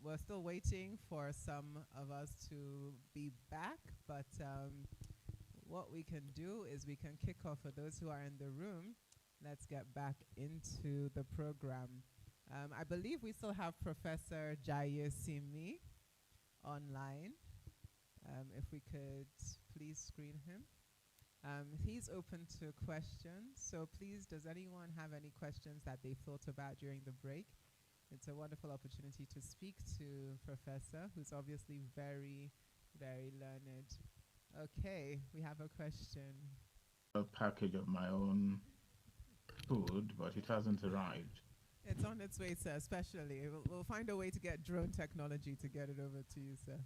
S2: We're still waiting for some of us to be back, but what we can do is we can kick off for those who are in the room. Let's get back into the program. I believe we still have Professor Gynaecological online. If we could please screen him. He's open to questions, so please, does anyone have any questions that they've thought about during the break? It's a wonderful opportunity to speak to Professor, who's obviously very, very learned. Okay, we have a question.
S7: A package of my own food, but it hasn't arrived.
S2: It's on its way, sir, especially. We'll find a way to get drone technology to get it over to you, sir.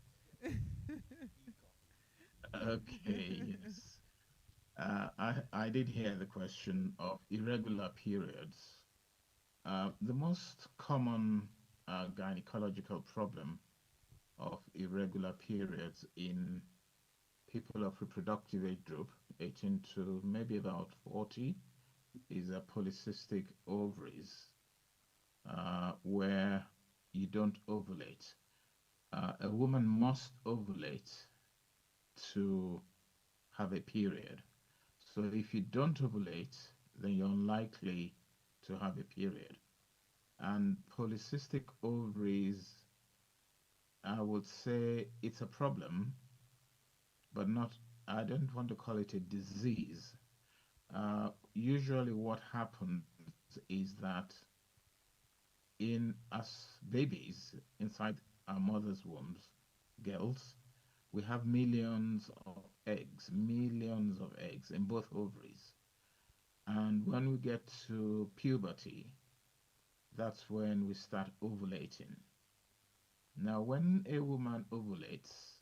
S7: Okay, yes. I did hear the question of irregular periods. The most common gynecological problem of irregular periods in people of reproductive age group, 18 to maybe about 40, is a polycystic ovaries, where you don't ovulate. A woman must ovulate to have a period. So if you don't ovulate, then you're unlikely to have a period. And polycystic ovaries, I would say it's a problem, but I don't want to call it a disease. Usually what happens is that as babies inside our mother's wombs, girls, we have millions of eggs in both ovaries. And when we get to puberty, that's when we start ovulating. Now, when a woman ovulates,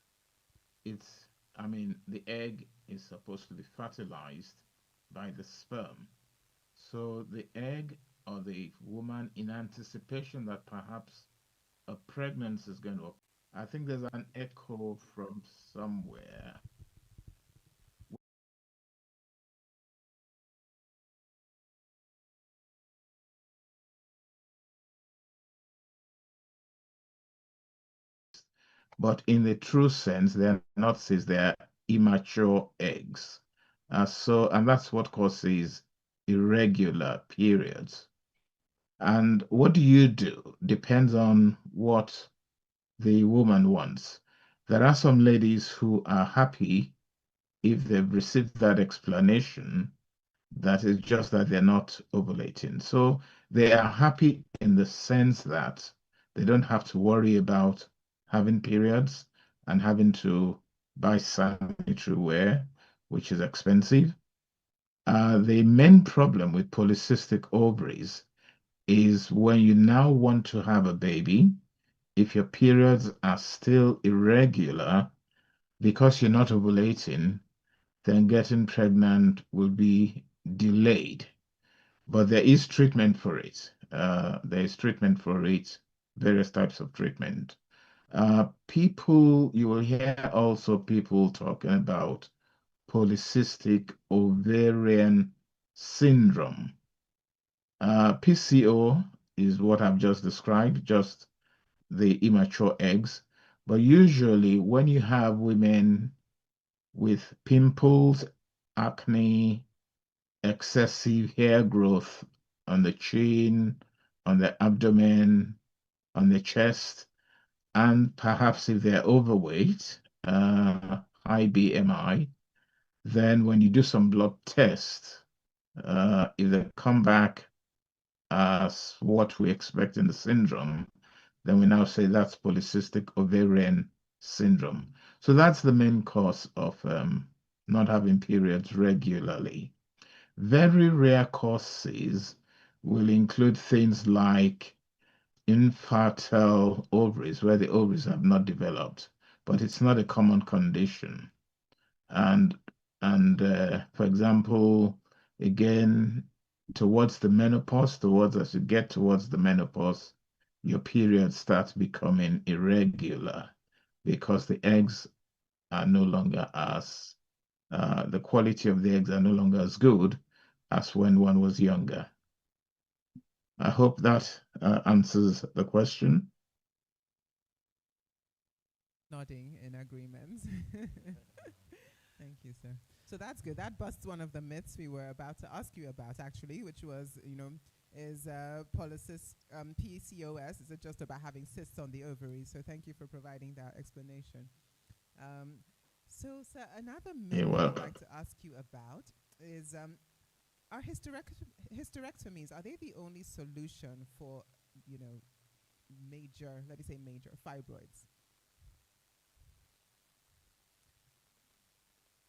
S7: the egg is supposed to be fertilized by the sperm. So the egg or the woman, in anticipation that perhaps a pregnancy is going to occur. I think there's an echo from somewhere. But in the true sense, they're not cysts, they're immature eggs. And that's what causes irregular periods. And what do you do? Depends on what the woman wants. There are some ladies who are happy if they've received that explanation, that is just that they're not ovulating. So they are happy in the sense that they don't have to worry about having periods and having to buy sanitary wear, which is expensive. The main problem with polycystic ovaries is when you now want to have a baby, if your periods are still irregular because you're not ovulating, then getting pregnant will be delayed. But there is treatment for it. Various types of treatment. You will hear also people talking about polycystic ovarian syndrome. PCO is what I've just described, just the immature eggs. But usually when you have women with pimples, acne, excessive hair growth on the chin, on the abdomen, on the chest, and perhaps if they're overweight, high BMI, then when you do some blood tests, if they come back as what we expect in the syndrome, then we now say that's polycystic ovarian syndrome. So that's the main cause of not having periods regularly. Very rare causes will include things like infertile ovaries, where the ovaries have not developed, but it's not a common condition. And for example, again, as you get towards the menopause, your period starts becoming irregular because the eggs are no longer the quality of the eggs are no longer as good as when one was younger. I hope that answers the question.
S2: Nodding in agreement. Thank you, sir. So that's good. That busts one of the myths we were about to ask you about, actually, which was, is PCOS? Is it just about having cysts on the ovaries? So thank you for providing that explanation. So, sir, another myth I'd like to ask you about is, are hysterectomies, are they the only solution for, major fibroids?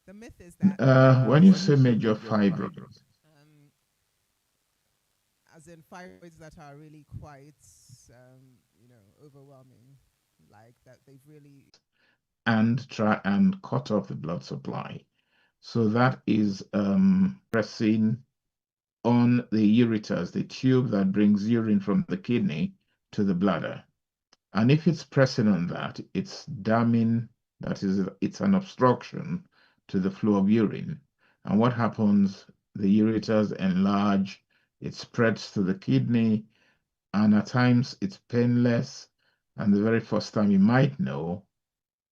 S2: The myth is that
S7: when you say major fibroids,
S2: as in fibroids that are really quite, overwhelming, like that they've really
S7: and try and cut off the blood supply. So that is pressing on the ureters, the tube that brings urine from the kidney to the bladder. And if it's pressing on that, it's damming, that is, it's an obstruction to the flow of urine. And what happens? The ureters enlarge, it spreads to the kidney, and at times it's painless. And the very first time you might know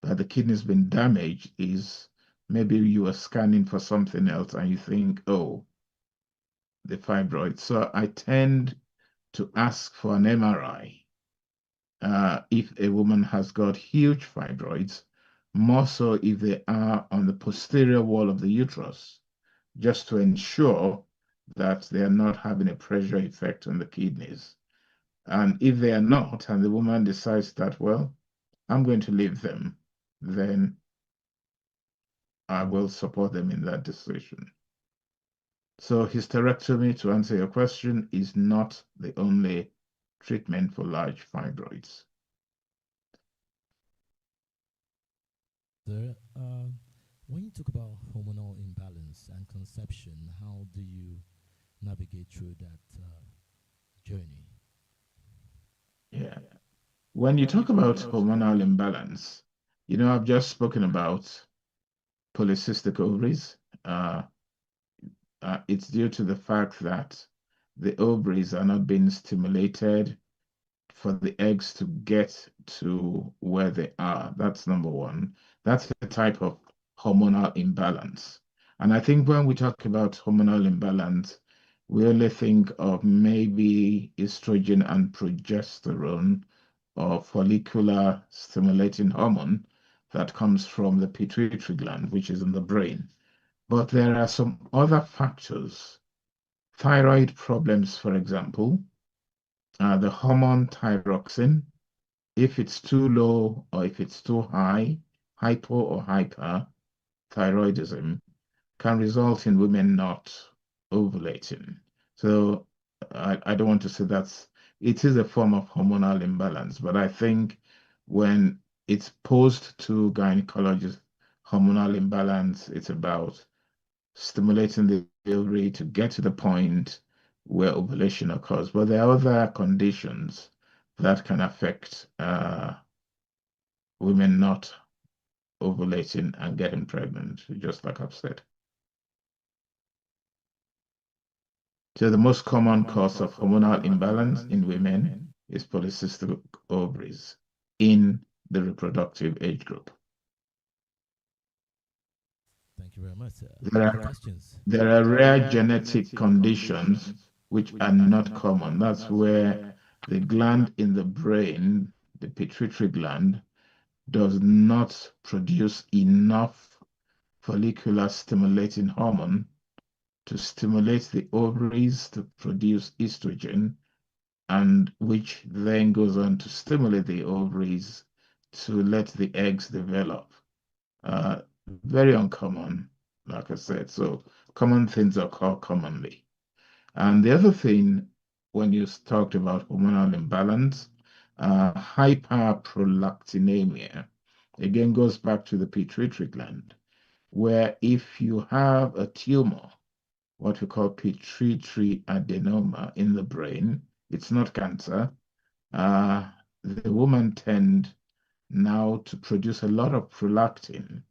S7: that the kidney's been damaged is maybe you are scanning for something else and you think, oh, the fibroid. So I tend to ask for an MRI if a woman has got huge fibroids, more so if they are on the posterior wall of the uterus, just to ensure that they are not having a pressure effect on the kidneys. And if they are not, and the woman decides that, well, I'm going to leave them, then I will support them in that decision. So hysterectomy, to answer your question, is not the only treatment for large fibroids.
S4: Sir, when you talk about hormonal imbalance and conception, how do you navigate through that journey?
S7: Yeah. When you talk about hormonal imbalance, I've just spoken about polycystic ovaries. It's due to the fact that the ovaries are not being stimulated for the eggs to get to where they are. That's number one. That's a type of hormonal imbalance. And I think when we talk about hormonal imbalance, we only think of maybe estrogen and progesterone or follicular stimulating hormone that comes from the pituitary gland, which is in the brain. But there are some other factors. Thyroid problems, for example, the hormone thyroxine, if it's too low or if it's too high, hypo or hyperthyroidism, can result in women not ovulating. So I don't want to say it is a form of hormonal imbalance, but I think when it's posed to gynecologists, hormonal imbalance, it's about stimulating the ovary to get to the point where ovulation occurs. But there are other conditions that can affect women not ovulating and getting pregnant, just like I've said. So the most common cause of hormonal imbalance in women is polycystic ovaries in the reproductive age group.
S4: Thank you very much, sir.
S7: There are rare genetic conditions which are not common. That's where the gland in the brain, the pituitary gland, does not produce enough follicular stimulating hormone to stimulate the ovaries to produce estrogen, and which then goes on to stimulate the ovaries to let the eggs develop. Very uncommon, like I said. So common things occur commonly. And the other thing, when you talked about hormonal imbalance, hyperprolactinemia, again goes back to the pituitary gland, where if you have a tumor, what we call pituitary adenoma in the brain, it's not cancer, the woman tend now to produce a lot of prolactin.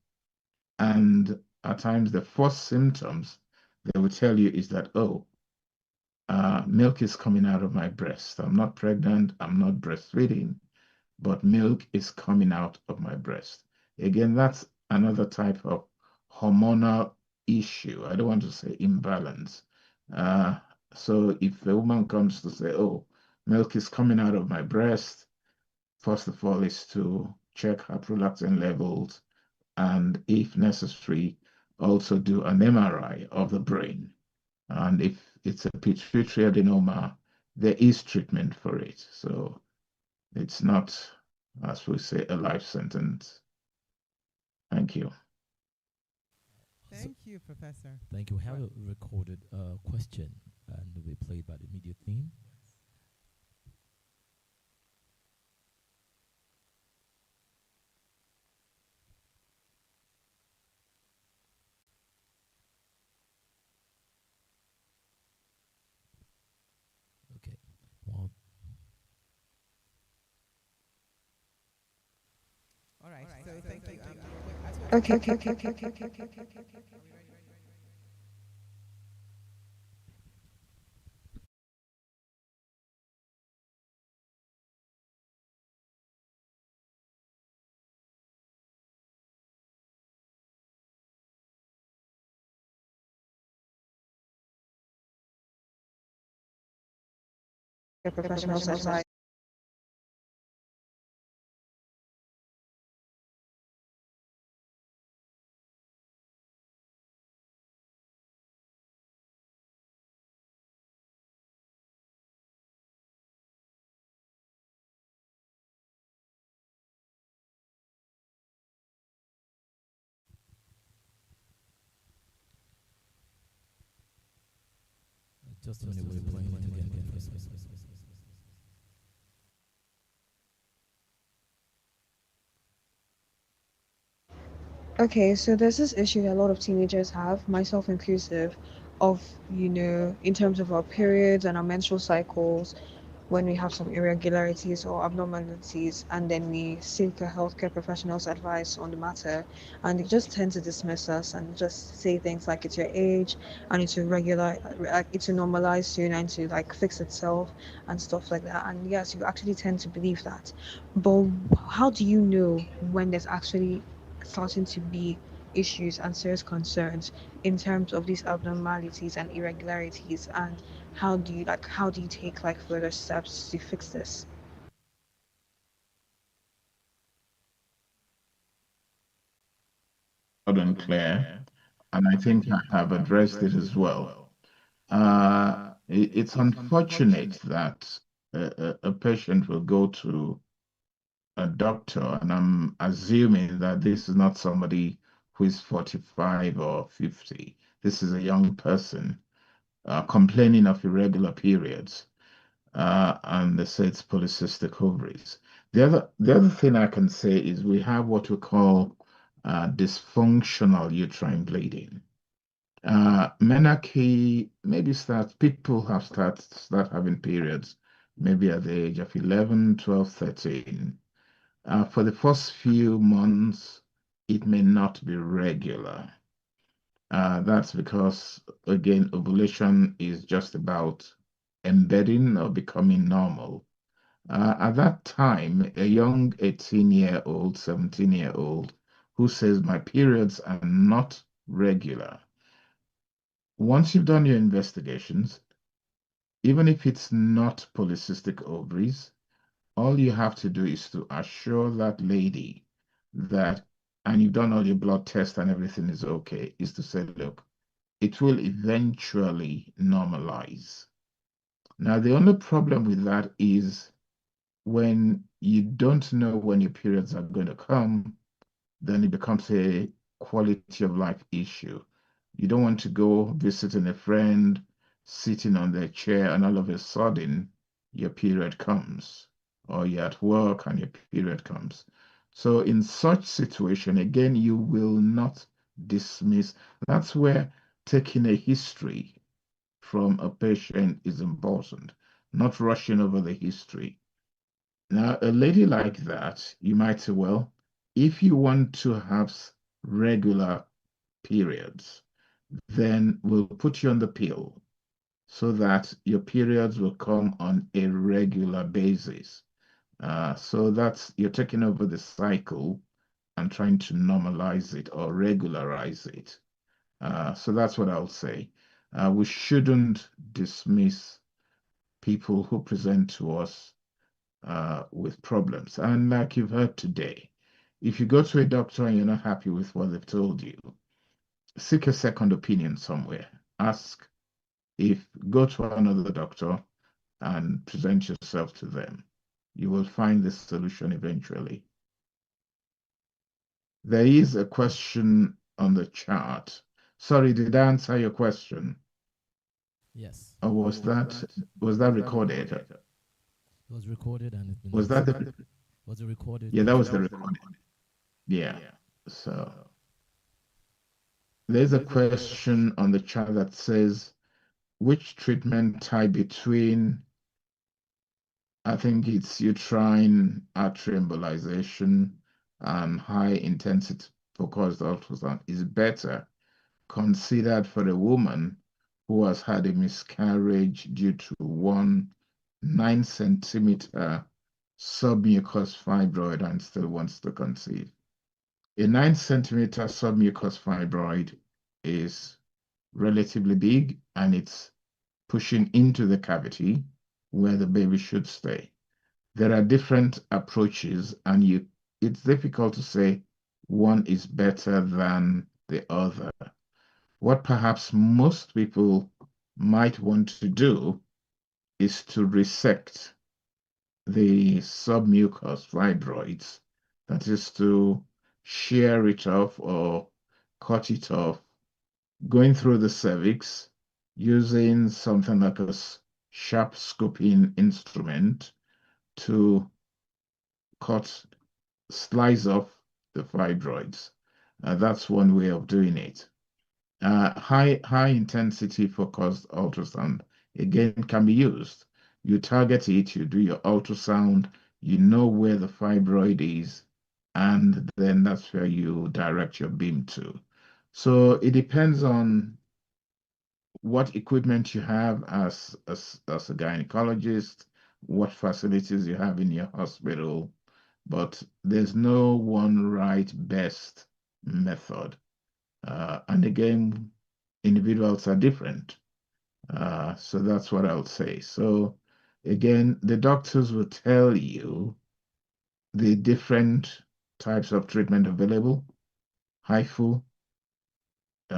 S7: And at times, the first symptoms they will tell you is that, oh, milk is coming out of my breast. I'm not pregnant, I'm not breastfeeding, but milk is coming out of my breast. Again, that's another type of hormonal issue. I don't want to say imbalance. Uh, so if a woman comes to say, oh, milk is coming out of my breast, first of all is to check her prolactin levels and if necessary, also do an MRI of the brain. And if it's a pituitary adenoma, there is treatment for it. So it's not, as we say, a life sentence. Thank you.
S2: Thank you, Professor.
S4: Thank you. We have a recorded question, and we played by the media theme. Okay. Well,
S2: All right. So thank you.
S9: Okay. Professionals advice.
S4: just a minute, we're playing it again.
S9: Okay, so there's this issue that a lot of teenagers have, myself inclusive, of, in terms of our periods and our menstrual cycles, when we have some irregularities or abnormalities, and then we seek a healthcare professional's advice on the matter, and they just tend to dismiss us and just say things like it's your age, and it's to normalize soon and to like fix itself and stuff like that. And yes, you actually tend to believe that. But how do you know when there's actually starting to be issues and serious concerns in terms of these abnormalities and irregularities, and how do you take like further steps to fix this?
S7: Loud and clear, and I think I have addressed it as well. It's unfortunate that a patient will go to a doctor, and I'm assuming that this is not somebody who is 45 or 50. This is a young person complaining of irregular periods, and they say it's polycystic ovaries. The other thing I can say is we have what we call dysfunctional uterine bleeding. Menarche maybe starts, people have start having periods maybe at the age of 11, 12, 13. For the first few months, it may not be regular. That's because, again, ovulation is just about embedding or becoming normal. At that time, a young 18-year-old, 17-year-old who says, my periods are not regular. Once you've done your investigations, even if it's not polycystic ovaries, all you have to do is to assure that lady that, and you've done all your blood tests and everything is okay, is to say, look, it will eventually normalize. Now, the only problem with that is when you don't know when your periods are going to come, then it becomes a quality of life issue. You don't want to go visiting a friend, sitting on their chair, and all of a sudden your period comes, or you're at work and your period comes. So in such situation, again, you will not dismiss. That's where taking a history from a patient is important, not rushing over the history. Now, a lady like that, you might say, well, if you want to have regular periods, then we'll put you on the pill so that your periods will come on a regular basis. So that's you're taking over the cycle and trying to normalize it or regularize it. So that's what I'll say. We shouldn't dismiss people who present to us with problems. And like you've heard today, if you go to a doctor and you're not happy with what they've told you, seek a second opinion somewhere. Ask if go to another doctor and present yourself to them. You will find the solution eventually. There is a question on the chart. Sorry, did I answer your question?
S4: Yes.
S7: Or was that recorded?
S4: It was recorded and it's been
S7: Was that
S4: answered.
S7: the
S4: Was it recorded?
S7: Yeah, that was the recording. Yeah. So there's a question on the chart that says which treatment type between I think it's uterine artery embolization and high intensity focused ultrasound is better considered for a woman who has had a miscarriage due to one 9 centimeter submucous fibroid and still wants to conceive. A 9 centimeter submucous fibroid is relatively big and it's pushing into the cavity where the baby should stay. There are different approaches, and it's difficult to say one is better than the other. What perhaps most people might want to do is to resect the submucous fibroids, that is to shear it off or cut it off, going through the cervix using something like a sharp scoping instrument to slice off the fibroids. That's one way of doing it. High intensity focused ultrasound again can be used. You target it, you do your ultrasound, you know where the fibroid is, and then that's where you direct your beam to. So it depends on what equipment you have as a gynecologist, what facilities you have in your hospital, but there's no one right best method. And again, individuals are different. So that's what I'll say. So again, the doctors will tell you the different types of treatment available: HIFU,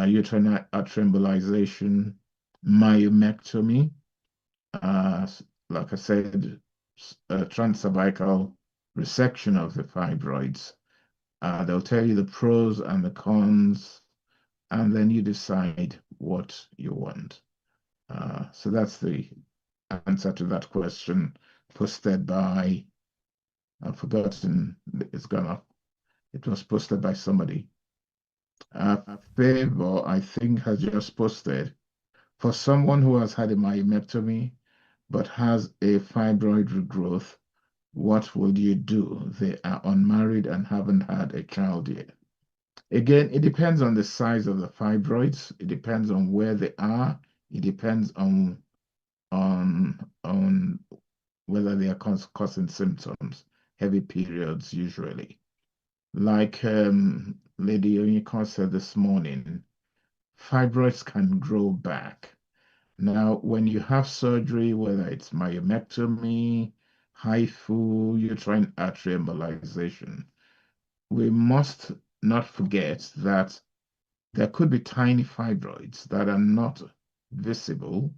S7: uterine artery embolization, myomectomy, like I said, transcervical resection of the fibroids. They'll tell you the pros and the cons, and then you decide what you want. So that's the answer to that question posted by, I've forgotten, it's gone up. It was posted by somebody. Favor, I think, has just posted. For someone who has had a myomectomy but has a fibroid regrowth, what would you do? They are unmarried and haven't had a child yet. Again, it depends on the size of the fibroids. It depends on where they are. It depends on whether they are causing symptoms, heavy periods usually. Like Lady Onyeka said this morning, fibroids can grow back. Now, when you have surgery, whether it's myomectomy, HIFU, uterine artery embolization, we must not forget that there could be tiny fibroids that are not visible,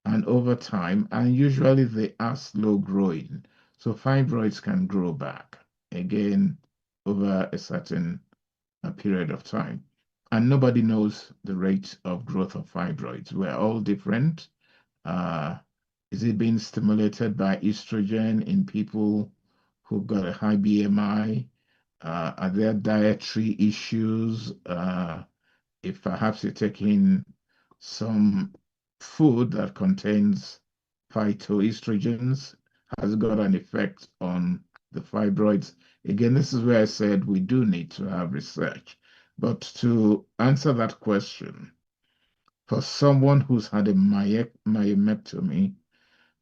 S7: and over time, and usually they are slow growing. So fibroids can grow back again over a certain period of time. And nobody knows the rate of growth of fibroids. We're all different. Is it being stimulated by estrogen in people who've got a high BMI? Are there dietary issues? If perhaps you're taking some food that contains phytoestrogens, has got an effect on the fibroids. Again, this is where I said we do need to have research. But to answer that question, For someone who's had a myomectomy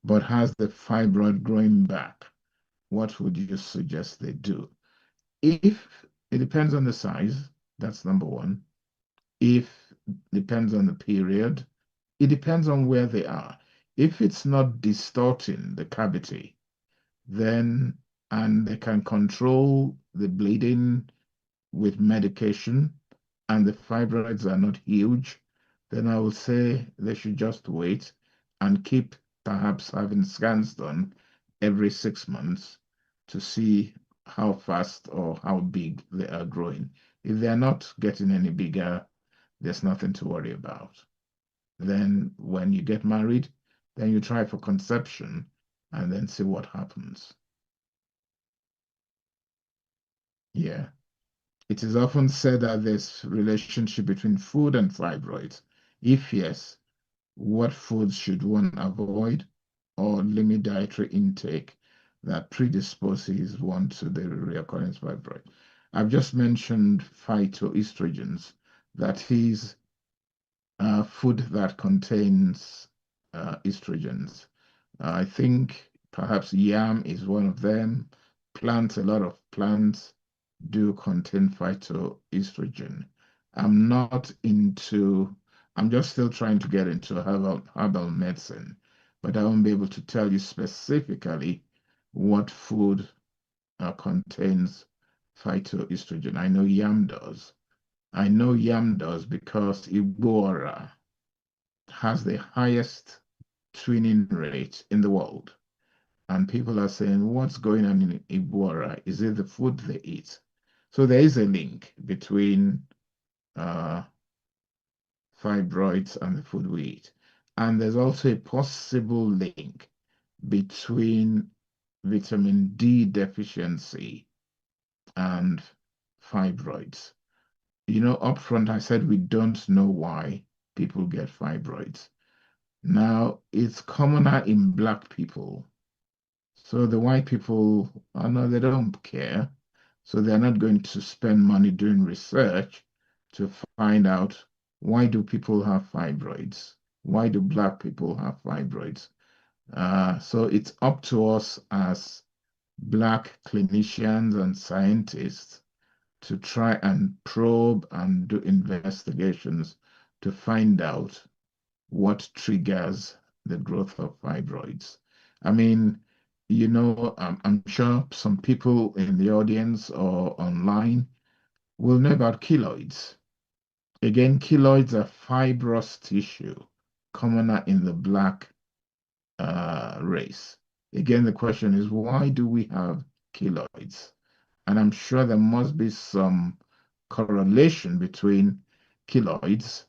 S7: but has the fibroid growing back, what would you suggest they do? If it depends on the size, that's number one. If depends on the period, it depends on where they are. If it's not distorting the cavity, then and they can control the bleeding with medication and the fibroids are not huge, then I will say they should just wait and keep perhaps having scans done every 6 months to see how fast or how big they are growing. If they're not getting any bigger, there's nothing to worry about. Then when you get married, then you try for conception and then see what happens. Yeah. It is often said that there's relationship between food and fibroids. If yes, what foods should one avoid or limit dietary intake that predisposes one to the recurrence fibroid? I've just mentioned phytoestrogens, that is food that contains estrogens. I think perhaps yam is one of them. Plants, a lot of plants do contain phytoestrogen. I'm not into, I'm just still trying to get into herbal medicine, but I won't be able to tell you specifically what food contains phytoestrogen. I know yam does. I know yam does because Igbora has the highest twinning rate in the world. And people are saying, what's going on in Igbora? Is it the food they eat? So there is a link between fibroids and the food we eat. And there's also a possible link between vitamin D deficiency and fibroids. You know, up front, I said we don't know why people get fibroids. Now, it's commoner in Black people. So the white people, no, they don't care. So they're not going to spend money doing research to find out why do people have fibroids? Why do Black people have fibroids? So it's up to us as Black clinicians and scientists to try and probe and do investigations to find out what triggers the growth of fibroids. I mean, you know, I'm sure some people in the audience or online will know about keloids. Again, keloids are fibrous tissue, commoner in the Black race. Again, the question is, why do we have keloids? And I'm sure there must be some correlation between keloids,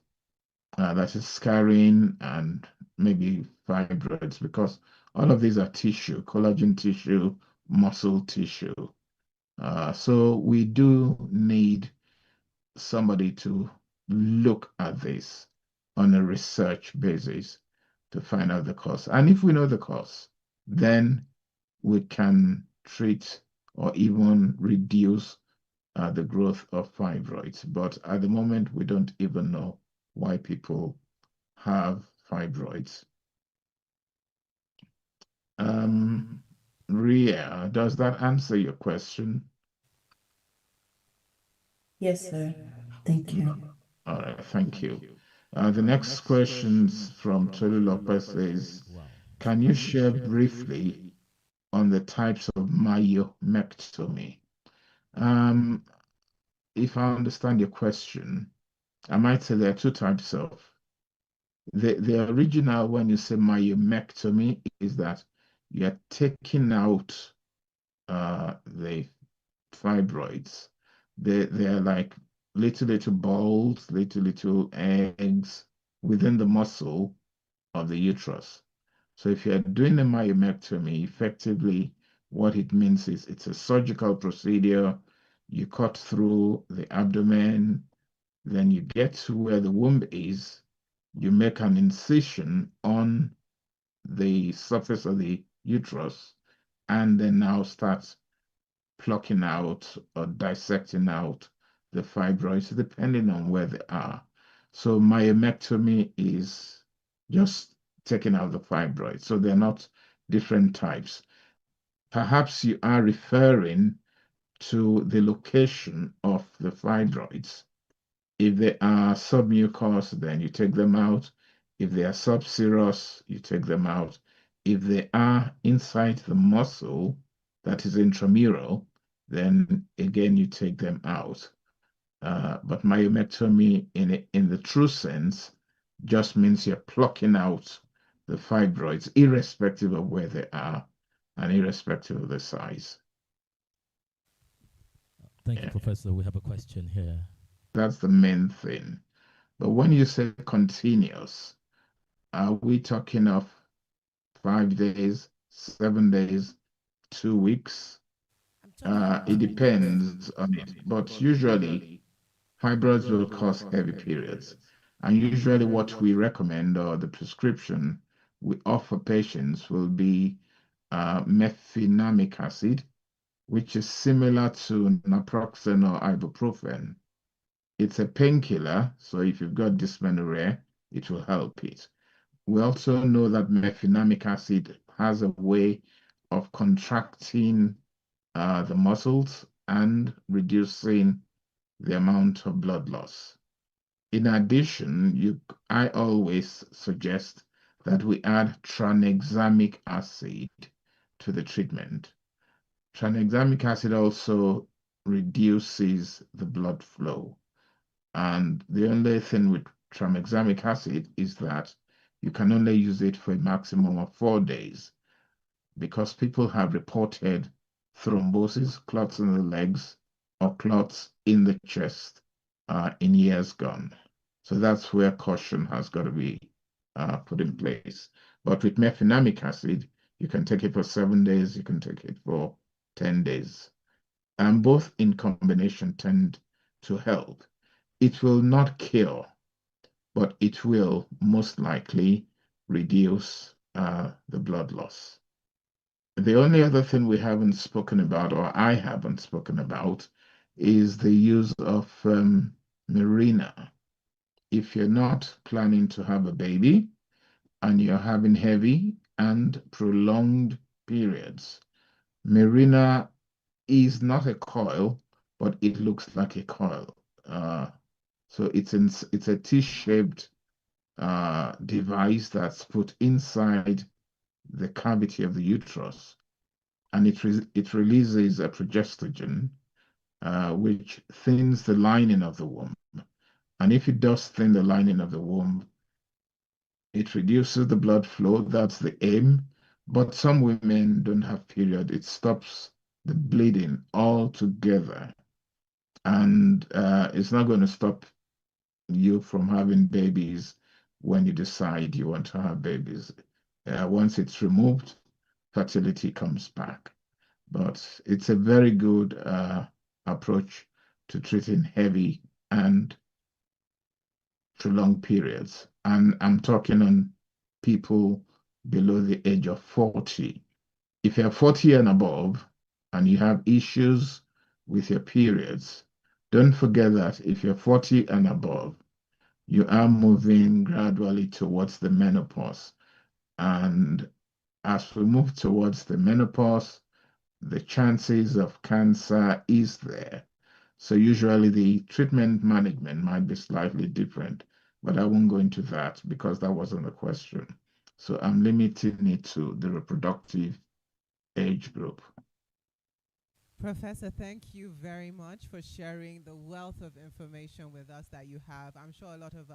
S7: that is scarring, and maybe fibroids, because all of these are tissue, collagen tissue, muscle tissue. So we do need somebody to look at this on a research basis to find out the cause. And if we know the cause, then we can treat or even reduce the growth of fibroids. But at the moment, we don't even know why people have fibroids. Ria, does that answer your question?
S10: Yes, sir. Thank you.
S7: All right, thank you. The next questions from Tolu Lopez says,
S4: Wow.
S7: can you share briefly on the types of myomectomy? If I understand your question, I might say there are two types of. The original, when you say myomectomy, is that you're taking out the fibroids. They're like little balls, little eggs within the muscle of the uterus. So if you're doing a myomectomy, effectively what it means is it's a surgical procedure. You cut through the abdomen, then you get to where the womb is, you make an incision on the surface of the uterus, and then now start plucking out or dissecting out the fibroids, depending on where they are. So myomectomy is just taking out the fibroids. So they're not different types. Perhaps you are referring to the location of the fibroids. If they are submucous, then you take them out. If they are subserous, you take them out. If they are inside the muscle, that is intramural, then again you take them out. But myomectomy in the true sense just means you're plucking out the fibroids, irrespective of where they are and irrespective of the size.
S4: Thank you, Professor. We have a question here.
S7: That's the main thing. But when you say continuous, are we talking of 5 days, 7 days, 2 weeks? It depends on it. But usually, fibroids will cause heavy periods. And usually, what we recommend or the prescription we offer patients will be mefenamic acid, which is similar to naproxen or ibuprofen. It's a painkiller, so if you've got dysmenorrhea, it will help it. We also know that mefenamic acid has a way of contracting the muscles and reducing the amount of blood loss. In addition, I always suggest that we add tranexamic acid to the treatment. Tranexamic acid also reduces the blood flow. And the only thing with tranexamic acid is that you can only use it for a maximum of 4 days because people have reported thrombosis, clots in the legs, or clots in the chest in years gone. So that's where caution has got to be put in place. But with mefenamic acid, you can take it for 7 days, you can take it for 10 days. And both in combination tend to help. It will not cure, but it will most likely reduce the blood loss. The only other thing we haven't spoken about, or I haven't spoken about, is the use of Mirena. If you're not planning to have a baby and you're having heavy and prolonged periods, Mirena is not a coil, but it looks like a coil. So it's a T-shaped device that's put inside the cavity of the uterus, and it releases a progestogen, which thins the lining of the womb. And if it does thin the lining of the womb, it reduces the blood flow. That's the aim. But some women don't have period. It stops the bleeding altogether. And it's not going to stop you from having babies when you decide you want to have babies. Once it's removed, fertility comes back. But it's a very good approach to treating heavy and prolonged periods. And I'm talking on people below the age of 40. If you're 40 and above and you have issues with your periods, don't forget that if you're 40 and above, you are moving gradually towards the menopause. And as we move towards the menopause, the chances of cancer is there. So usually the treatment management might be slightly different, but I won't go into that because that wasn't a question. So I'm limiting it to the reproductive age group.
S2: Professor, thank you very much for sharing the wealth of information with us that you have. I'm sure a lot of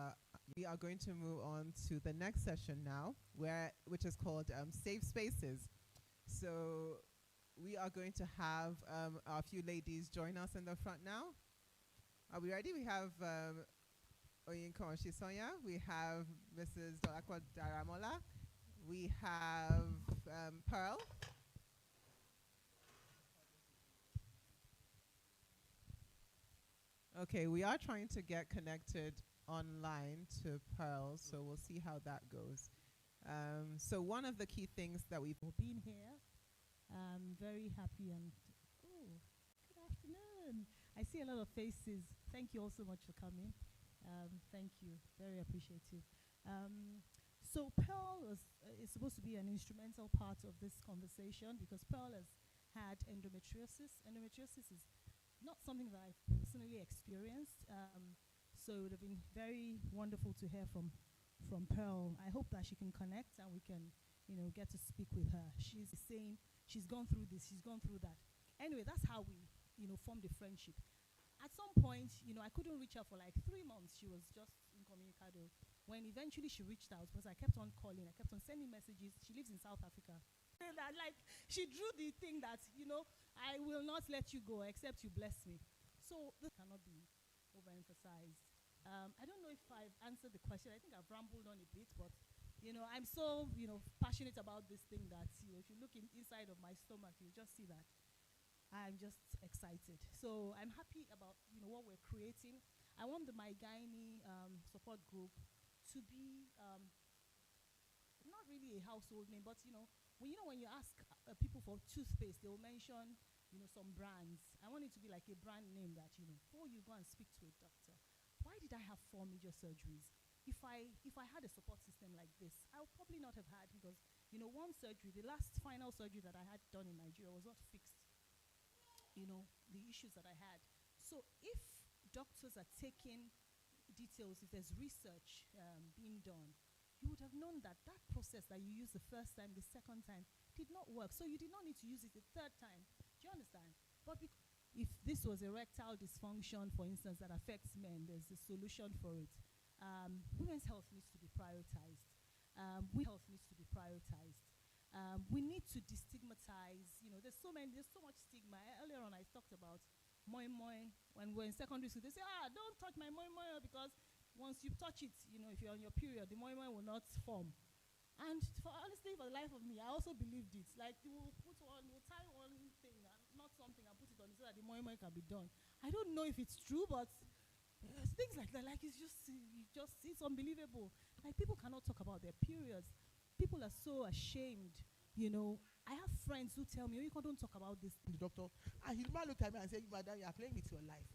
S2: we are going to move on to the next session now, which is called Safe Spaces. So we are going to have a few ladies join us in the front now. Are we ready? We have Oyinkan Shisonya. We have Mrs. Dolakwa Daramola. We have Pearl. Okay, we are trying to get connected online to Pearl, so we'll see how that goes. So one of the key things that we've
S1: been here. I'm very happy and good afternoon. I see a lot of faces. Thank you all so much for coming. Thank you. Very appreciative. So Pearl is supposed to be an instrumental part of this conversation because Pearl has had endometriosis. Endometriosis is not something that I've personally experienced. So it would have been very wonderful to hear from Pearl. I hope that she can connect and we can, get to speak with her. She's saying she's gone through this, she's gone through that. Anyway, that's how we, formed a friendship. At some point, I couldn't reach her for like 3 months. She was just incommunicado. When eventually she reached out, because I kept on calling, I kept on sending messages. She lives in South Africa. And like, she drew the thing that, I will not let you go except you bless me. So this cannot be overemphasized. I don't know if I've answered the question. I think I've rambled on a bit, but, I'm so, passionate about this thing that, if you look inside of my stomach, you just see that I'm just excited. So I'm happy about, what we're creating. I want my GYNAE support group to be not really a household name, but when you ask people for toothpaste, they will mention some brands. I want it to be like a brand name that before you go and speak to a doctor, why did I have 4 major surgeries? If I had a support system like this, I would probably not have had because one surgery, the last final surgery that I had done in Nigeria was not fixed. The issues that I had. So if doctors are taking details, if there's research being done, you would have known that that process that you used the first time, the second time, did not work. So you did not need to use it the third time. Do you understand? But if this was erectile dysfunction, for instance, that affects men, there's a solution for it. Women's health needs to be prioritized. Health needs to be prioritized. We need to destigmatize. There's so much stigma. Earlier on, I talked about moi moi. When we're in secondary school, they say, don't touch my moi moi because once you touch it, if you're on your period, the moi moi will not form. And honestly, for the life of me, I also believed it. Like, we'll tie one thing, not something, and put it on it so that the moi moi can be done. I don't know if it's true, but things like that, like it's unbelievable. Like, people cannot talk about their periods. People are so ashamed. I have friends who tell me, you don't talk about this.
S5: The doctor, and his man looked at me and said, madam, you are playing with your life.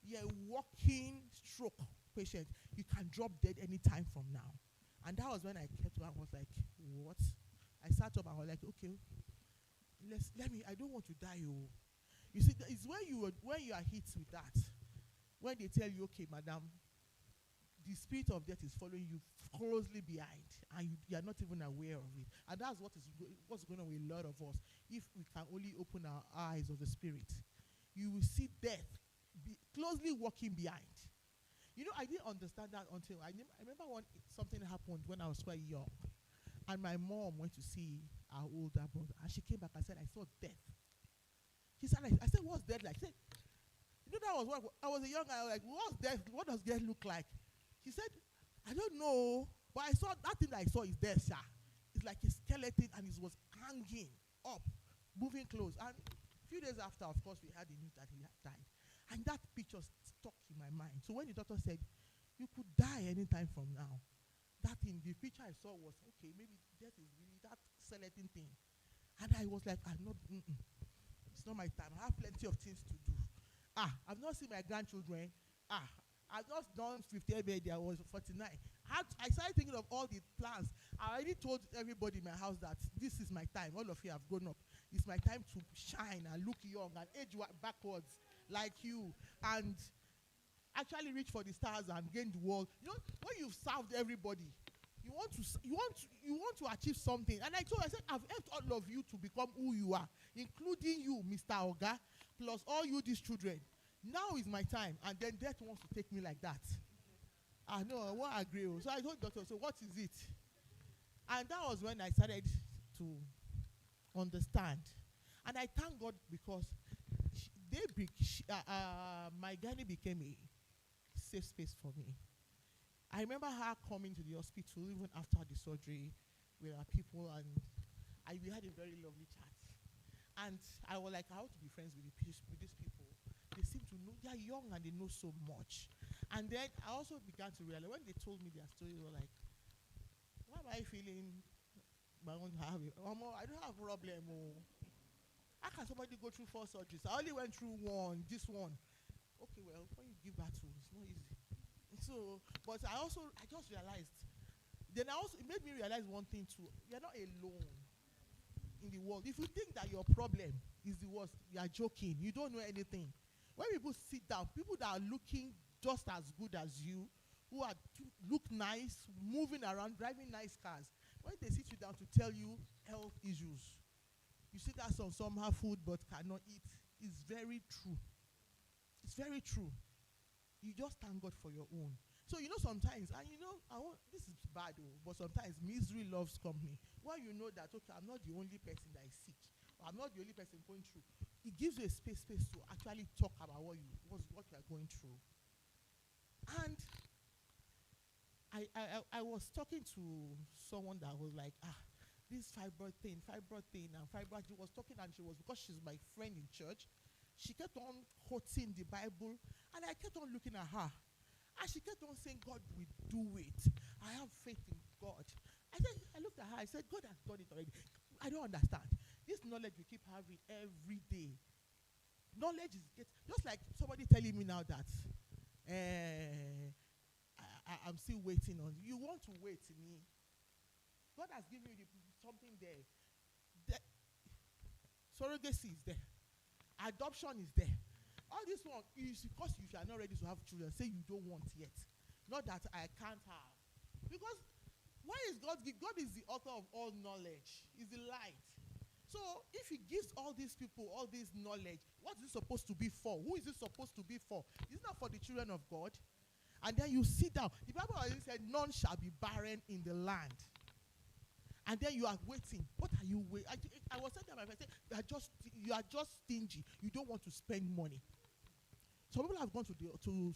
S5: You're a walking stroke patient. You can drop dead any time from now. And that was when I kept on. I was like, what? I sat up and I was like, okay, I don't want to die. You see, it's when you are hit with that, when they tell you, okay, madam, the spirit of death is following you closely behind, and you are not even aware of it. And that's what's going on with a lot of us. If we can only open our eyes of the spirit, you will see death closely walking behind. I didn't understand that until I remember something happened when I was quite young, and my mom went to see our older brother, and she came back and said, I saw death. She said, I said, what's death like? She said, that was what I was a young guy. I was like, what's death? What does death look like? She said, I don't know, but I saw that thing that I saw is death, sir. It's like a skeleton, and it was hanging up, moving close. And a few days after, of course, we had the news that he had died. And that picture stuck in my mind. So when the doctor said, you could die anytime from now, that thing, the picture I saw was, okay, maybe death is really that skeleton thing. And I was like, it's not my time. I have plenty of things to do. I've not seen my grandchildren. I've just done 50th birthday. I was 49. I started thinking of all the plans. I already told everybody in my house that this is my time. All of you have grown up. It's my time to shine and look young and age backwards like you, and actually reach for the stars and gain the world. When you've served everybody, you want to achieve something. And I said, I've helped all of you to become who you are, including you, Mr. Oga, plus all you, these children. Now is my time, and then death wants to take me like that. No, I won't agree. So I told the doctor, so what is it? And that was when I started to understand. And I thank God because my GYNAE became a safe space for me. I remember her coming to the hospital even after the surgery with our people, and we had a very lovely chat. And I was like, I want to be friends with these people. They seem to know, they are young and they know so much. And then I also began to realize, when they told me their story, they were like, why am I feeling my own habit? I don't have a problem. How can somebody go through 4 surgeries? I only went through one, this one. Okay, well, when you give birth to, it's not easy. So, but I just realized. Then it made me realize one thing too. You're not alone in the world. If you think that your problem is the worst, you are joking. You don't know anything. When people sit down, people that are looking just as good as you, who look nice, moving around, driving nice cars, when they sit you down to tell you health issues, you see that some have food but cannot eat. It's very true. It's very true. You just thank God for your own. So sometimes, and this is bad, but sometimes misery loves company. When you know that, okay, I'm not the only person that is sick, or I'm not the only person going through, it gives you a space to actually talk about what you are going through. And I was talking to someone that was like, this fibroid thing, and fibroid. She was talking, and because she's my friend in church, she kept on quoting the Bible, and I kept on looking at her. And she kept on saying, God will do it. I have faith in God. I looked at her, I said, God has done it already. I don't understand. This knowledge we keep having every day. Knowledge is just like somebody telling me now that I'm still waiting on you. You want to wait me. God has given you something there. Surrogacy is there. Adoption is there. All this one is because if you are not ready to have children, say you don't want yet. Not that I can't have. Because why is God? God is the author of all knowledge. He's the light. So if he gives all these people all this knowledge, what is it supposed to be for? Who is it supposed to be for? Is it not for the children of God? And then you sit down. The Bible already said, none shall be barren in the land. And then you are waiting. What are you waiting? I was saying to my friend, you are just stingy. You don't want to spend money. Some people have gone to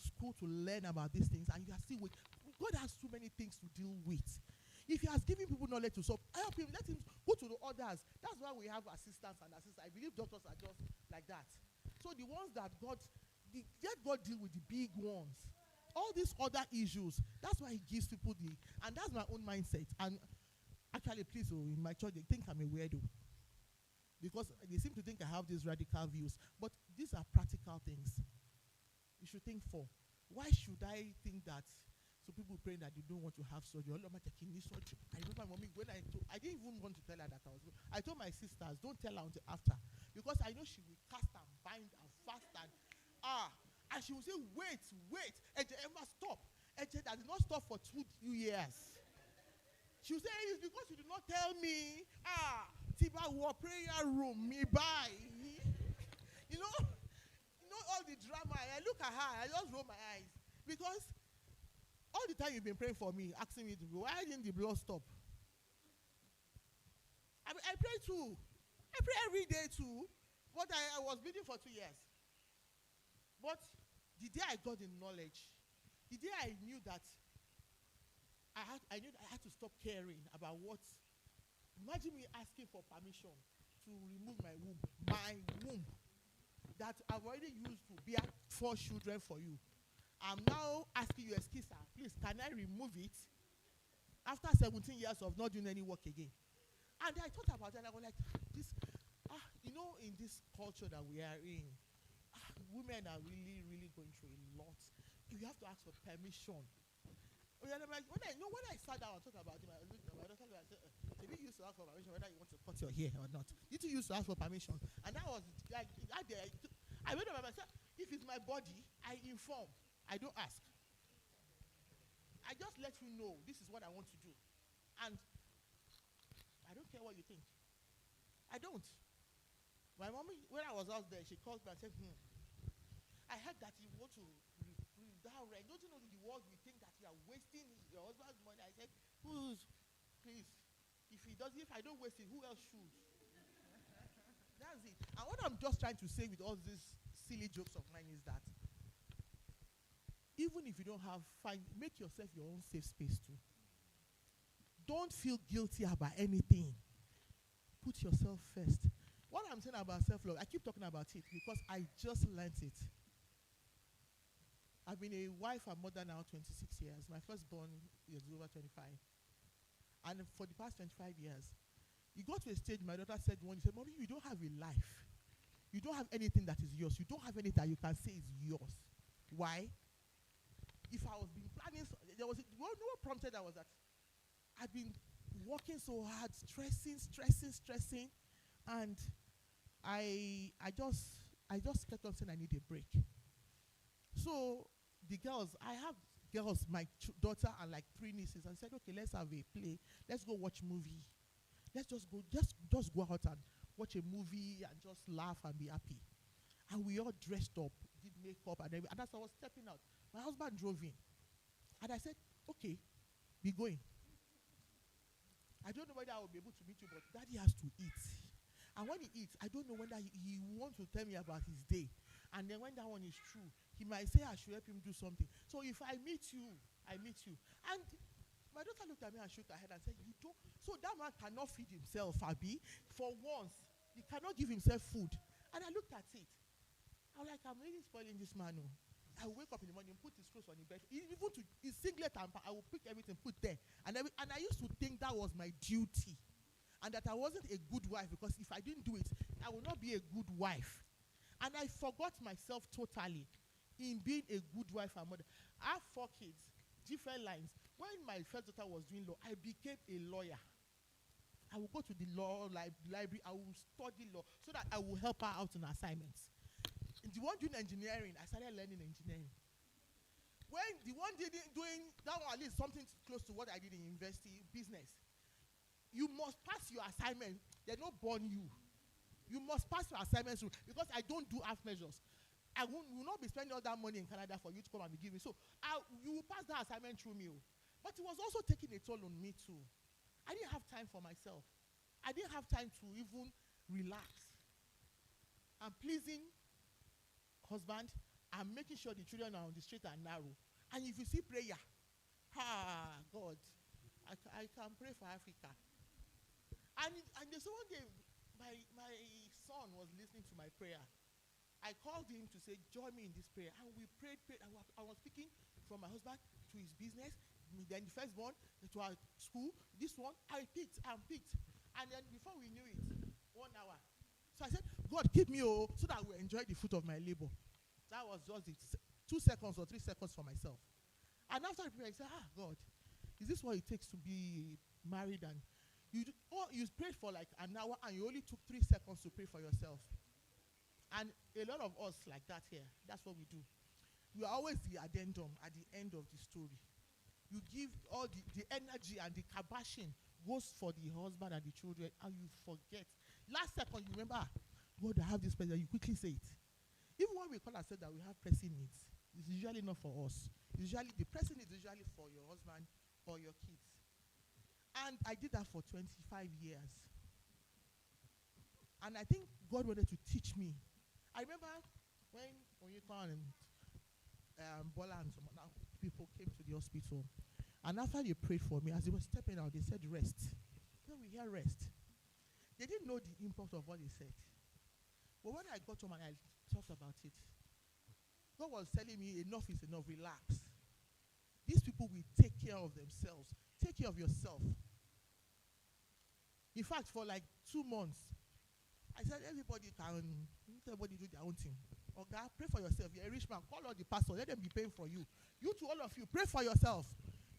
S5: school to learn about these things, and you are still waiting. God has too many things to deal with. If he has given people knowledge to solve, help him, let him go to the others. That's why we have assistants and assistants. I believe doctors are just like that. So the ones that let God deal with the big ones. All these other issues, that's why he gives people and that's my own mindset. And actually, please, in my church, they think I'm a weirdo. Because they seem to think I have these radical views. But these are practical things. You should think for. Why should I think that? So people praying that they don't want to have surgery. I remember my mommy when I didn't even want to tell her that I was good. I told my sisters, don't tell her until after. Because I know she will cast and bind and fast and she will say, wait. And Emma, stop. And that did not stop for 2 years. She will say, it's because you did not tell me. Tiba war prayer room, me buy. You know all the drama. I look at her, I just roll my eyes. Because all the time you've been praying for me, asking me to go, why didn't the blood stop? I pray too. I pray every day too. But I was bleeding for 2 years. But the day I got the knowledge, the day I knew that I knew that I had to stop caring about what. Imagine me asking for permission to remove my womb. My womb that I've already used to bear 4 children for you. I'm now asking you, excuse her, please, can I remove it after 17 years of not doing any work again? And I thought about it, and I was like, in this culture that we are in, women are really, really going through a lot. You have to ask for permission. When I sat down and thought about it, I looked at my daughter and said, maybe you used to ask for permission whether you want to cut your hair or not. You two used to ask for permission. And that was like, I went over myself. If it's my body, I inform. I don't ask. I just let you know this is what I want to do. And I don't care what you think. I don't. My mommy, when I was out there, she called me and said, I heard that you want to that rent. Don't you know the world will think that you are wasting your husband's money? I said, please, if I don't waste it, who else should? That's it. And what I'm just trying to say with all these silly jokes of mine is that even if you don't have, make yourself your own safe space too. Don't feel guilty about anything. Put yourself first. What I'm saying about self-love, I keep talking about it because I just learned it. I've been a wife and mother now 26 years. My firstborn is over 25. And for the past 25 years, you got to a stage, my daughter said one, she said, Mommy, you don't have a life. You don't have anything that is yours. You don't have anything that you can say is yours. Why? If I was being there was what prompted that was that I'd been working so hard, stressing, and I just kept on saying I need a break. So the girls, I have girls, my daughter and like 3 nieces. I said, okay, let's have a play. Let's go watch movie. Let's just go out and watch a movie and just laugh and be happy. And we all dressed up, did makeup and everything. And as I was stepping out, my husband drove in. And I said, okay, be going. I don't know whether I will be able to meet you, but daddy has to eat. And when he eats, I don't know whether he wants to tell me about his day. And then when that one is true, he might say I should help him do something. So if I meet you, I meet you. And my daughter looked at me and shook her head and said, you don't. So that man cannot feed himself, Abi. For once, he cannot give himself food. And I looked at it. I was like, I'm really spoiling this man. Oh. I will wake up in the morning, put his clothes on the bed, even to his singlet, and I will pick everything, put there. And I used to think that was my duty. And that I wasn't a good wife, because if I didn't do it, I would not be a good wife. And I forgot myself totally in being a good wife and mother. I have 4 kids, different lines. When my first daughter was doing law, I became a lawyer. I will go to the law library, I will study law so that I will help her out on assignments. The one doing engineering, I started learning engineering. When the one doing that one, at least something close to what I did in university, business. You must pass your assignment. They don't burn you. You must pass your assignments through, because I don't do half measures. I will not be spending all that money in Canada for you to come and be giving. So you will pass that assignment through me. But it was also taking a toll on me too. I didn't have time for myself. I didn't have time to even relax. I'm pleasing husband. I'm making sure the children are on the straight and narrow. And if you see prayer, God, I can pray for Africa. And there's one day, my son was listening to my prayer. I called him to say, join me in this prayer. And we prayed. I was speaking from my husband to his business, then the firstborn to our school. This one, I picked. And then before we knew it, 1 hour. So I said, God, keep me so that I will enjoy the fruit of my labor. That was just it. 2 seconds or 3 seconds for myself. And after the prayer, I said, God, is this what it takes to be married? And you prayed for like an hour and you only took 3 seconds to pray for yourself. And a lot of us like that here. That's what we do. We are always the addendum at the end of the story. You give all the energy and the kabashing goes for the husband and the children, and you forget. Last second, you remember, God, I have this pressure. You quickly say it. Even when we call ourselves that we have pressing needs, it's usually not for us. Usually, the pressing needs is usually for your husband or your kids. And I did that for 25 years. And I think God wanted to teach me. I remember when Onyeka and Bola and some other people came to the hospital, and after they prayed for me, as they were stepping out, they said, rest. Then we hear rest. They didn't know the import of what they said. But when I got home and I thought about it, God was telling me, enough is enough, relax. These people will take care of themselves. Take care of yourself. In fact, for like 2 months, I said, everybody do their own thing. Okay, pray for yourself. You're a rich man. Call all the pastors. Let them be praying for you. You to all of you, pray for yourself.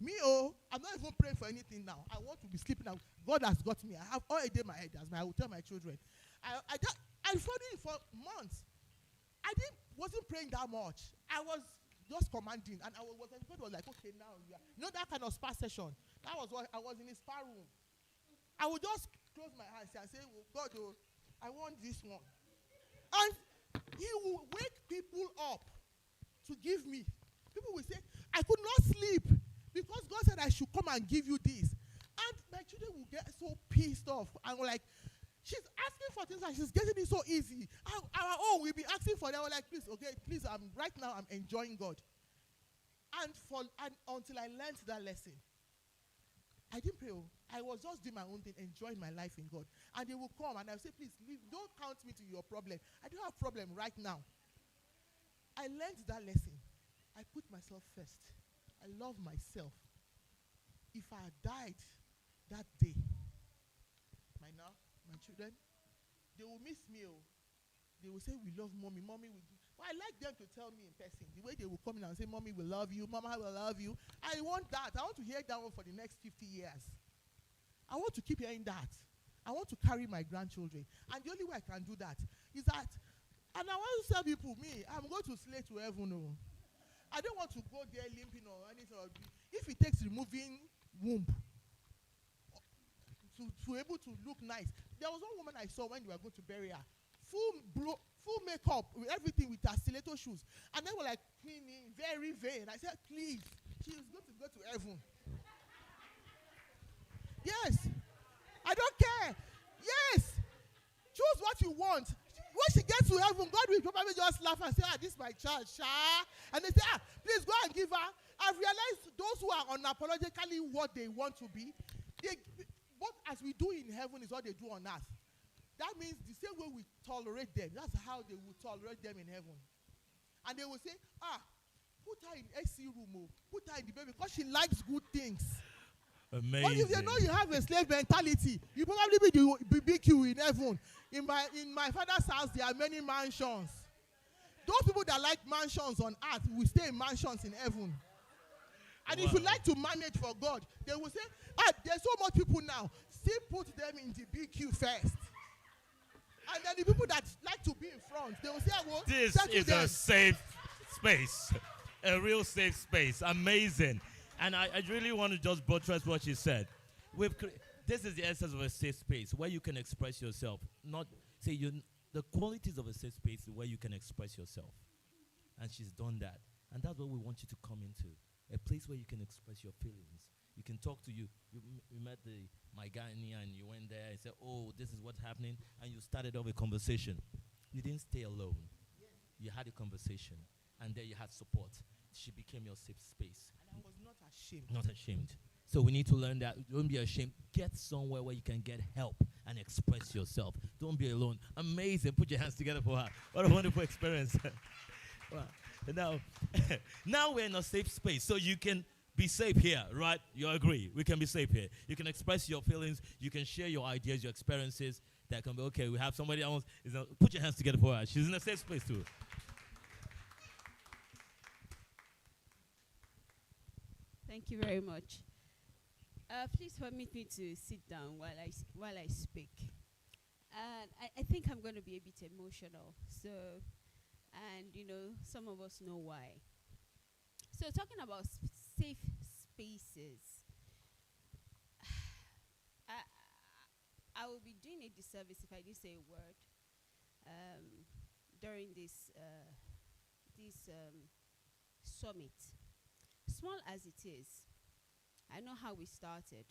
S5: Me, I'm not even praying for anything now. I want to be sleeping now. God has got me. I have all a day in my head. I will tell my children. I followed it for months. I wasn't praying that much. I was just commanding. And God was like, okay, now you know that kind of spa session. That was what I was in his spa room. I would just close my eyes and say, oh, God, I want this one. And he will wake people up to give me. People will say, I could not sleep because God said I should come and give you this. And my children will get so pissed off. And we're like, she's asking for things and she's getting it so easy. Our own will be asking for them. We're like, please, right now I'm enjoying God. And until I learned that lesson, I didn't pray. I was just doing my own thing, enjoying my life in God. And they will come and I'll say, please, don't count me to your problem. I don't have a problem right now. I learned that lesson. I put myself first. I love myself. If I had died that day, my children, they will miss me. They will say, we love mommy. Mommy will do. Well, I like them to tell me in person, the way they will come in and say, Mommy will love you, Mama will love you. I want that. I want to hear that one for the next 50 years. I want to keep hearing that. I want to carry my grandchildren. And the only way I can do that is that, and I want to tell people, me, I'm going to slay to heaven. No. I don't want to go there limping or anything. If it takes removing womb to able to look nice. There was one woman I saw when they were going to bury her. Full makeup, with everything, with her stiletto shoes. And they were like cleaning, very vain. I said, please, she is going to go to heaven. Yes. I don't care. Yes. Choose what you want. When she gets to heaven, God will probably just laugh and say, this is my child, Sha. And they say, please go and give her. I've realized those who are unapologetically what they want to be, what as we do in heaven is what they do on earth. That means the same way we tolerate them, that's how they will tolerate them in heaven. And they will say, put her in AC room, put her in the bed because she likes good things.
S4: Amazing.
S5: But if they know you have a slave mentality, you probably be the BBQ in heaven. In my father's house, there are many mansions. Those people that like mansions on earth will stay in mansions in heaven. And if you like to manage for God, they will say, there's so much people now. Still put them in the BQ first. And then the people that like to be in front, they will say, well,
S4: this is a safe space. A real safe space. Amazing. And I really want to just buttress what she said. This is the essence of a safe space where you can express yourself. Not say the qualities of a safe space is where you can express yourself. And she's done that. And that's what we want you to come into. A place where you can express your feelings. You can talk to you. You met my gynae and you went there and said, oh, this is what's happening. And you started off a conversation. You didn't stay alone. You had a conversation. And then you had support. She became your safe space.
S5: And I was not ashamed.
S4: Not ashamed. So we need to learn that. Don't be ashamed. Get somewhere where you can get help and express yourself. Don't be alone. Amazing. Put your hands together for her. What a wonderful experience. Wow. Now we're in a safe space. So you can be safe here, right? You agree? We can be safe here. You can express your feelings. You can share your ideas, your experiences. That can be, okay, we have somebody else. Put your hands together for her. She's in a safe space too.
S11: Thank you very much. Please permit me to sit down while I speak. And I think I'm going to be a bit emotional. So, and some of us know why. So, talking about safe spaces, I will be doing a disservice if I didn't say a word during this summit. Small as it is, I know how we started,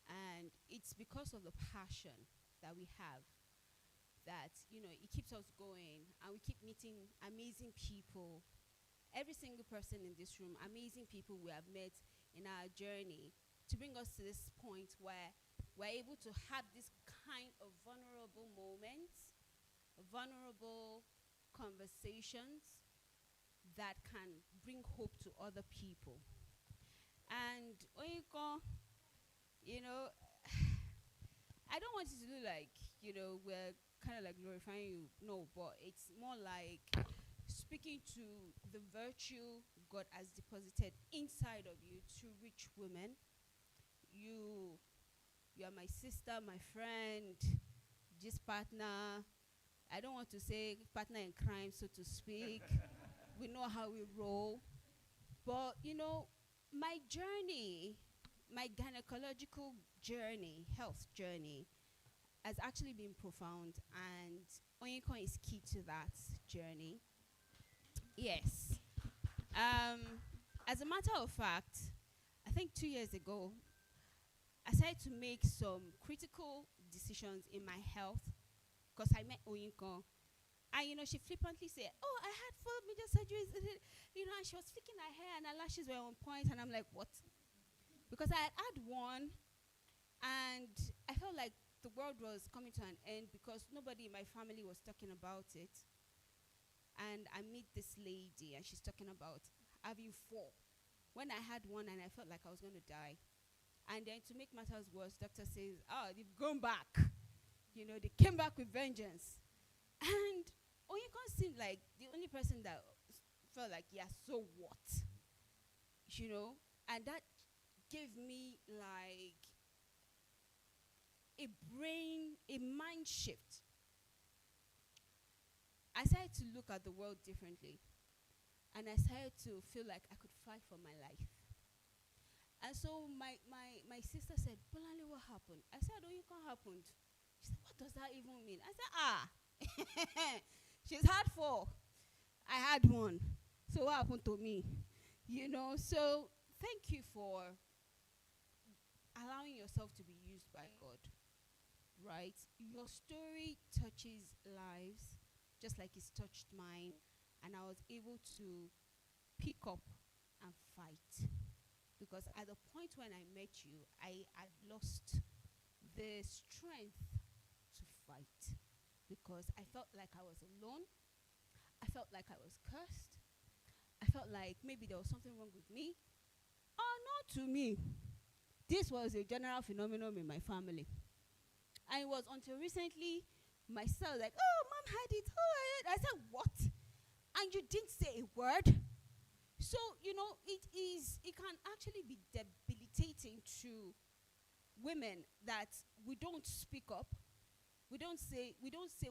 S11: and it's because of the passion that we have that it keeps us going, and we keep meeting amazing people. Every single person in this room, amazing people we have met in our journey to bring us to this point where we're able to have this kind of vulnerable moments, vulnerable conversations that can bring hope to other people. And Oyinkan, I don't want it to look like, we're kind of like glorifying you. No, but it's more like speaking to the virtue God has deposited inside of you to reach women. You are my sister, my friend, this partner. I don't want to say partner in crime, so to speak. We know how we roll. But, my journey, my gynecological journey, health journey, has actually been profound. And Oyinkan is key to that journey. Yes. As a matter of fact, I think 2 years ago, I started to make some critical decisions in my health because I met Oyinkan. And, she flippantly said, oh, I had 4 major surgeries, and she was flicking her hair and her lashes were on point. And I'm like, what? Because I had one, and I felt like the world was coming to an end because nobody in my family was talking about it. And I meet this lady, and she's talking about having 4. When I had one, and I felt like I was going to die. And then to make matters worse, doctor says, oh, they've gone back. They came back with vengeance. And Oyinkan seemed like the only person that felt like, yeah, so what? You know? And that gave me like a mind shift. I started to look at the world differently. And I started to feel like I could fight for my life. And so my sister said, Bolale, what happened? I said, Oyinkan happened. She said, what does that even mean? I said, she's had 4. I had 1. So what happened to me? You know, so thank you for allowing yourself to be used by God, right? Your story touches lives just like it's touched mine, and I was able to pick up and fight. Because at the point when I met you, I had lost the strength to fight because I felt like I was alone. I felt like I was cursed. I felt like maybe there was something wrong with me. Not to me. This was a general phenomenon in my family. And it was until recently my son was like, oh, mom had it. Oh, I said, what? And you didn't say a word? So, you know, it can actually be debilitating to women that we don't speak up. We don't say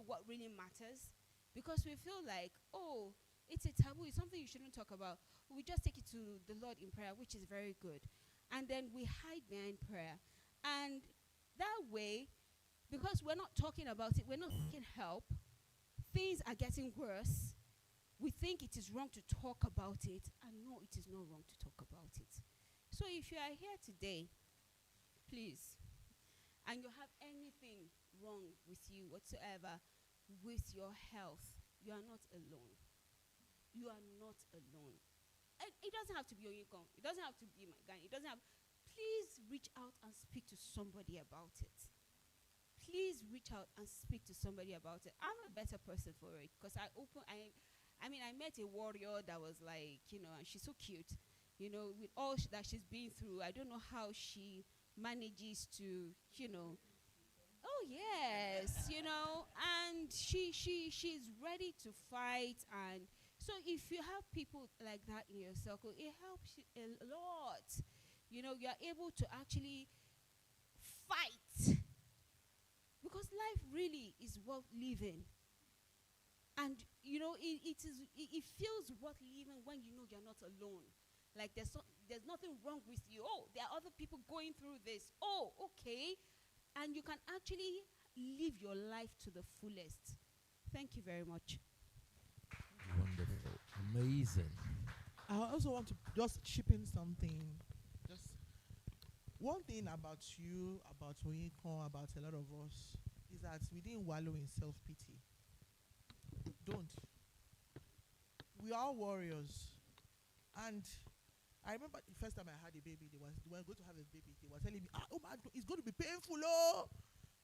S11: what really matters because we feel like, oh, it's a taboo, it's something you shouldn't talk about. We just take it to the Lord in prayer, which is very good. And then we hide behind prayer. And that way, because we're not talking about it, we're not seeking help, things are getting worse. We think it is wrong to talk about it, and no, it is not wrong to talk about it. So if you are here today, please, and you have anything wrong with you whatsoever, with your health, you are not alone. You are not alone. And it doesn't have to be Oyinkan. It doesn't have to be my guy. It doesn't have. Please reach out and speak to somebody about it. Please reach out and speak to somebody about it. I'm a better person for it because I met a warrior that was like, you know, and she's so cute, you know, with all that she's been through. I don't know how she manages to, you know, oh yes, you know, and she's ready to fight. And so if you have people like that in your circle, it helps you a lot. You know, you are able to actually fight because life really is worth living. And you know, it feels worth living when you know you're not alone. Like there's nothing wrong with you. Oh, there are other people going through this. Oh, okay. And you can actually live your life to the fullest. Thank you very much.
S4: Wonderful. Amazing.
S5: I also want to just chip in something. Just one thing about you, about Oyinkan, about a lot of us, is that we didn't wallow in self-pity. Don't. We are warriors. And I remember the first time I had a baby, they were going to have a baby. They were telling me, oh man, it's going to be painful, oh.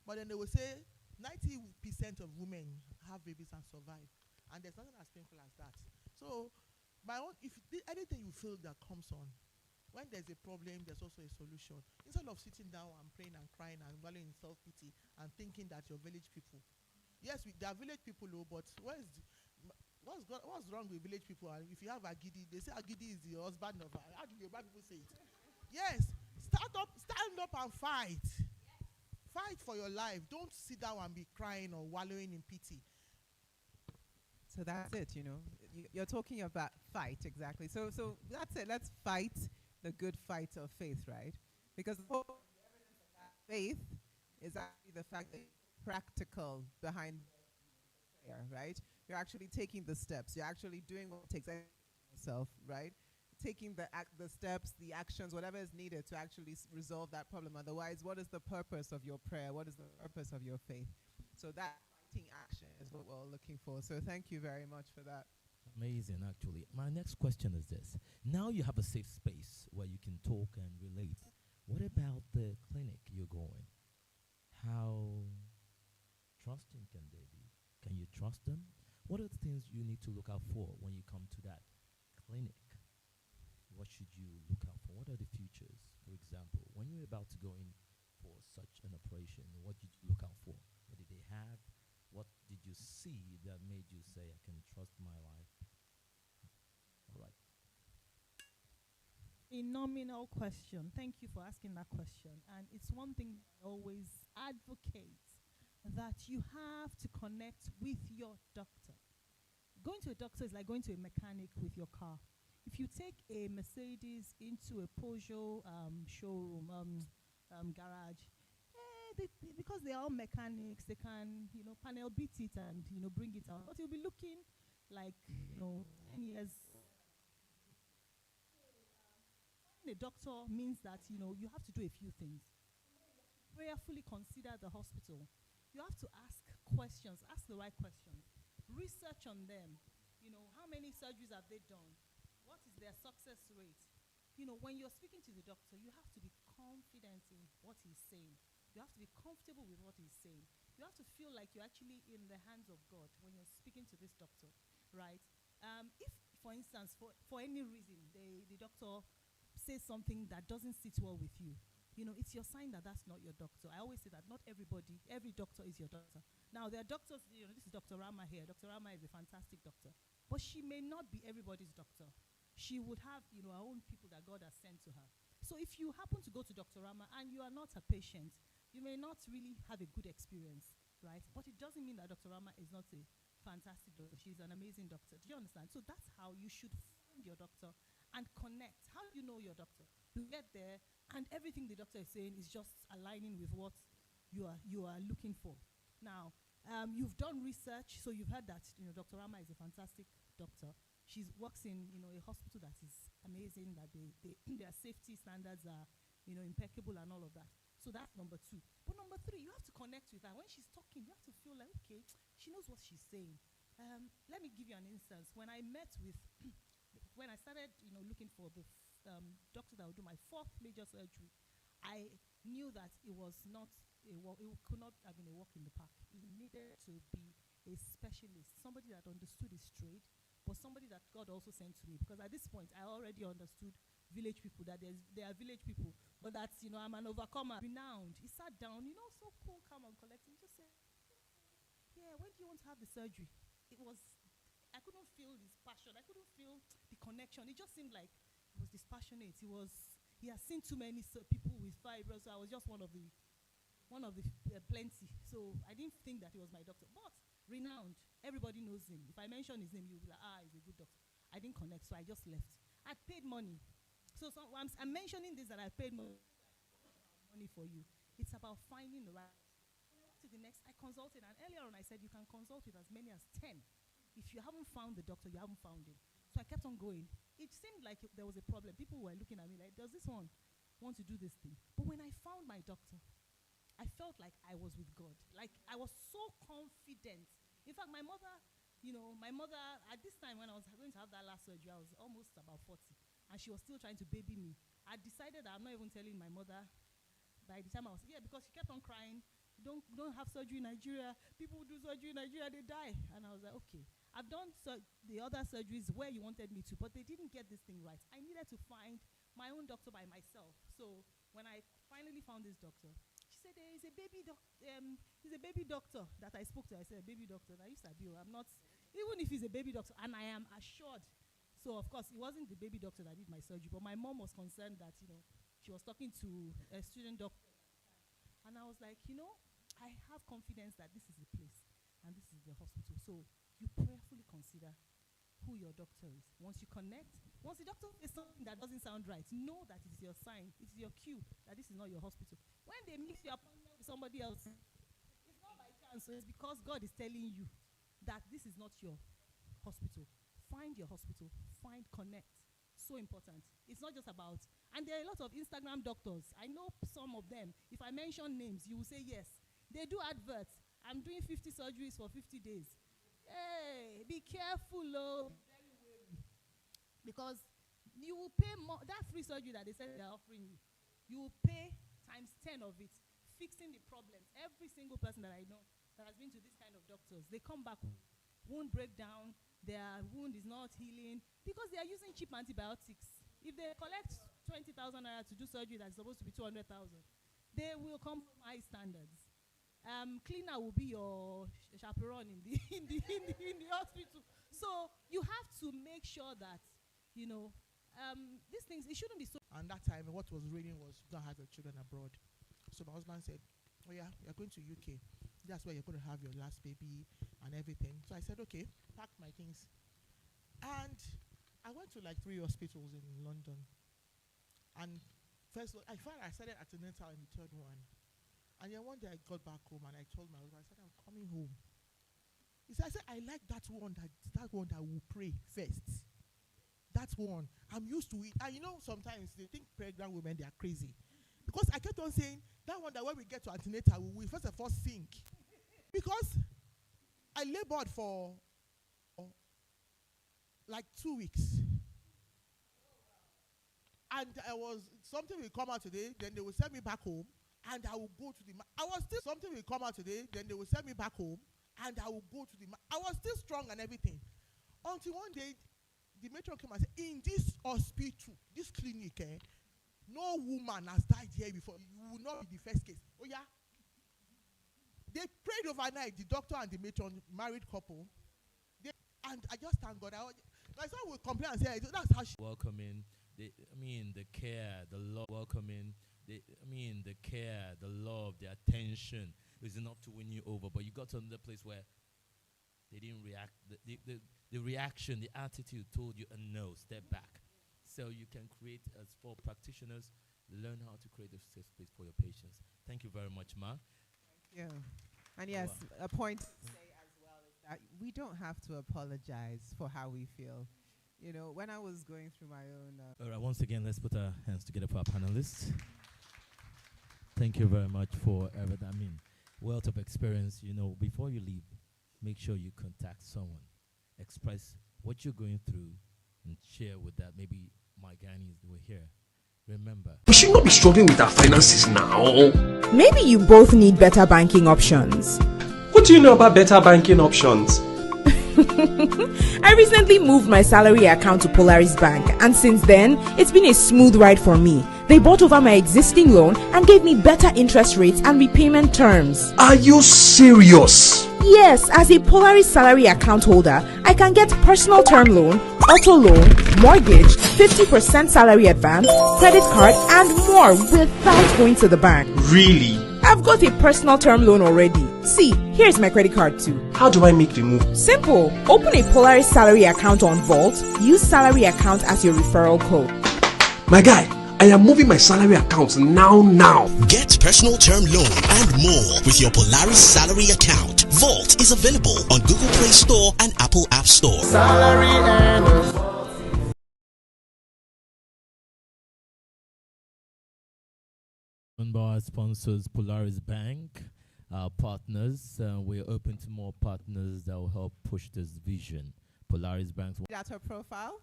S5: But then they will say 90% of women have babies and survive. And there's nothing as painful as that. So, anything you feel that comes on, when there's a problem, there's also a solution. Instead of sitting down and praying and crying and wallowing in self-pity and thinking that you're village people. Yes, they are village people, but what's wrong with village people? And if you have Agidi, they say Agidi is the husband of. How do the Yoruba people say it? Yes, stand up and fight. Fight for your life. Don't sit down and be crying or wallowing in pity.
S2: So that's it, you know. You're talking about fight, exactly. So that's it. Let's fight the good fight of faith, right? Because the whole evidence of that faith is actually the fact that practical behind prayer, right? You're actually taking the steps. You're actually doing what it takes yourself, right? Taking the steps, the actions, whatever is needed to actually resolve that problem. Otherwise, what is the purpose of your prayer? What is the purpose of your faith? So that fighting action is what we're all looking for. So thank you very much for that.
S4: Amazing, actually. My next question is this. Now you have a safe space where you can talk and relate. What about the clinic you're going? How trusting can they be? Can you trust them? What are the things you need to look out for when you come to that clinic? What should you look out for? What are the futures? For example, when you're about to go in for such an operation, what did you look out for? What did they have? What did you see that made you say,
S1: phenomenal question. Thank you for asking that question. And it's one thing I always advocate, that you have to connect with your doctor. Going to a doctor is like going to a mechanic with your car. If you take a Mercedes into a Peugeot showroom, garage, because they are all mechanics, they can, panel beat it and, bring it out. But you'll be looking like, 10 years. Finding a doctor means that, you have to do a few things. Prayerfully consider the hospital. You have to ask questions, ask the right questions. Research on them. How many surgeries have they done? What is their success rate? When you're speaking to the doctor, you have to be confident in what he's saying. You have to be comfortable with what he's saying. You have to feel like you're actually in the hands of God when you're speaking to this doctor, right? If, for instance, for any reason, the doctor says something that doesn't sit well with you, it's your sign that that's not your doctor. I always say that not every doctor is your doctor. Now, there are doctors, this is Dr. Rama here. Dr. Rama is a fantastic doctor. But she may not be everybody's doctor. She would have, her own people that God has sent to her. So if you happen to go to Dr. Rama and you are not a patient, you may not really have a good experience, right? But it doesn't mean that Dr. Rama is not a fantastic doctor. She's an amazing doctor. Do you understand? So that's how you should find your doctor and connect. How do you know your doctor? You get there, and everything the doctor is saying is just aligning with what you are looking for. Now, you've done research, so you've heard that Dr. Rama is a fantastic doctor. She works in a hospital that is amazing, that their safety standards are impeccable and all of that. So that's number 2. But number 3, you have to connect with her. When she's talking, you have to feel like, okay, she knows what she's saying. Let me give you an instance. When I met with, when I started, looking for the doctor that would do my 4th major surgery, I knew that it was not it could not have been a walk in the park. It needed to be a specialist, somebody that understood his trade, but somebody that God also sent to me. Because at this point, I already understood village people, that there are village people, but that, I'm an overcomer, renowned. He sat down, so cool, calm and collected. He just said, yeah, when do you want to have the surgery? I couldn't feel his passion. I couldn't feel the connection. It just seemed like he was dispassionate. He has seen too many people with fibroids, so I was just one of the plenty. So I didn't think that he was my doctor. But renowned, everybody knows him. If I mention his name, you'll be like, he's a good doctor. I didn't connect, so I just left. I paid money. So I'm mentioning this, that I paid money for you. It's about finding the right. To the next, I consulted, and earlier on I said you can consult with as many as 10. If you haven't found the doctor, you haven't found him. So I kept on going. It seemed like there was a problem. People were looking at me like, does this one want to do this thing? But when I found my doctor, I felt like I was with God. Like I was so confident. In fact, my mother, at this time when I was going to have that last surgery, I was almost about 40, and she was still trying to baby me. I decided that I'm not even telling my mother. By the time I was, because she kept on crying, don't have surgery in Nigeria. People who do surgery in Nigeria, they die. And I was like, okay. I've done the other surgeries where you wanted me to, but they didn't get this thing right. I needed to find my own doctor by myself. So when I finally found this doctor, she said, there is a baby he's a baby doctor that I spoke to. I said, a baby doctor. I used to be, I'm not, even if he's a baby doctor, and I am assured. So of course, it wasn't the baby doctor that did my surgery, but my mom was concerned that, she was talking to a student doctor. And I was like, I have confidence that this is the place and this is the hospital. So you prayerfully consider who your doctor is. Once you connect, once the doctor says something that doesn't sound right, know that it is your sign, it is your cue that this is not your hospital. When they mix your appointment with somebody else, it's not by chance. So it's because God is telling you that this is not your hospital. Find your hospital. Connect. So important. It's not just about, and there are a lot of Instagram doctors. I know some of them. If I mention names, you will say yes. They do adverts. I'm doing 50 surgeries for 50 days. Hey, be careful, because you will pay more. That free surgery that they said they're offering you, you will pay times 10 of it, fixing the problems. Every single person that I know that has been to this kind of doctors, they come back, wound breakdown, their wound is not healing because they are using cheap antibiotics. If they collect 20,000 naira to do surgery that's supposed to be 200,000, they will compromise standards. Cleaner will be your chaperone in the hospital. So you have to make sure that these things, it shouldn't be so.
S5: And that time, what was raining was, you don't have your children abroad. So my husband said, oh yeah, you're going to UK. That's where you're going to have your last baby and everything. So I said, okay, packed my things. And I went to like 3 hospitals in London. And first, I started antenatal in the 3rd one. And then one day I got back home and I told my husband, I said, I'm coming home. He said, I like that one that will pray first. That one. I'm used to it. And you know, sometimes they think pregnant women, they are crazy. Because I kept on saying, that one that when we get to antenatal, we first of all sink. Because I labored for like 2 weeks. And something will come out today, then they will send me back home, and I will go to the, something will come out today, then they will send me back home, and I will go to the, I was still strong and everything. Until one day, the matron came and said, in this hospital, this clinic, no woman has died here before. You will not be the first case. Oh yeah? They prayed overnight, the doctor and the matron, married couple. And I just thank God. My son would complain and say, that's how she...
S4: Welcoming, the care, the love, welcoming, the care, the love, the attention is enough to win you over. But you got to another place where they didn't react. The reaction, the attitude told you a no, step back. So you can create, as for practitioners, learn how to create a safe space for your patients. Thank you very much, Ma.
S2: Yeah. And yes, a point to say as well is that we don't have to apologize for how we feel. You know, when I was going through my own...
S4: All right, once again, let's put our hands together for our panelists. Thank you very much for everything. I mean, wealth of experience. You know, before you leave, make sure you contact someone. Express what you're going through and share with that. Maybe my gynaes were here. Remember,
S12: we should not be struggling with our finances now.
S13: Maybe you both need better banking options.
S12: What do you know about better banking options?
S13: I recently moved my salary account to Polaris Bank, and since then, it's been a smooth ride for me. They bought over my existing loan and gave me better interest rates and repayment terms.
S12: Are you serious?
S13: Yes, as a Polaris salary account holder, I can get personal term loan, auto loan, mortgage, 50% salary advance, credit card, and more without going to the bank.
S12: Really?
S13: I've got a personal term loan already. See, here's my credit card too.
S12: How do I make the move?
S13: Simple. Open a Polaris salary account on Vault. Use salary account as your referral code.
S12: My guy, I am moving my salary account now.
S14: Get personal term loan and more with your Polaris salary account. Vault is available on Google Play Store and Apple App Store.
S12: Salary earners.
S4: Our sponsors, Polaris Bank, our partners. We're open to more partners that will help push this vision. Polaris Bank.
S2: Data profile.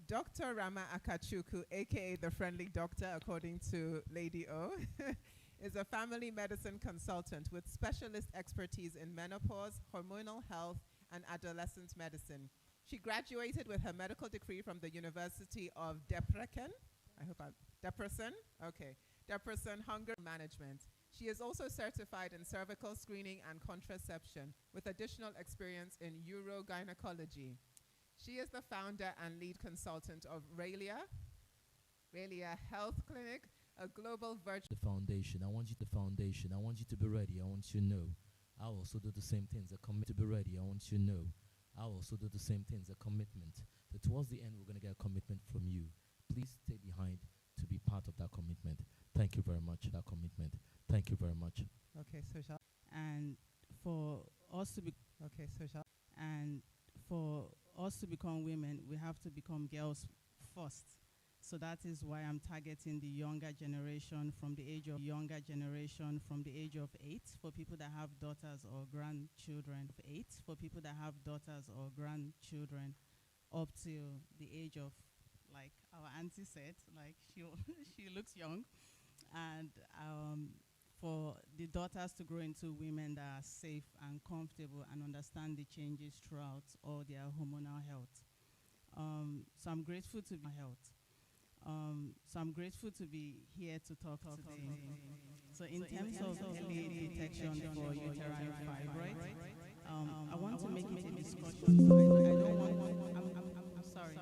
S2: Dr. Rama Akachuku, aka the friendly doctor, according to Lady O, is a family medicine consultant with specialist expertise in menopause, hormonal health, and adolescent medicine. She graduated with her medical degree from the University of Debrecen. Debrecen? Okay. Debrecen Hunger Management. She is also certified in cervical screening and contraception with additional experience in urogynecology. She is the founder and lead consultant of Ralia Health Clinic, a global virtual
S4: foundation. I want you to be ready. I want you to know. I'll also do the same things. To be ready. I want you to know. I'll also do the same things. A commitment. That towards the end, we're going to get a commitment from you. Please stay behind to be part of that commitment. Thank you very much. That commitment. Thank you very much.
S2: Okay, so shall
S1: And for us to be become women, we have to become girls first. So that is why I'm targeting the younger generation from the age of 8 for people that have daughters or grandchildren. For people that have daughters or grandchildren up till the age of, like our auntie said, like she looks young, and for the daughters to grow into women that are safe and comfortable and understand the changes throughout all their hormonal health. So I'm grateful to be here to talk today. So in terms of early detection for uterine fibroids, I want to make it a discussion. So I don't want. I'm sorry.